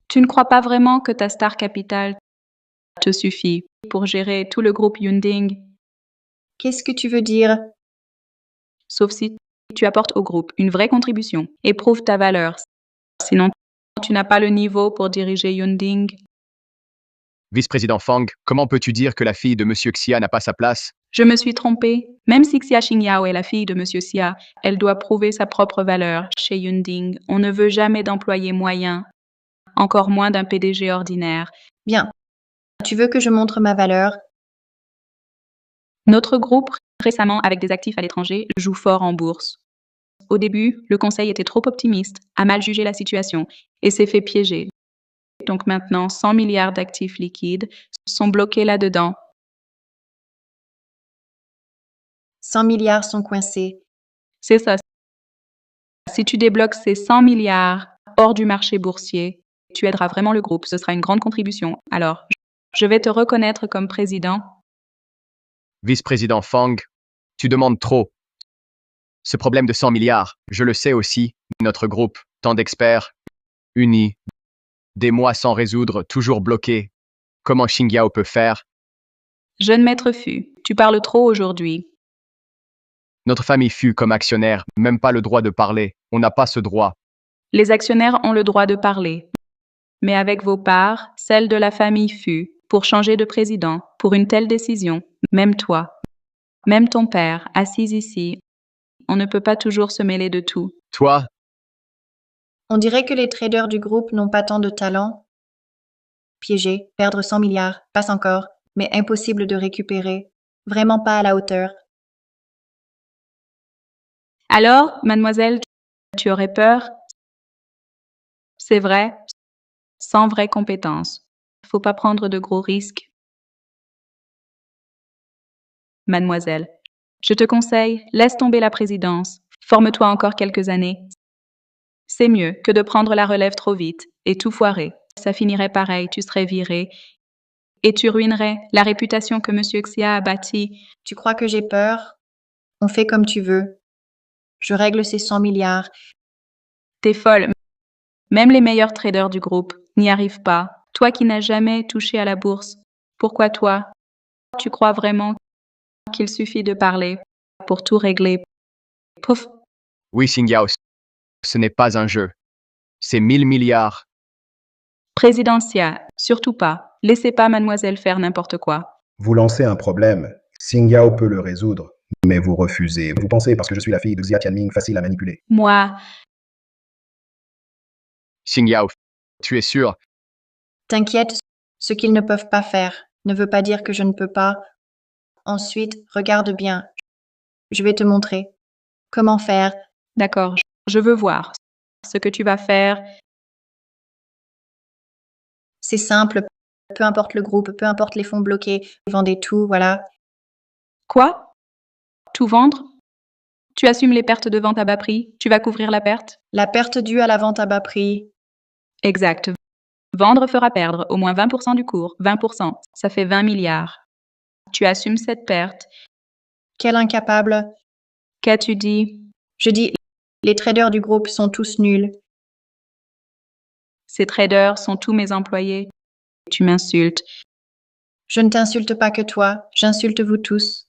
Tu ne crois pas vraiment que ta Star Capital te suffit pour gérer tout le groupe Yunding, qu'est-ce que tu veux dire? sauf si tu apportes au groupe une vraie contribution et prouves ta valeur. Sinon, tu n'as pas le niveau pour diriger Yunding. Vice-président Fang, comment peux-tu dire que la fille de Monsieur Xia n'a pas sa place? Je me suis trompée. Même si Xia Xingyao est la fille de Monsieur Xia, elle doit prouver sa propre valeur. Chez Yunding, on ne veut jamais d'employés moyens, encore moins d'un PDG ordinaire. Bien. Tu veux que je montre ma valeur? Notre groupe, récemment avec des actifs à l'étranger, joue fort en bourse. Au début, le conseil était trop optimiste, a mal jugé la situation et s'est fait piéger. Donc maintenant, 100 milliards d'actifs liquides sont bloqués là-dedans. 100 milliards sont coincés. C'est ça. Si tu débloques ces 100 milliards hors du marché boursier, tu aideras vraiment le groupe. Ce sera une grande contribution. Alors, je vais te reconnaître comme président. Vice-président Fang, tu demandes trop. Ce problème de 100 milliards, je le sais aussi, notre groupe, tant d'experts, unis, des mois sans résoudre, toujours bloqués. Comment Xingyao peut faire? Jeune maître Fu, tu parles trop aujourd'hui. Notre famille fut comme actionnaire, même pas le droit de parler. On n'a pas ce droit. Les actionnaires ont le droit de parler. Mais avec vos parts, celles de la famille Fu, pour changer de président, pour une telle décision, même toi, même ton père, assis ici, on ne peut pas toujours se mêler de tout. Toi, On dirait que les traders du groupe n'ont pas tant de talent. Piégé, perdre 100 milliards, passe encore, mais impossible de récupérer. Vraiment pas à la hauteur. Alors, mademoiselle, tu aurais peur? C'est vrai, sans vraie compétence. Faut pas prendre de gros risques. Mademoiselle, je te conseille, laisse tomber la présidence. Forme-toi encore quelques années. C'est mieux que de prendre la relève trop vite et tout foirer. Ça finirait pareil, tu serais viré et tu ruinerais la réputation que Monsieur Xia a bâtie. Tu crois que j'ai peur? On fait comme tu veux. Je règle ces 100 milliards. T'es folle. Même les meilleurs traders du groupe n'y arrivent pas. Toi qui n'as jamais touché à la bourse, pourquoi toi? Tu crois vraiment qu'il suffit de parler pour tout régler? Pouf! oui Xingyao, ce n'est pas un jeu. C'est 1000 milliards. Président Xia, surtout pas. Laissez pas mademoiselle faire n'importe quoi. Vous lancez un problème. Xingyao peut le résoudre, mais vous refusez. Vous pensez parce que je suis la fille de Xia Tianming facile à manipuler. Moi, Xingyao, tu es sûr? T'inquiète, Ce qu'ils ne peuvent pas faire ne veut pas dire que je ne peux pas. Ensuite, regarde bien. Je vais te montrer. Comment faire? D'accord, je veux voir ce que tu vas faire. C'est simple. Peu importe le groupe, peu importe les fonds bloqués, vendez tout, voilà. Quoi? Tout vendre? Tu assumes les pertes de vente à bas prix? Tu vas couvrir la perte? La perte due à la vente à bas prix. Exact. Vendre fera perdre au moins 20% du cours. 20%, ça fait 20 milliards. Tu assumes cette perte. Quel incapable. Qu'as-tu dit? Je dis, les traders du groupe sont tous nuls. Ces traders sont tous mes employés. Tu m'insultes. Je ne t'insulte pas que toi, j'insulte vous tous.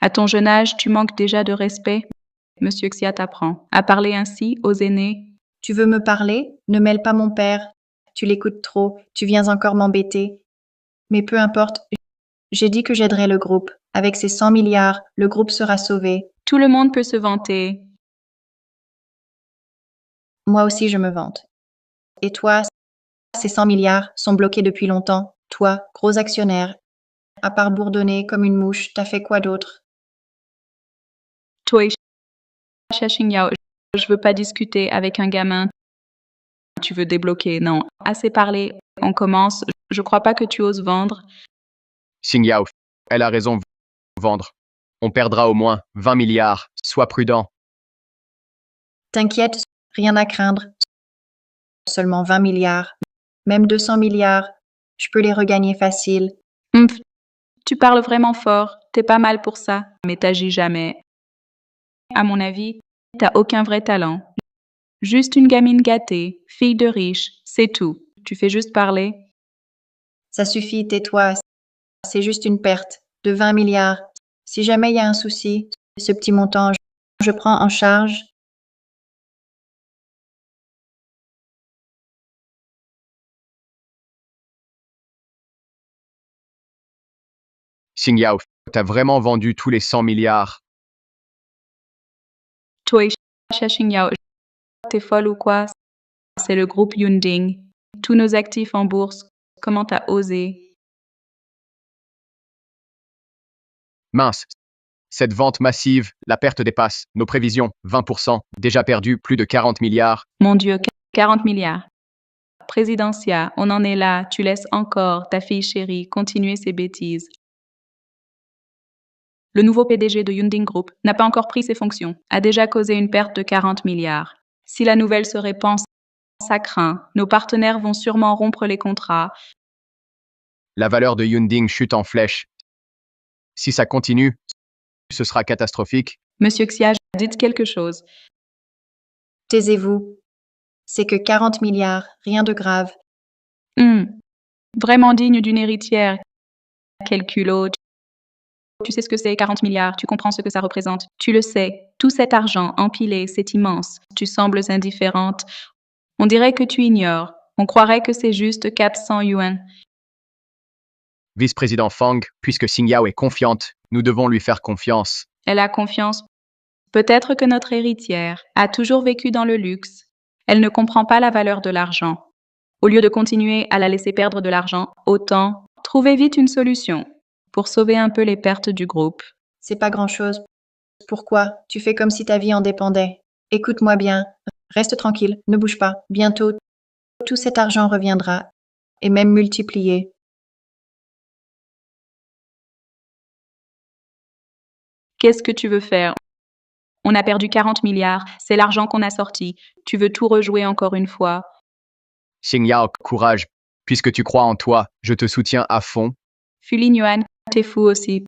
À ton jeune âge, tu manques déjà de respect. Monsieur Xia t'apprend à parler ainsi aux aînés. Tu veux me parler? Ne mêle pas mon père. Tu l'écoutes trop, tu viens encore m'embêter. Mais peu importe, j'ai dit que j'aiderais le groupe. Avec ces 100 milliards, le groupe sera sauvé. Tout le monde peut se vanter. Moi aussi, je me vante. Et toi, ces 100 milliards sont bloqués depuis longtemps. Toi, gros actionnaire, à part bourdonner comme une mouche, t'as fait quoi d'autre? Toi, Xingyao, je veux pas discuter avec un gamin. Tu veux débloquer? Non. Assez parlé. On commence. Je crois pas que tu oses vendre. Xingyao, elle a raison. Vendre. On perdra au moins 20 milliards. Sois prudent. T'inquiète, rien à craindre. Seulement 20 milliards. Même 200 milliards. Je peux les regagner facile. Tu parles vraiment fort. T'es pas mal pour ça, mais t'agis jamais. À mon avis, t'as aucun vrai talent. Juste une gamine gâtée, fille de riche, c'est tout. Tu fais juste parler. Ça suffit, tais-toi. C'est juste une perte de 20 milliards. Si jamais il y a un souci, ce petit montant, je prends en charge. Xingyao, t'as vraiment vendu tous les 100 milliards. Toi, Xingyao, t'es folle ou quoi? C'est le groupe Yunding. Tous nos actifs en bourse. Comment t'as osé? Mince. Cette vente massive, la perte dépasse nos prévisions. 20%. Déjà perdu plus de 40 milliards. Mon Dieu, 40 milliards. Présidentia, on en est là. Tu laisses encore ta fille chérie continuer ses bêtises. Le nouveau PDG de Yunding Group n'a pas encore pris ses fonctions, a déjà causé une perte de 40 milliards. Si la nouvelle se répand, ça craint. Nos partenaires vont sûrement rompre les contrats. La valeur de Yunding chute en flèche. Si ça continue, ce sera catastrophique. Monsieur Xia, dites quelque chose. Taisez-vous. C'est que 40 milliards, rien de grave. Vraiment digne d'une héritière. Quel culot. Tu sais ce que c'est 40 milliards, tu comprends ce que ça représente. Tu le sais, tout cet argent empilé, c'est immense. Tu sembles indifférente. On dirait que tu ignores. On croirait que c'est juste 400 yuan. Vice-président Fang, puisque Xingyao est confiante, nous devons lui faire confiance. Elle a confiance. Peut-être que notre héritière a toujours vécu dans le luxe. Elle ne comprend pas la valeur de l'argent. Au lieu de continuer à la laisser perdre de l'argent, autant trouver vite une solution pour sauver un peu les pertes du groupe. C'est pas grand-chose. Pourquoi? Tu fais comme si ta vie en dépendait. Écoute-moi bien. Reste tranquille, ne bouge pas. Bientôt, tout cet argent reviendra, et même multiplié. Qu'est-ce que tu veux faire? On a perdu 40 milliards, c'est l'argent qu'on a sorti. Tu veux tout rejouer encore une fois? Xingyao, courage. Puisque tu crois en toi, je te soutiens à fond. Fulin Yuan, t'es fou aussi.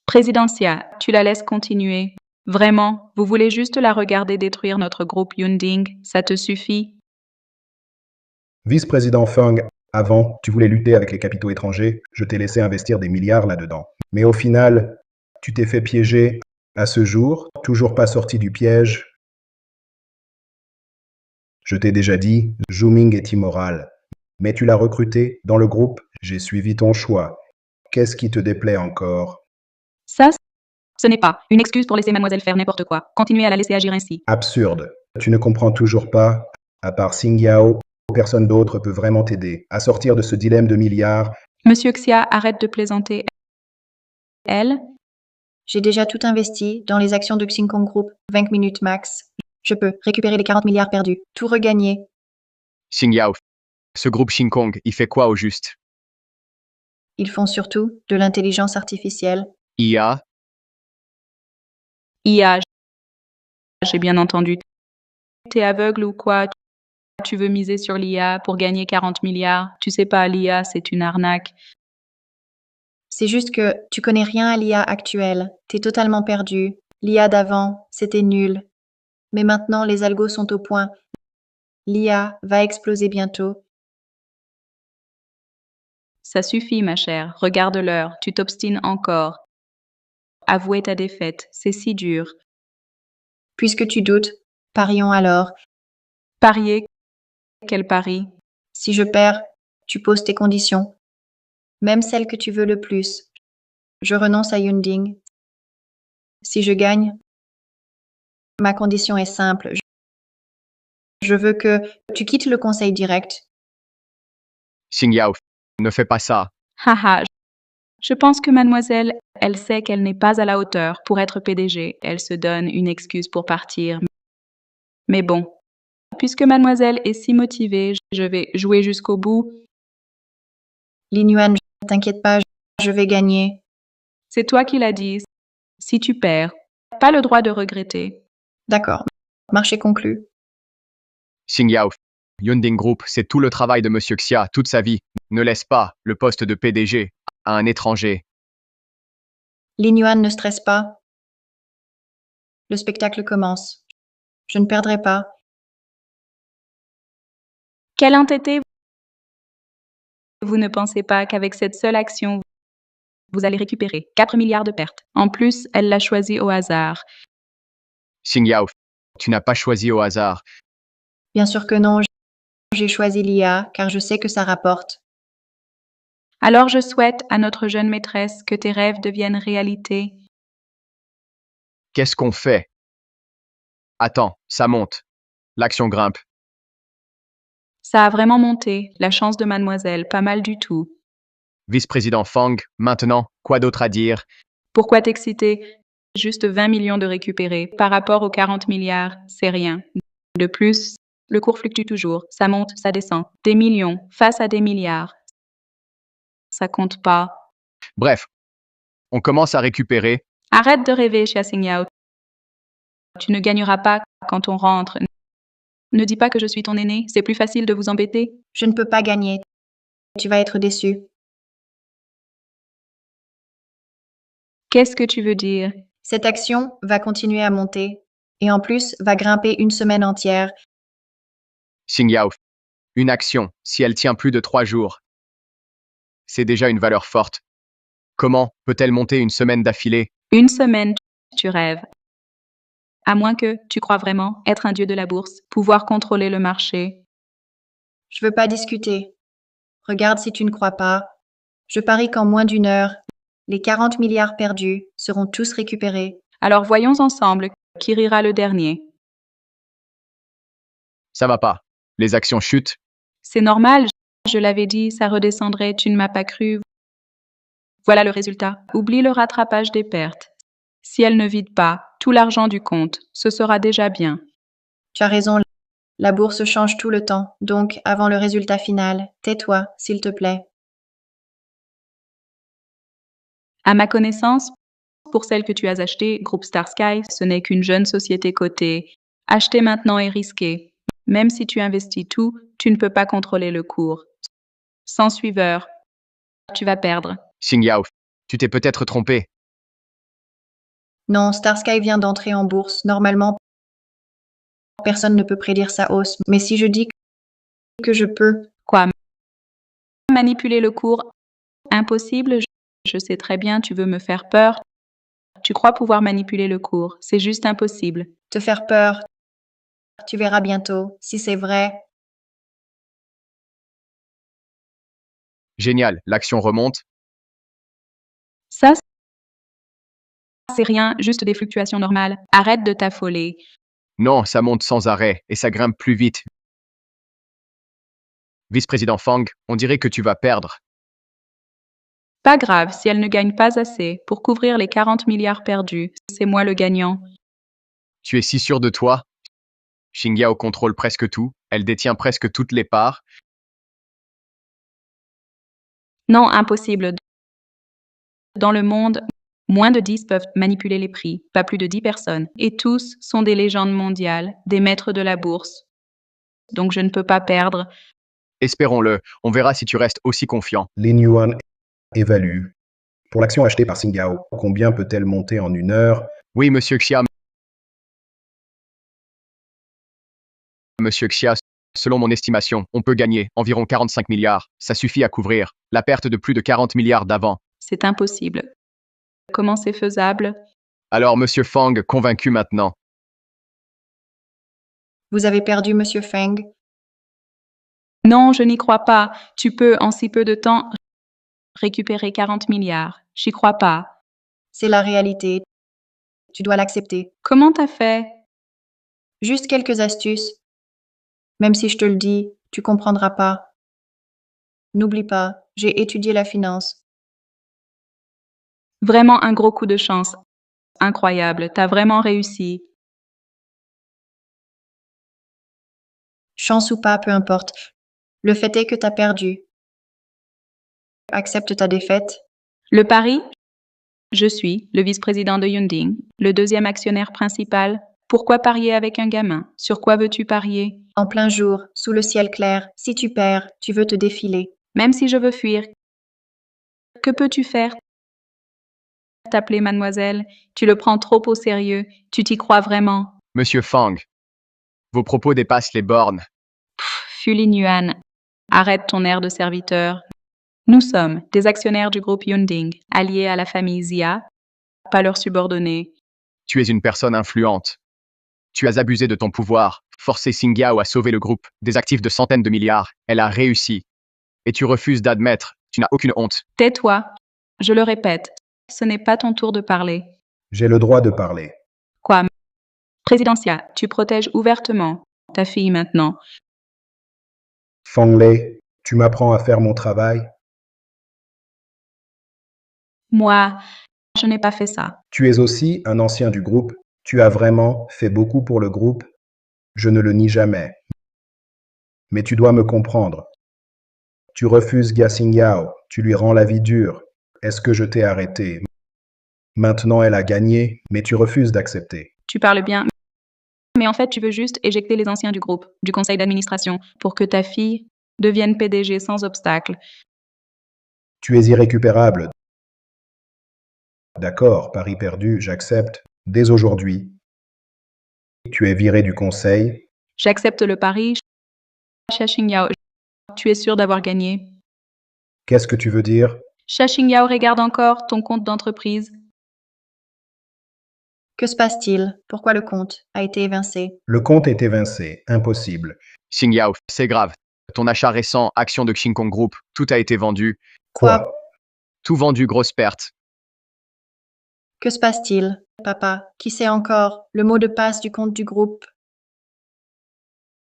Présidentia, tu la laisses continuer. Vraiment, vous voulez juste la regarder détruire notre groupe Yunding, ça te suffit? Vice-président Feng, avant, tu voulais lutter avec les capitaux étrangers, je t'ai laissé investir des milliards là-dedans. Mais au final, tu t'es fait piéger. À ce jour, toujours pas sorti du piège. Je t'ai déjà dit, Zhu Ming est immoral. Mais tu l'as recruté dans le groupe, j'ai suivi ton choix. Qu'est-ce qui te déplaît encore? Ça, ce n'est pas une excuse pour laisser mademoiselle faire n'importe quoi. Continuez à la laisser agir ainsi. Absurde. Tu ne comprends toujours pas, à part Xingyao, personne d'autre peut vraiment t'aider à sortir de ce dilemme de milliards. Monsieur Xia, arrête de plaisanter. Elle? J'ai déjà tout investi dans les actions de Xingkong Group, 20 minutes max. Je peux récupérer les 40 milliards perdus, tout regagner. Xingyao, ce groupe Xingkong, il fait quoi au juste? Ils font surtout de l'intelligence artificielle. IA? IA, j'ai bien entendu. T'es aveugle ou quoi? Tu veux miser sur l'IA pour gagner 40 milliards? Tu sais pas, l'IA, c'est une arnaque. C'est juste que tu connais rien à l'IA actuelle. T'es totalement perdu. L'IA d'avant, c'était nul. Mais maintenant, les algos sont au point. L'IA va exploser bientôt. Ça suffit, ma chère. Regarde l'heure. Tu t'obstines encore. Avouer ta défaite, c'est si dur. Puisque tu doutes, parions alors. Parier? Quel pari? Si je perds, tu poses tes conditions. Même celles que tu veux le plus. Je renonce à Yunding. Si je gagne, ma condition est simple. Je veux que tu quittes le conseil direct. Xingyao, ne fais pas ça. Haha, je pense que mademoiselle, elle sait qu'elle n'est pas à la hauteur pour être PDG. Elle se donne une excuse pour partir. Mais bon, puisque mademoiselle est si motivée, je vais jouer jusqu'au bout. Lin Yuan, t'inquiète pas, je vais gagner. C'est toi qui l'as dit. Si tu perds, pas le droit de regretter. D'accord, marché conclu. Xingyao, Yunding Group, c'est tout le travail de Monsieur Xia toute sa vie. Ne laisse pas le poste de PDG à un étranger. Lin Yuan, ne stresse pas. Le spectacle commence. Je ne perdrai pas. Quel entêté! Vous ne pensez pas qu'avec cette seule action, vous allez récupérer 4 milliards de pertes. En plus, elle l'a choisi au hasard. Xingyao, tu n'as pas choisi au hasard. Bien sûr que non, j'ai choisi l'IA car je sais que ça rapporte. Alors je souhaite à notre jeune maîtresse que tes rêves deviennent réalité. Qu'est-ce qu'on fait? Attends, ça monte. L'action grimpe. Ça a vraiment monté, la chance de mademoiselle, pas mal du tout. Vice-président Fang, maintenant, quoi d'autre à dire? Pourquoi t'exciter? Juste 20 millions de récupérés. Par rapport aux 40 milliards, c'est rien. De plus, le cours fluctue toujours. Ça monte, ça descend. Des millions face à des milliards. Ça compte pas. Bref, on commence à récupérer. Arrête de rêver, Xia Xingyao. Tu ne gagneras pas quand on rentre. Ne dis pas que je suis ton aîné, c'est plus facile de vous embêter. Je ne peux pas gagner. Tu vas être déçu. Qu'est-ce que tu veux dire? Cette action va continuer à monter et en plus va grimper une semaine entière. Xingyao, une action, si elle tient plus de 3 jours, c'est déjà une valeur forte. Comment peut-elle monter une semaine d'affilée? Une semaine, tu rêves. À moins que tu crois vraiment être un dieu de la bourse, pouvoir contrôler le marché. Je veux pas discuter. Regarde si tu ne crois pas. Je parie qu'en moins d'une heure, les 40 milliards perdus seront tous récupérés. Alors voyons ensemble qui rira le dernier. Ça va pas. Les actions chutent. C'est normal, je l'avais dit, ça redescendrait, tu ne m'as pas cru. Voilà le résultat. Oublie le rattrapage des pertes. Si elle ne vide pas tout l'argent du compte, ce sera déjà bien. Tu as raison, la bourse change tout le temps, donc avant le résultat final, tais-toi, s'il te plaît. À ma connaissance, pour celle que tu as achetée, Groupe Starsky, ce n'est qu'une jeune société cotée. Acheter maintenant est risqué. Même si tu investis tout, tu ne peux pas contrôler le cours. Sans suiveur, tu vas perdre. Xingyao, tu t'es peut-être trompé. Non, Starsky vient d'entrer en bourse. Normalement, personne ne peut prédire sa hausse. Mais si je dis que je peux... Quoi? Manipuler le cours? Impossible, je sais très bien, tu veux me faire peur. Tu crois pouvoir manipuler le cours, c'est juste impossible. Te faire peur. Tu verras bientôt, si c'est vrai. Génial, l'action remonte. Ça, c'est rien, juste des fluctuations normales. Arrête de t'affoler. Non, ça monte sans arrêt et ça grimpe plus vite. Vice-président Fang, on dirait que tu vas perdre. Pas grave si elle ne gagne pas assez pour couvrir les 40 milliards perdus. C'est moi le gagnant. Tu es si sûr de toi? Xingyao contrôle presque tout, elle détient presque toutes les parts. Non, impossible. Dans le monde, moins de 10 peuvent manipuler les prix, pas plus de 10 personnes. Et tous sont des légendes mondiales, des maîtres de la bourse. Donc je ne peux pas perdre. Espérons-le, on verra si tu restes aussi confiant. Lin Yuan évalue. Pour l'action achetée par Xingyao, combien peut-elle monter en 1 heure? Oui, monsieur Xia. Monsieur Xia, selon mon estimation, on peut gagner environ 45 milliards. Ça suffit à couvrir la perte de plus de 40 milliards d'avant. C'est impossible. Comment c'est faisable? Alors, monsieur Fang, convaincu maintenant. Vous avez perdu, monsieur Feng. Non, je n'y crois pas. Tu peux, en si peu de temps, récupérer 40 milliards. J'y crois pas. C'est la réalité. Tu dois l'accepter. Comment t'as fait? Juste quelques astuces. Même si je te le dis, tu comprendras pas. N'oublie pas, j'ai étudié la finance. Vraiment un gros coup de chance. Incroyable, t'as vraiment réussi. Chance ou pas, peu importe. Le fait est que t'as perdu. Accepte ta défaite. Le pari? Je suis le vice-président de Yunding, le deuxième actionnaire principal. Pourquoi parier avec un gamin? Sur quoi veux-tu parier? En plein jour, sous le ciel clair, si tu perds, tu veux te défiler. Même si je veux fuir, que peux-tu faire? T'appeler mademoiselle? Tu le prends trop au sérieux. Tu t'y crois vraiment? Monsieur Fang, vos propos dépassent les bornes. Fulin Yuan, arrête ton air de serviteur. Nous sommes des actionnaires du groupe Yunding, alliés à la famille Zia, pas leurs subordonnés. Tu es une personne influente. Tu as abusé de ton pouvoir, forcé Xingyao à sauver le groupe, des actifs de centaines de milliards. Elle a réussi. Et tu refuses d'admettre. Tu n'as aucune honte. Tais-toi. Je le répète, ce n'est pas ton tour de parler. J'ai le droit de parler. Quoi? Présidentia, tu protèges ouvertement ta fille maintenant. Fang Lei, tu m'apprends à faire mon travail? Moi, je n'ai pas fait ça. Tu es aussi un ancien du groupe. Tu as vraiment fait beaucoup pour le groupe. Je ne le nie jamais. Mais tu dois me comprendre. Tu refuses Xia Xingyao. Tu lui rends la vie dure. Est-ce que je t'ai arrêté? Maintenant, elle a gagné, mais tu refuses d'accepter. Tu parles bien, mais en fait, tu veux juste éjecter les anciens du groupe, du conseil d'administration, pour que ta fille devienne PDG sans obstacle. Tu es irrécupérable. D'accord, pari perdu, j'accepte. Dès aujourd'hui, tu es viré du conseil. J'accepte le pari. Xia Xingyao, tu es sûr d'avoir gagné. Qu'est-ce que tu veux dire? Xia Xingyao regarde encore ton compte d'entreprise. Que se passe-t-il? Pourquoi le compte a été évincé? Le compte est évincé. Impossible. Xingyao, c'est grave. Ton achat récent, action de Xingkong Group, tout a été vendu. Quoi? Tout vendu, grosse perte. Que se passe-t-il? Papa, qui sait encore le mot de passe du compte du groupe?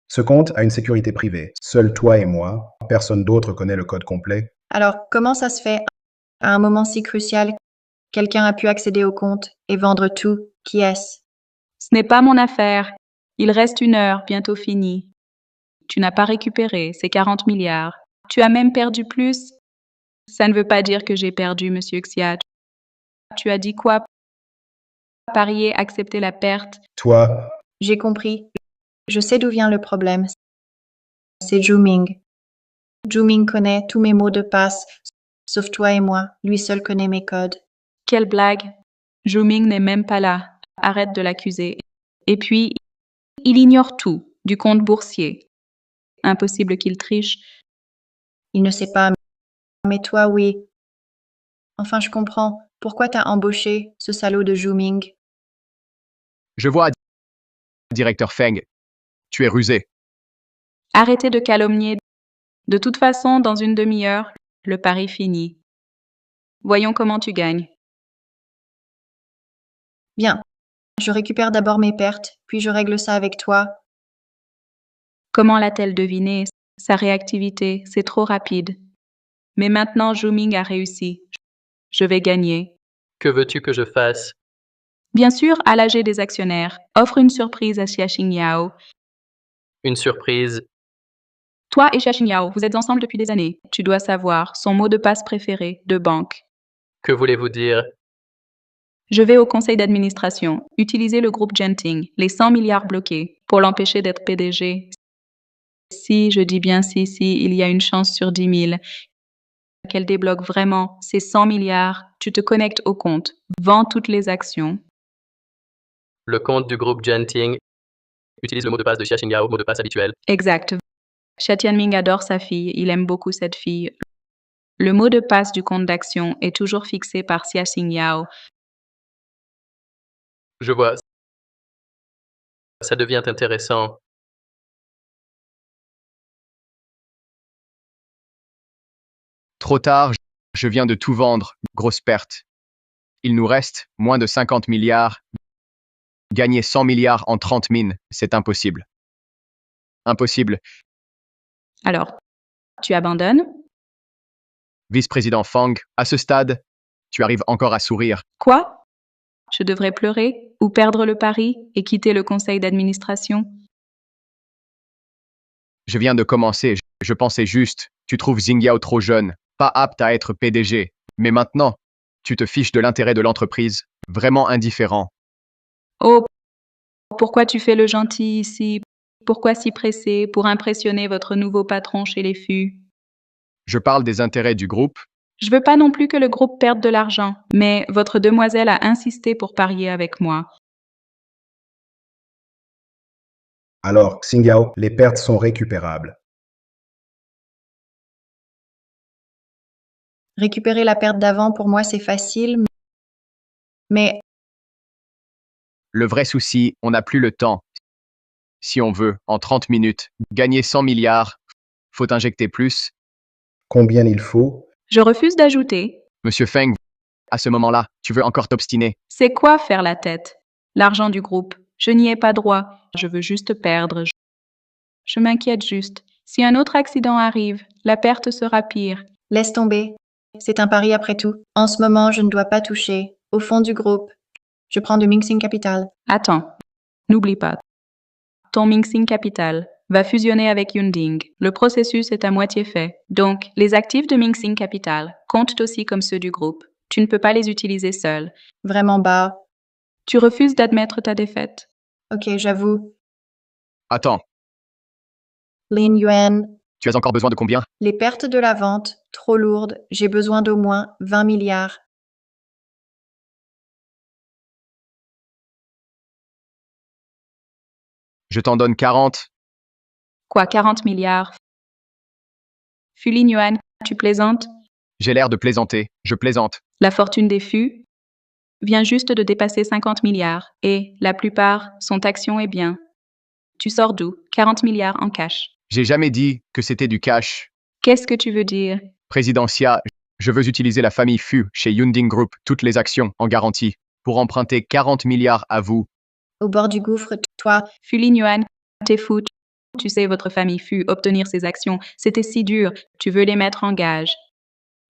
Ce compte a une sécurité privée. Seul toi et moi. Personne d'autre connaît le code complet. Alors, comment ça se fait, à un moment si crucial, quelqu'un a pu accéder au compte et vendre tout? Qui est-ce? Ce n'est pas mon affaire. Il reste 1 heure, bientôt fini. Tu n'as pas récupéré ces 40 milliards. Tu as même perdu plus. Ça ne veut pas dire que j'ai perdu, monsieur Xia. Tu as dit quoi? Parier, accepter la perte. Toi, J'ai compris. Je sais d'où vient le problème. C'est Zhu Ming. Zhu Ming connaît tous mes mots de passe, sauf toi et moi. Lui seul connaît mes codes. Quelle blague. Zhu Ming n'est même pas là. Arrête de l'accuser. Et puis, il ignore tout du compte boursier. Impossible qu'il triche. Il ne sait pas, mais toi, oui. Enfin, je comprends. Pourquoi t'as embauché ce salaud de Zhu Ming? Je vois, directeur Feng. Tu es rusé. Arrêtez de calomnier. De toute façon, dans 1 demi-heure, le pari finit. Voyons comment tu gagnes. Bien. Je récupère d'abord mes pertes, puis je règle ça avec toi. Comment l'a-t-elle deviné? sa réactivité, c'est trop rapide. Mais maintenant, Zhu-Ming a réussi. Je vais gagner. Que veux-tu que je fasse? Bien sûr, alléger des actionnaires. Offre une surprise à Xia Xingyao. Une surprise? Toi et Xia Xingyao, vous êtes ensemble depuis des années. Tu dois savoir son mot de passe préféré de banque. Que voulez-vous dire? Je vais au conseil d'administration. Utiliser le groupe Genting, les 100 milliards bloqués, pour l'empêcher d'être PDG. Si, je dis bien si, il y a une chance sur 10 000 qu'elle débloque vraiment ces 100 milliards, tu te connectes au compte, vends toutes les actions. Le compte du groupe Genting utilise le mot de passe de Xia Xingyao, mot de passe habituel. Exact. Xia Tianming adore sa fille, il aime beaucoup cette fille. Le mot de passe du compte d'action est toujours fixé par Xia Xingyao. Je vois. Ça devient intéressant. Trop tard, je viens de tout vendre, grosse perte. Il nous reste moins de 50 milliards. Gagner 100 milliards en 30 mines, c'est impossible. Impossible. Alors, tu abandonnes? Vice-président Fang, à ce stade, tu arrives encore à sourire. Quoi? Je devrais pleurer ou perdre le pari et quitter le conseil d'administration? Je viens de commencer, je pensais juste, tu trouves Xingyao trop jeune, pas apte à être PDG. Mais maintenant, tu te fiches de l'intérêt de l'entreprise, vraiment indifférent. Oh, pourquoi tu fais le gentil ici? Pourquoi si pressé pour impressionner votre nouveau patron chez les fûts? Je parle des intérêts du groupe. Je veux pas non plus que le groupe perde de l'argent, mais votre demoiselle a insisté pour parier avec moi. Alors, Xingyao, les pertes sont récupérables. Récupérer la perte d'avant, pour moi, c'est facile, mais Le vrai souci, on n'a plus le temps. Si on veut, en 30 minutes, gagner 100 milliards, faut injecter plus. Combien il faut? Je refuse d'ajouter. Monsieur Feng, à ce moment-là, tu veux encore t'obstiner. C'est quoi faire la tête? L'argent du groupe. Je n'y ai pas droit. Je veux juste perdre. Je m'inquiète juste. Si un autre accident arrive, la perte sera pire. laisse tomber. C'est un pari après tout. En ce moment, je ne dois pas toucher. Au fond du groupe, je prends de Mingxing Capital. Attends. N'oublie pas. Ton Mingxing Capital va fusionner avec Yunding. Le processus est à moitié fait. Donc, les actifs de Mingxing Capital comptent aussi comme ceux du groupe. Tu ne peux pas les utiliser seul. Vraiment bas. Tu refuses d'admettre ta défaite. Ok, j'avoue. Attends, Lin Yuan, tu as encore besoin de combien? les pertes de la vente, trop lourdes. J'ai besoin d'au moins 20 milliards. Je t'en donne 40. Quoi, 40 milliards? Fulin Yuan, tu plaisantes? J'ai l'air de plaisanter, je plaisante. La fortune des fûts vient juste de dépasser 50 milliards et la plupart sont actions et biens. Tu sors d'où? 40 milliards en cash. J'ai jamais dit que c'était du cash. Qu'est-ce que tu veux dire? Président Xia, je veux utiliser la famille Fu chez Yunding Group, toutes les actions en garantie, pour emprunter 40 milliards à vous. Au bord du gouffre, toi, Fulin Yuan, t'es fou. Tu sais, votre famille Fu obtenir ces actions, c'était si dur. Tu veux les mettre en gage.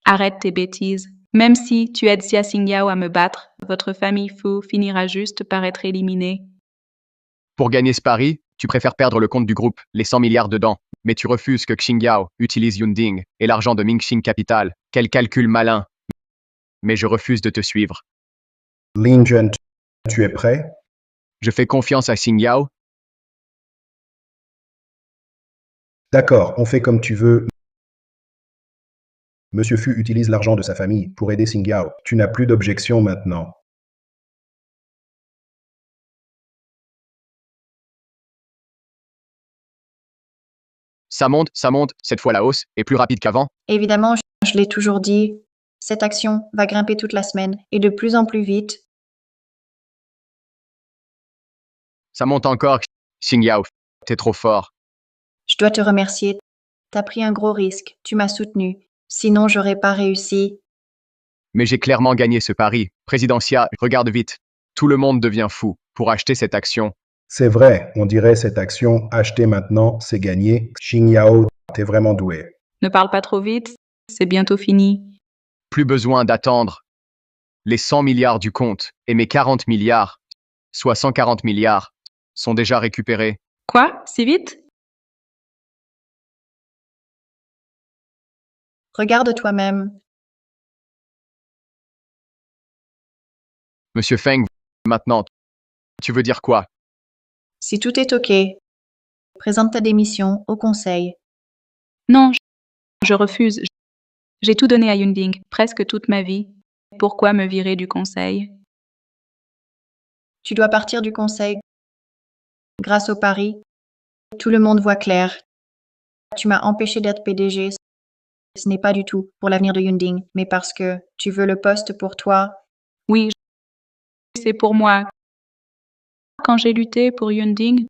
Arrête tes bêtises. Même si tu aides Xia Xingyao à me battre, votre famille Fu finira juste par être éliminée. Pour gagner ce pari, tu préfères perdre le compte du groupe, les 100 milliards dedans, mais tu refuses que Xingyao utilise Yunding et l'argent de Mingxing Capital. Quel calcul malin. Mais je refuse de te suivre. Lin Juan, tu es prêt? Je fais confiance à Xingyao. D'accord, on fait comme tu veux. Monsieur Fu utilise l'argent de sa famille pour aider Xingyao. Tu n'as plus d'objection maintenant. Ça monte, cette fois la hausse est plus rapide qu'avant. évidemment, je l'ai toujours dit, cette action va grimper toute la semaine et de plus en plus vite. Ça monte encore, Xingyao, t'es trop fort. Je dois te remercier. T'as pris un gros risque. Tu m'as soutenu. Sinon, j'aurais pas réussi. Mais j'ai clairement gagné ce pari. Président Xia, regarde vite. Tout le monde devient fou pour acheter cette action. C'est vrai, on dirait cette action achetée maintenant, c'est gagné. Xingyao T'es vraiment doué. Ne parle pas trop vite, c'est bientôt fini. Plus besoin d'attendre. Les 100 milliards du compte et mes 40 milliards, soit 140 milliards, sont déjà récupérés. Quoi? Si vite? Regarde toi-même. Monsieur Feng, maintenant, tu veux dire quoi? Si tout est OK, présente ta démission au conseil. Non, je refuse. J'ai tout donné à Yunding, presque toute ma vie. Pourquoi me virer du conseil? Tu dois partir du conseil. Grâce au pari, tout le monde voit clair. Tu m'as empêché d'être PDG. Ce n'est pas du tout pour l'avenir de Yunding, mais parce que tu veux le poste pour toi. Oui, c'est pour moi. Quand j'ai lutté pour Yunding,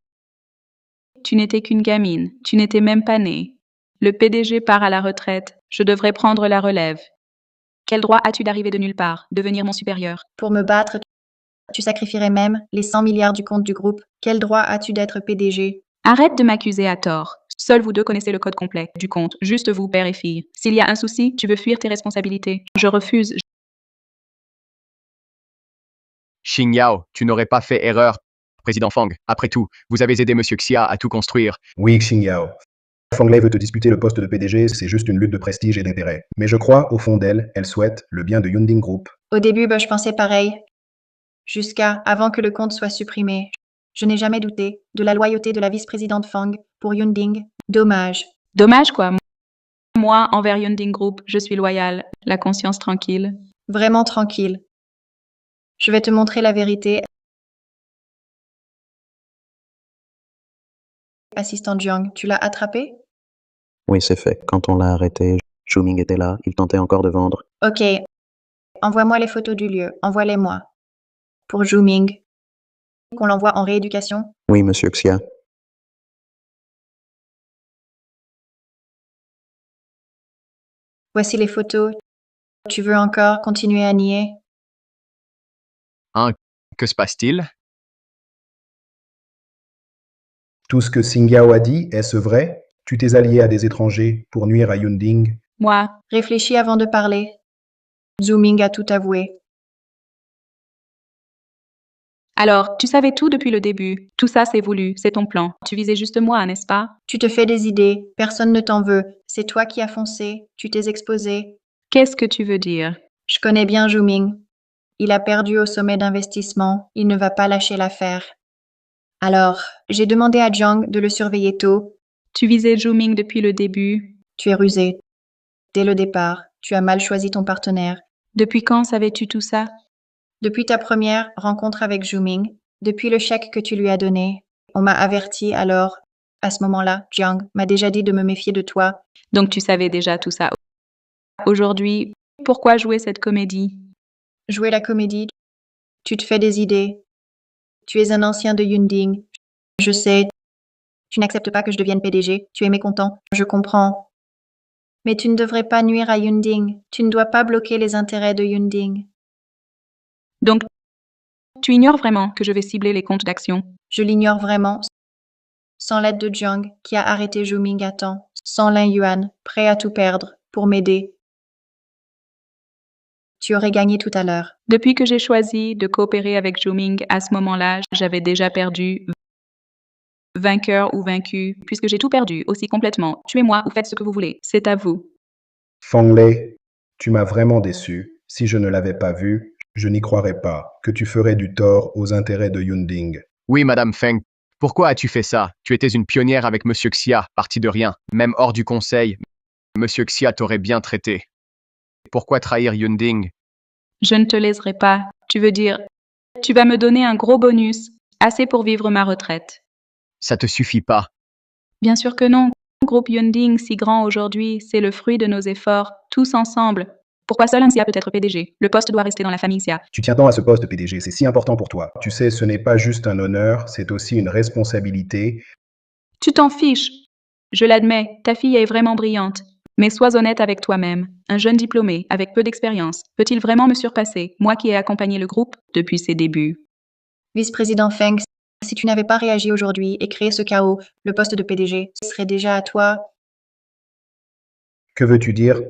tu n'étais qu'une gamine, tu n'étais même pas née. Le PDG part à la retraite, je devrais prendre la relève. Quel droit as-tu d'arriver de nulle part, devenir mon supérieur? Pour me battre, tu sacrifierais même les 100 milliards du compte du groupe. Quel droit as-tu d'être PDG? Arrête de m'accuser à tort. Seuls vous deux connaissez le code complet du compte, juste vous, père et fille. S'il y a un souci, tu veux fuir tes responsabilités. Je refuse. Xing Yao, tu n'aurais pas fait erreur. Président Fang, après tout, vous avez aidé Monsieur Xia à tout construire. Oui, Xing Yao. Fang Lei veut te disputer le poste de PDG, c'est juste une lutte de prestige et d'intérêt. Mais je crois, au fond d'elle, elle souhaite le bien de Yunding Group. Au début, je pensais pareil. Jusqu'à avant que le compte soit supprimé. Je n'ai jamais douté de la loyauté de la vice-présidente Fang pour Yunding. Dommage. Dommage quoi. Moi, envers Yunding Group, je suis loyale, la conscience tranquille. Vraiment tranquille. Je vais te montrer la vérité. Assistant Jiang, tu l'as attrapé? Oui, c'est fait. Quand on l'a arrêté, Zhu Ming était là, il tentait encore de vendre. Ok. Envoie-moi les photos du lieu. Envoie-les-moi. Pour Zhu Ming. Qu'on l'envoie en rééducation? Oui, monsieur Xia. Voici les photos. Tu veux encore continuer à nier? Hein, que se passe-t-il? Tout ce que Xing Yao a dit, est-ce vrai? Tu t'es allié à des étrangers pour nuire à Yunding? Moi, Réfléchis avant de parler. Zhu Ming a tout avoué. alors, tu savais tout depuis le début. Tout ça, c'est voulu, c'est ton plan. Tu visais juste moi, n'est-ce pas? Tu te fais des idées. Personne ne t'en veut. C'est toi qui as foncé. Tu t'es exposé. Qu'est-ce que tu veux dire? Je connais bien Zhu Ming. Il a perdu au sommet d'investissement. Il ne va pas lâcher l'affaire. Alors, j'ai demandé à Jiang de le surveiller tôt. Tu visais Zhu Ming depuis le début. Tu es rusé. Dès le départ, tu as mal choisi ton partenaire. Depuis quand savais-tu tout ça? Depuis ta première rencontre avec Zhu Ming, depuis le chèque que tu lui as donné, on m'a averti alors. À ce moment-là, Jiang m'a déjà dit de me méfier de toi. Donc tu savais déjà tout ça. Aujourd'hui, pourquoi jouer cette comédie? Jouer la comédie, tu te fais des idées. Tu es un ancien de Yunding. Je sais. Tu n'acceptes pas que je devienne PDG. Tu es mécontent. Je comprends. Mais tu ne devrais pas nuire à Yunding. Tu ne dois pas bloquer les intérêts de Yunding. Donc, tu ignores vraiment que je vais cibler les comptes d'action? Je l'ignore vraiment. Sans l'aide de Jiang, qui a arrêté Zhu Ming à temps. Sans Lin Yuan, prêt à tout perdre pour m'aider. Tu aurais gagné tout à l'heure. Depuis que j'ai choisi de coopérer avec Zhu Ming, à ce moment-là, j'avais déjà perdu. Vainqueur ou vaincu, puisque j'ai tout perdu aussi complètement. Tuez-moi ou faites ce que vous voulez. C'est à vous. Fang Lei, tu m'as vraiment déçu. Si je ne l'avais pas vu, je n'y croirais pas que tu ferais du tort aux intérêts de Yunding. Oui, Madame Feng. Pourquoi as-tu fait ça? Tu étais une pionnière avec Monsieur Xia, parti de rien, même hors du conseil. Monsieur Xia t'aurait bien traité. Pourquoi trahir Yunding? Je ne te laisserai pas. Tu veux dire, tu vas me donner un gros bonus, assez pour vivre ma retraite. Ça te suffit pas. Bien sûr que non. Groupe Yunding, si grand aujourd'hui, c'est le fruit de nos efforts, tous ensemble. Pourquoi seul un Xia peut être PDG? Le poste doit rester dans la famille Xia. Tu tiens tant à ce poste de PDG, c'est si important pour toi. Tu sais, ce n'est pas juste un honneur, c'est aussi une responsabilité. Tu t'en fiches. Je l'admets, ta fille est vraiment brillante. Mais sois honnête avec toi-même. Un jeune diplômé, avec peu d'expérience, peut-il vraiment me surpasser, moi qui ai accompagné le groupe depuis ses débuts? Vice-président Feng, si tu n'avais pas réagi aujourd'hui et créé ce chaos, le poste de PDG serait déjà à toi. Que veux-tu dire?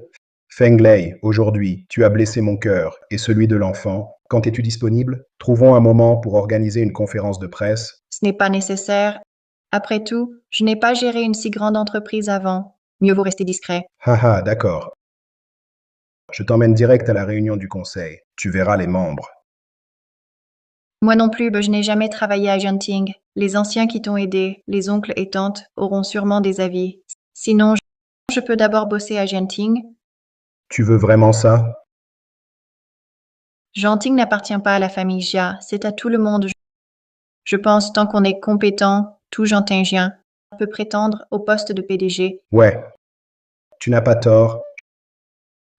Feng Lei, aujourd'hui, tu as blessé mon cœur et celui de l'enfant. Quand es-tu disponible? Trouvons un moment pour organiser une conférence de presse. Ce n'est pas nécessaire. Après tout, je n'ai pas géré une si grande entreprise avant. Mieux vaut rester discret. Haha, d'accord. Je t'emmène direct à la réunion du conseil. Tu verras les membres. Moi non plus, je n'ai jamais travaillé à Genting. Les anciens qui t'ont aidé, les oncles et tantes, auront sûrement des avis. Sinon, je peux d'abord bosser à Genting. Tu veux vraiment ça? Genting n'appartient pas à la famille Jia, c'est à tout le monde. Je pense, tant qu'on est compétent, tout gentingien peut prétendre au poste de PDG. Ouais, tu n'as pas tort.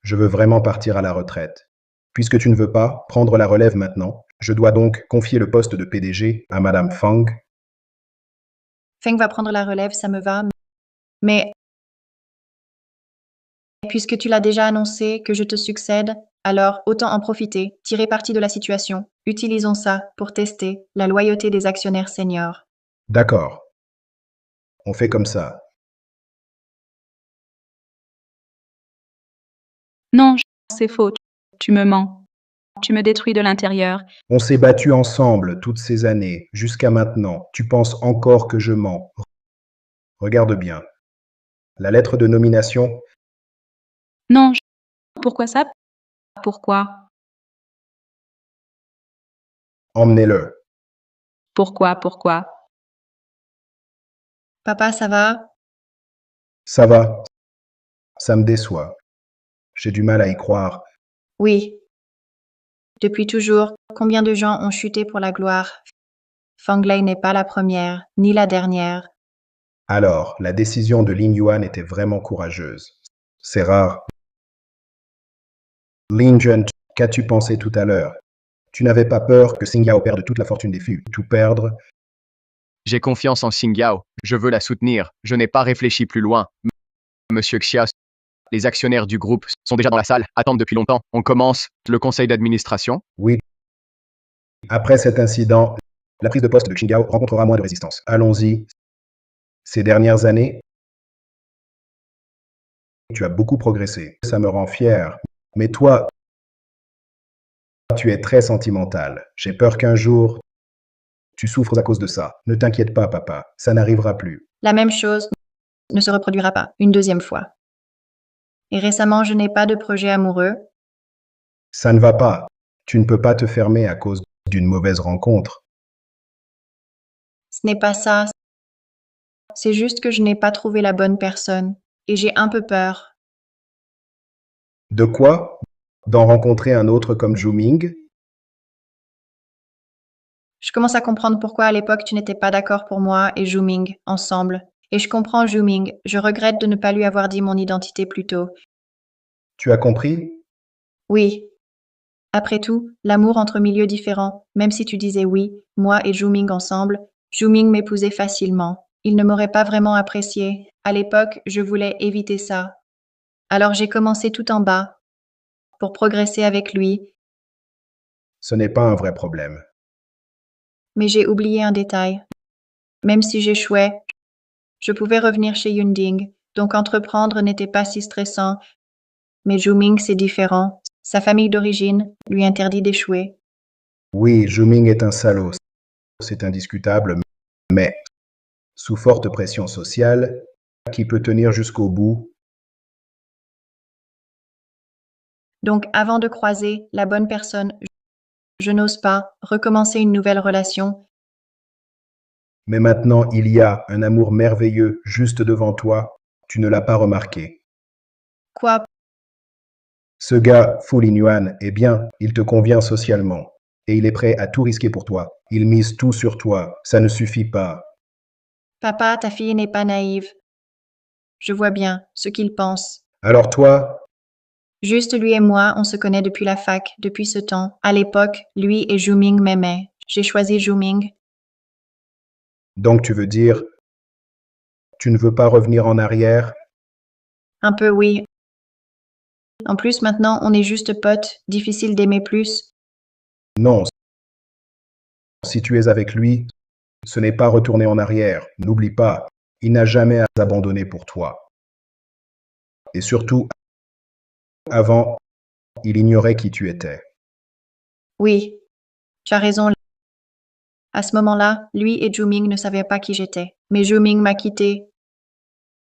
Je veux vraiment partir à la retraite. Puisque tu ne veux pas prendre la relève maintenant, je dois donc confier le poste de PDG à Madame Feng. Feng va prendre la relève, ça me va. Mais puisque tu l'as déjà annoncé que je te succède, alors autant en profiter, tirer parti de la situation. Utilisons ça pour tester la loyauté des actionnaires seniors. D'accord. On fait comme ça. Non, c'est faux. Tu me mens. Tu me détruis de l'intérieur. On s'est battus ensemble toutes ces années, jusqu'à maintenant. Tu penses encore que je mens? Regarde bien. La lettre de nomination, Non, pourquoi ça? Pourquoi? emmenez-le. Pourquoi? Papa, ça va? Ça va. Ça me déçoit. J'ai du mal à y croire. Oui. Depuis toujours, combien de gens ont chuté pour la gloire? Feng Lei n'est pas la première, ni la dernière. Alors, la décision de Lin Yuan était vraiment courageuse. C'est rare. Lin Juan, qu'as-tu pensé tout à l'heure? Tu n'avais pas peur que Xing Yao perde toute la fortune des Fu, tout perdre? J'ai confiance en Xing Yao. Je veux la soutenir. Je n'ai pas réfléchi plus loin. Monsieur Xia, les actionnaires du groupe sont déjà dans la salle, attendent depuis longtemps. On commence le conseil d'administration. Oui. Après cet incident, la prise de poste de Xing Yao rencontrera moins de résistance. Allons-y. Ces dernières années, tu as beaucoup progressé. Ça me rend fier. Mais toi, tu es très sentimental. J'ai peur qu'un jour, tu souffres à cause de ça. Ne t'inquiète pas, papa. Ça n'arrivera plus. La même chose ne se reproduira pas une deuxième fois. Et récemment, je n'ai pas de projet amoureux. Ça ne va pas. Tu ne peux pas te fermer à cause d'une mauvaise rencontre. Ce n'est pas ça. C'est juste que je n'ai pas trouvé la bonne personne. Et j'ai un peu peur. De quoi? D'en rencontrer un autre comme Zhu Ming? Je commence à comprendre pourquoi à l'époque tu n'étais pas d'accord pour moi et Zhu Ming ensemble. Et je comprends Zhu Ming. Je regrette de ne pas lui avoir dit mon identité plus tôt. Tu as compris? Oui. Après tout, l'amour entre milieux différents, même si tu disais oui, moi et Zhu Ming ensemble, Zhu Ming m'épousait facilement. Il ne m'aurait pas vraiment apprécié. À l'époque, je voulais éviter ça. Alors j'ai commencé tout en bas, pour progresser avec lui, Ce n'est pas un vrai problème. mais j'ai oublié un détail. Même si j'échouais, je pouvais revenir chez Yunding, donc entreprendre n'était pas si stressant. Mais Zhu Ming, c'est différent. Sa famille d'origine lui interdit d'échouer. Oui, Zhu Ming est un salaud. C'est indiscutable, mais sous forte pression sociale, qui peut tenir jusqu'au bout. Donc avant de croiser la bonne personne, je n'ose pas recommencer une nouvelle relation. Mais maintenant, il y a un amour merveilleux juste devant toi. Tu ne l'as pas remarqué. Quoi? Ce gars, Fu Linyuan, est bien, il te convient socialement. Et il est prêt à tout risquer pour toi. Il mise tout sur toi. Ça ne suffit pas. Papa, ta fille n'est pas naïve. Je vois bien ce qu'il pense. Alors toi, Juste lui et moi, on se connaît depuis la fac, depuis ce temps. À l'époque, lui et Zhu Ming m'aimaient. J'ai choisi Zhu Ming. donc tu veux dire, tu ne veux pas revenir en arrière? Un peu oui. En plus, maintenant, on est juste potes, difficile d'aimer plus. Non. Si tu es avec lui, ce n'est pas retourner en arrière. N'oublie pas, il n'a jamais abandonné pour toi. Et surtout, avant, il ignorait qui tu étais. Oui, tu as raison. À ce moment-là, lui et Zhu-Ming ne savaient pas qui j'étais. Mais Zhu-Ming m'a quitté.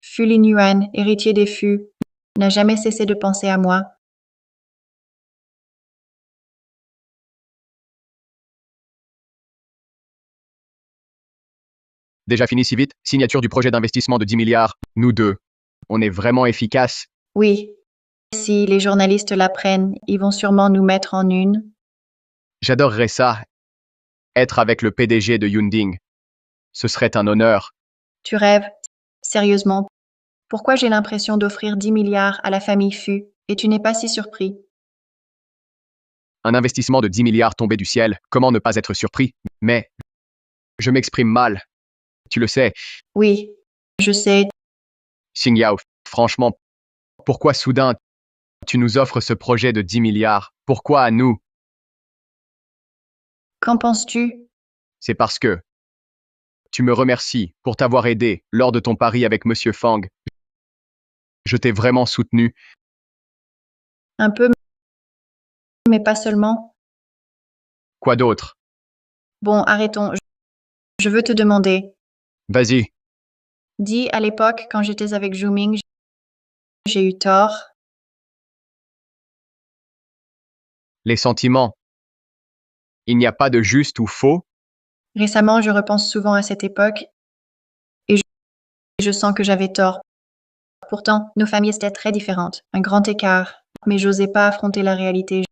Fu Lin Yuan, héritier des Fu, n'a jamais cessé de penser à moi. Déjà fini si vite? Signature du projet d'investissement de 10 milliards. Nous deux. On est vraiment efficace. Oui. Si les journalistes l'apprennent, ils vont sûrement nous mettre en une. J'adorerais ça. Être avec le PDG de Yunding. Ce serait un honneur. Tu rêves? Sérieusement? Pourquoi j'ai l'impression d'offrir 10 milliards à la famille Fu et tu n'es pas si surpris? Un investissement de 10 milliards tombé du ciel, comment ne pas être surpris? Mais je m'exprime mal. Tu le sais. Oui, je sais. Xing Yao, franchement, pourquoi soudain tu nous offres ce projet de 10 milliards? Pourquoi à nous? Qu'en penses-tu? C'est parce que tu me remercies pour t'avoir aidé lors de ton pari avec Monsieur Fang. Je t'ai vraiment soutenu. Un peu, mais pas seulement. Quoi d'autre? Bon, arrêtons. Je veux te demander. Vas-y. Dis, à l'époque, quand j'étais avec Zhu-Ming, j'ai eu tort. Les sentiments. Il n'y a pas de juste ou faux. Récemment, je repense souvent à cette époque et je sens que j'avais tort. Pourtant, nos familles étaient très différentes, un grand écart, mais j'osais pas affronter la réalité.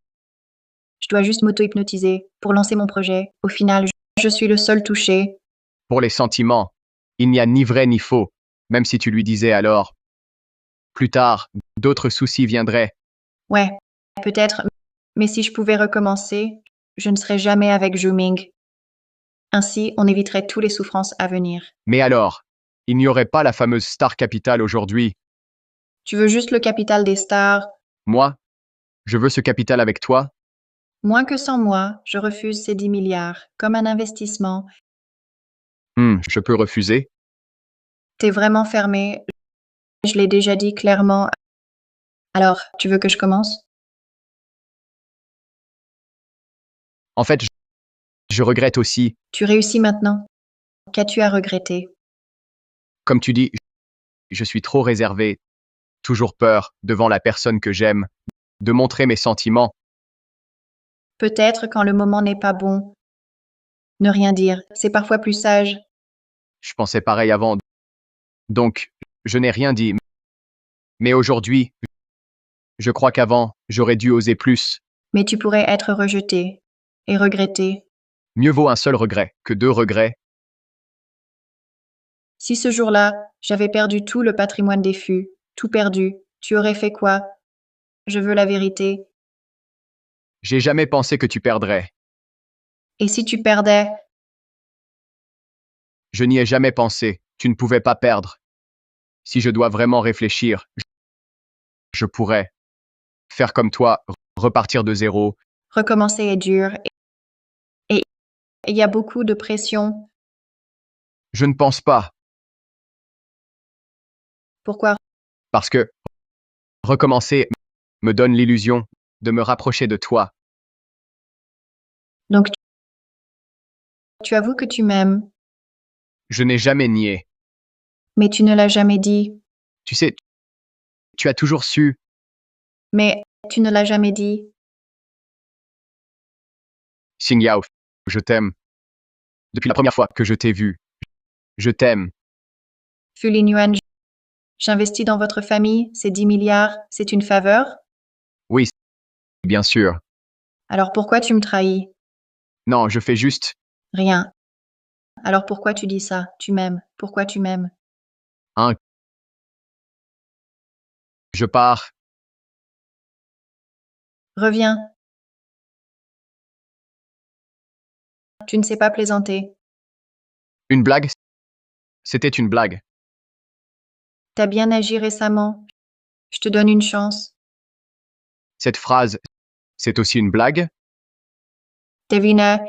Je dois juste m'auto-hypnotiser pour lancer mon projet. Au final, je suis le seul touché. Pour les sentiments, il n'y a ni vrai ni faux, même si tu lui disais alors. Plus tard, d'autres soucis viendraient. Ouais, peut-être, mais si je pouvais recommencer, je ne serais jamais avec Zhu-Ming. Ainsi, on éviterait toutes les souffrances à venir. Mais alors, il n'y aurait pas la fameuse Star Capital aujourd'hui. Tu veux juste le capital des stars? Moi, je veux ce capital avec toi. Moins que sans moi, je refuse ces 10 milliards, comme un investissement. Je peux refuser. T'es vraiment fermé. Je l'ai déjà dit clairement. Alors, tu veux que je commence? En fait, je regrette aussi. Tu réussis maintenant. Qu'as-tu à regretter? Comme tu dis, je suis trop réservé, toujours peur, devant la personne que j'aime, de montrer mes sentiments. Peut-être quand le moment n'est pas bon. Ne rien dire, c'est parfois plus sage. Je pensais pareil avant. Donc, je n'ai rien dit. Mais aujourd'hui, je crois qu'avant, j'aurais dû oser plus. Mais tu pourrais être rejeté et regretté. Mieux vaut un seul regret que deux regrets. Si ce jour-là, j'avais perdu tout le patrimoine des Fu, tout perdu, tu aurais fait quoi? Je veux la vérité. J'ai jamais pensé que tu perdrais. Et si tu perdais? Je n'y ai jamais pensé. Tu ne pouvais pas perdre. Si je dois vraiment réfléchir, je pourrais faire comme toi, repartir de zéro. Recommencer est dur et il y a beaucoup de pression. Je ne pense pas. Pourquoi? Parce que recommencer me donne l'illusion de me rapprocher de toi. Donc, tu avoues que tu m'aimes, Je n'ai jamais nié. mais tu ne l'as jamais dit. Tu sais, tu as toujours su. Mais tu ne l'as jamais dit. Xing Yao, je t'aime. Depuis la première fois que je t'ai vu, je t'aime. Fu Lin Yuan, j'investis dans votre famille, c'est 10 milliards, c'est une faveur? Oui, bien sûr. Alors pourquoi tu me trahis? Non, je fais juste. Rien. Alors pourquoi tu dis ça? Tu m'aimes. Pourquoi tu m'aimes? Je pars. Reviens. Tu ne sais pas plaisanter. Une blague? C'était une blague. T'as bien agi récemment. Je te donne une chance. Cette phrase, c'est aussi une blague? Devina,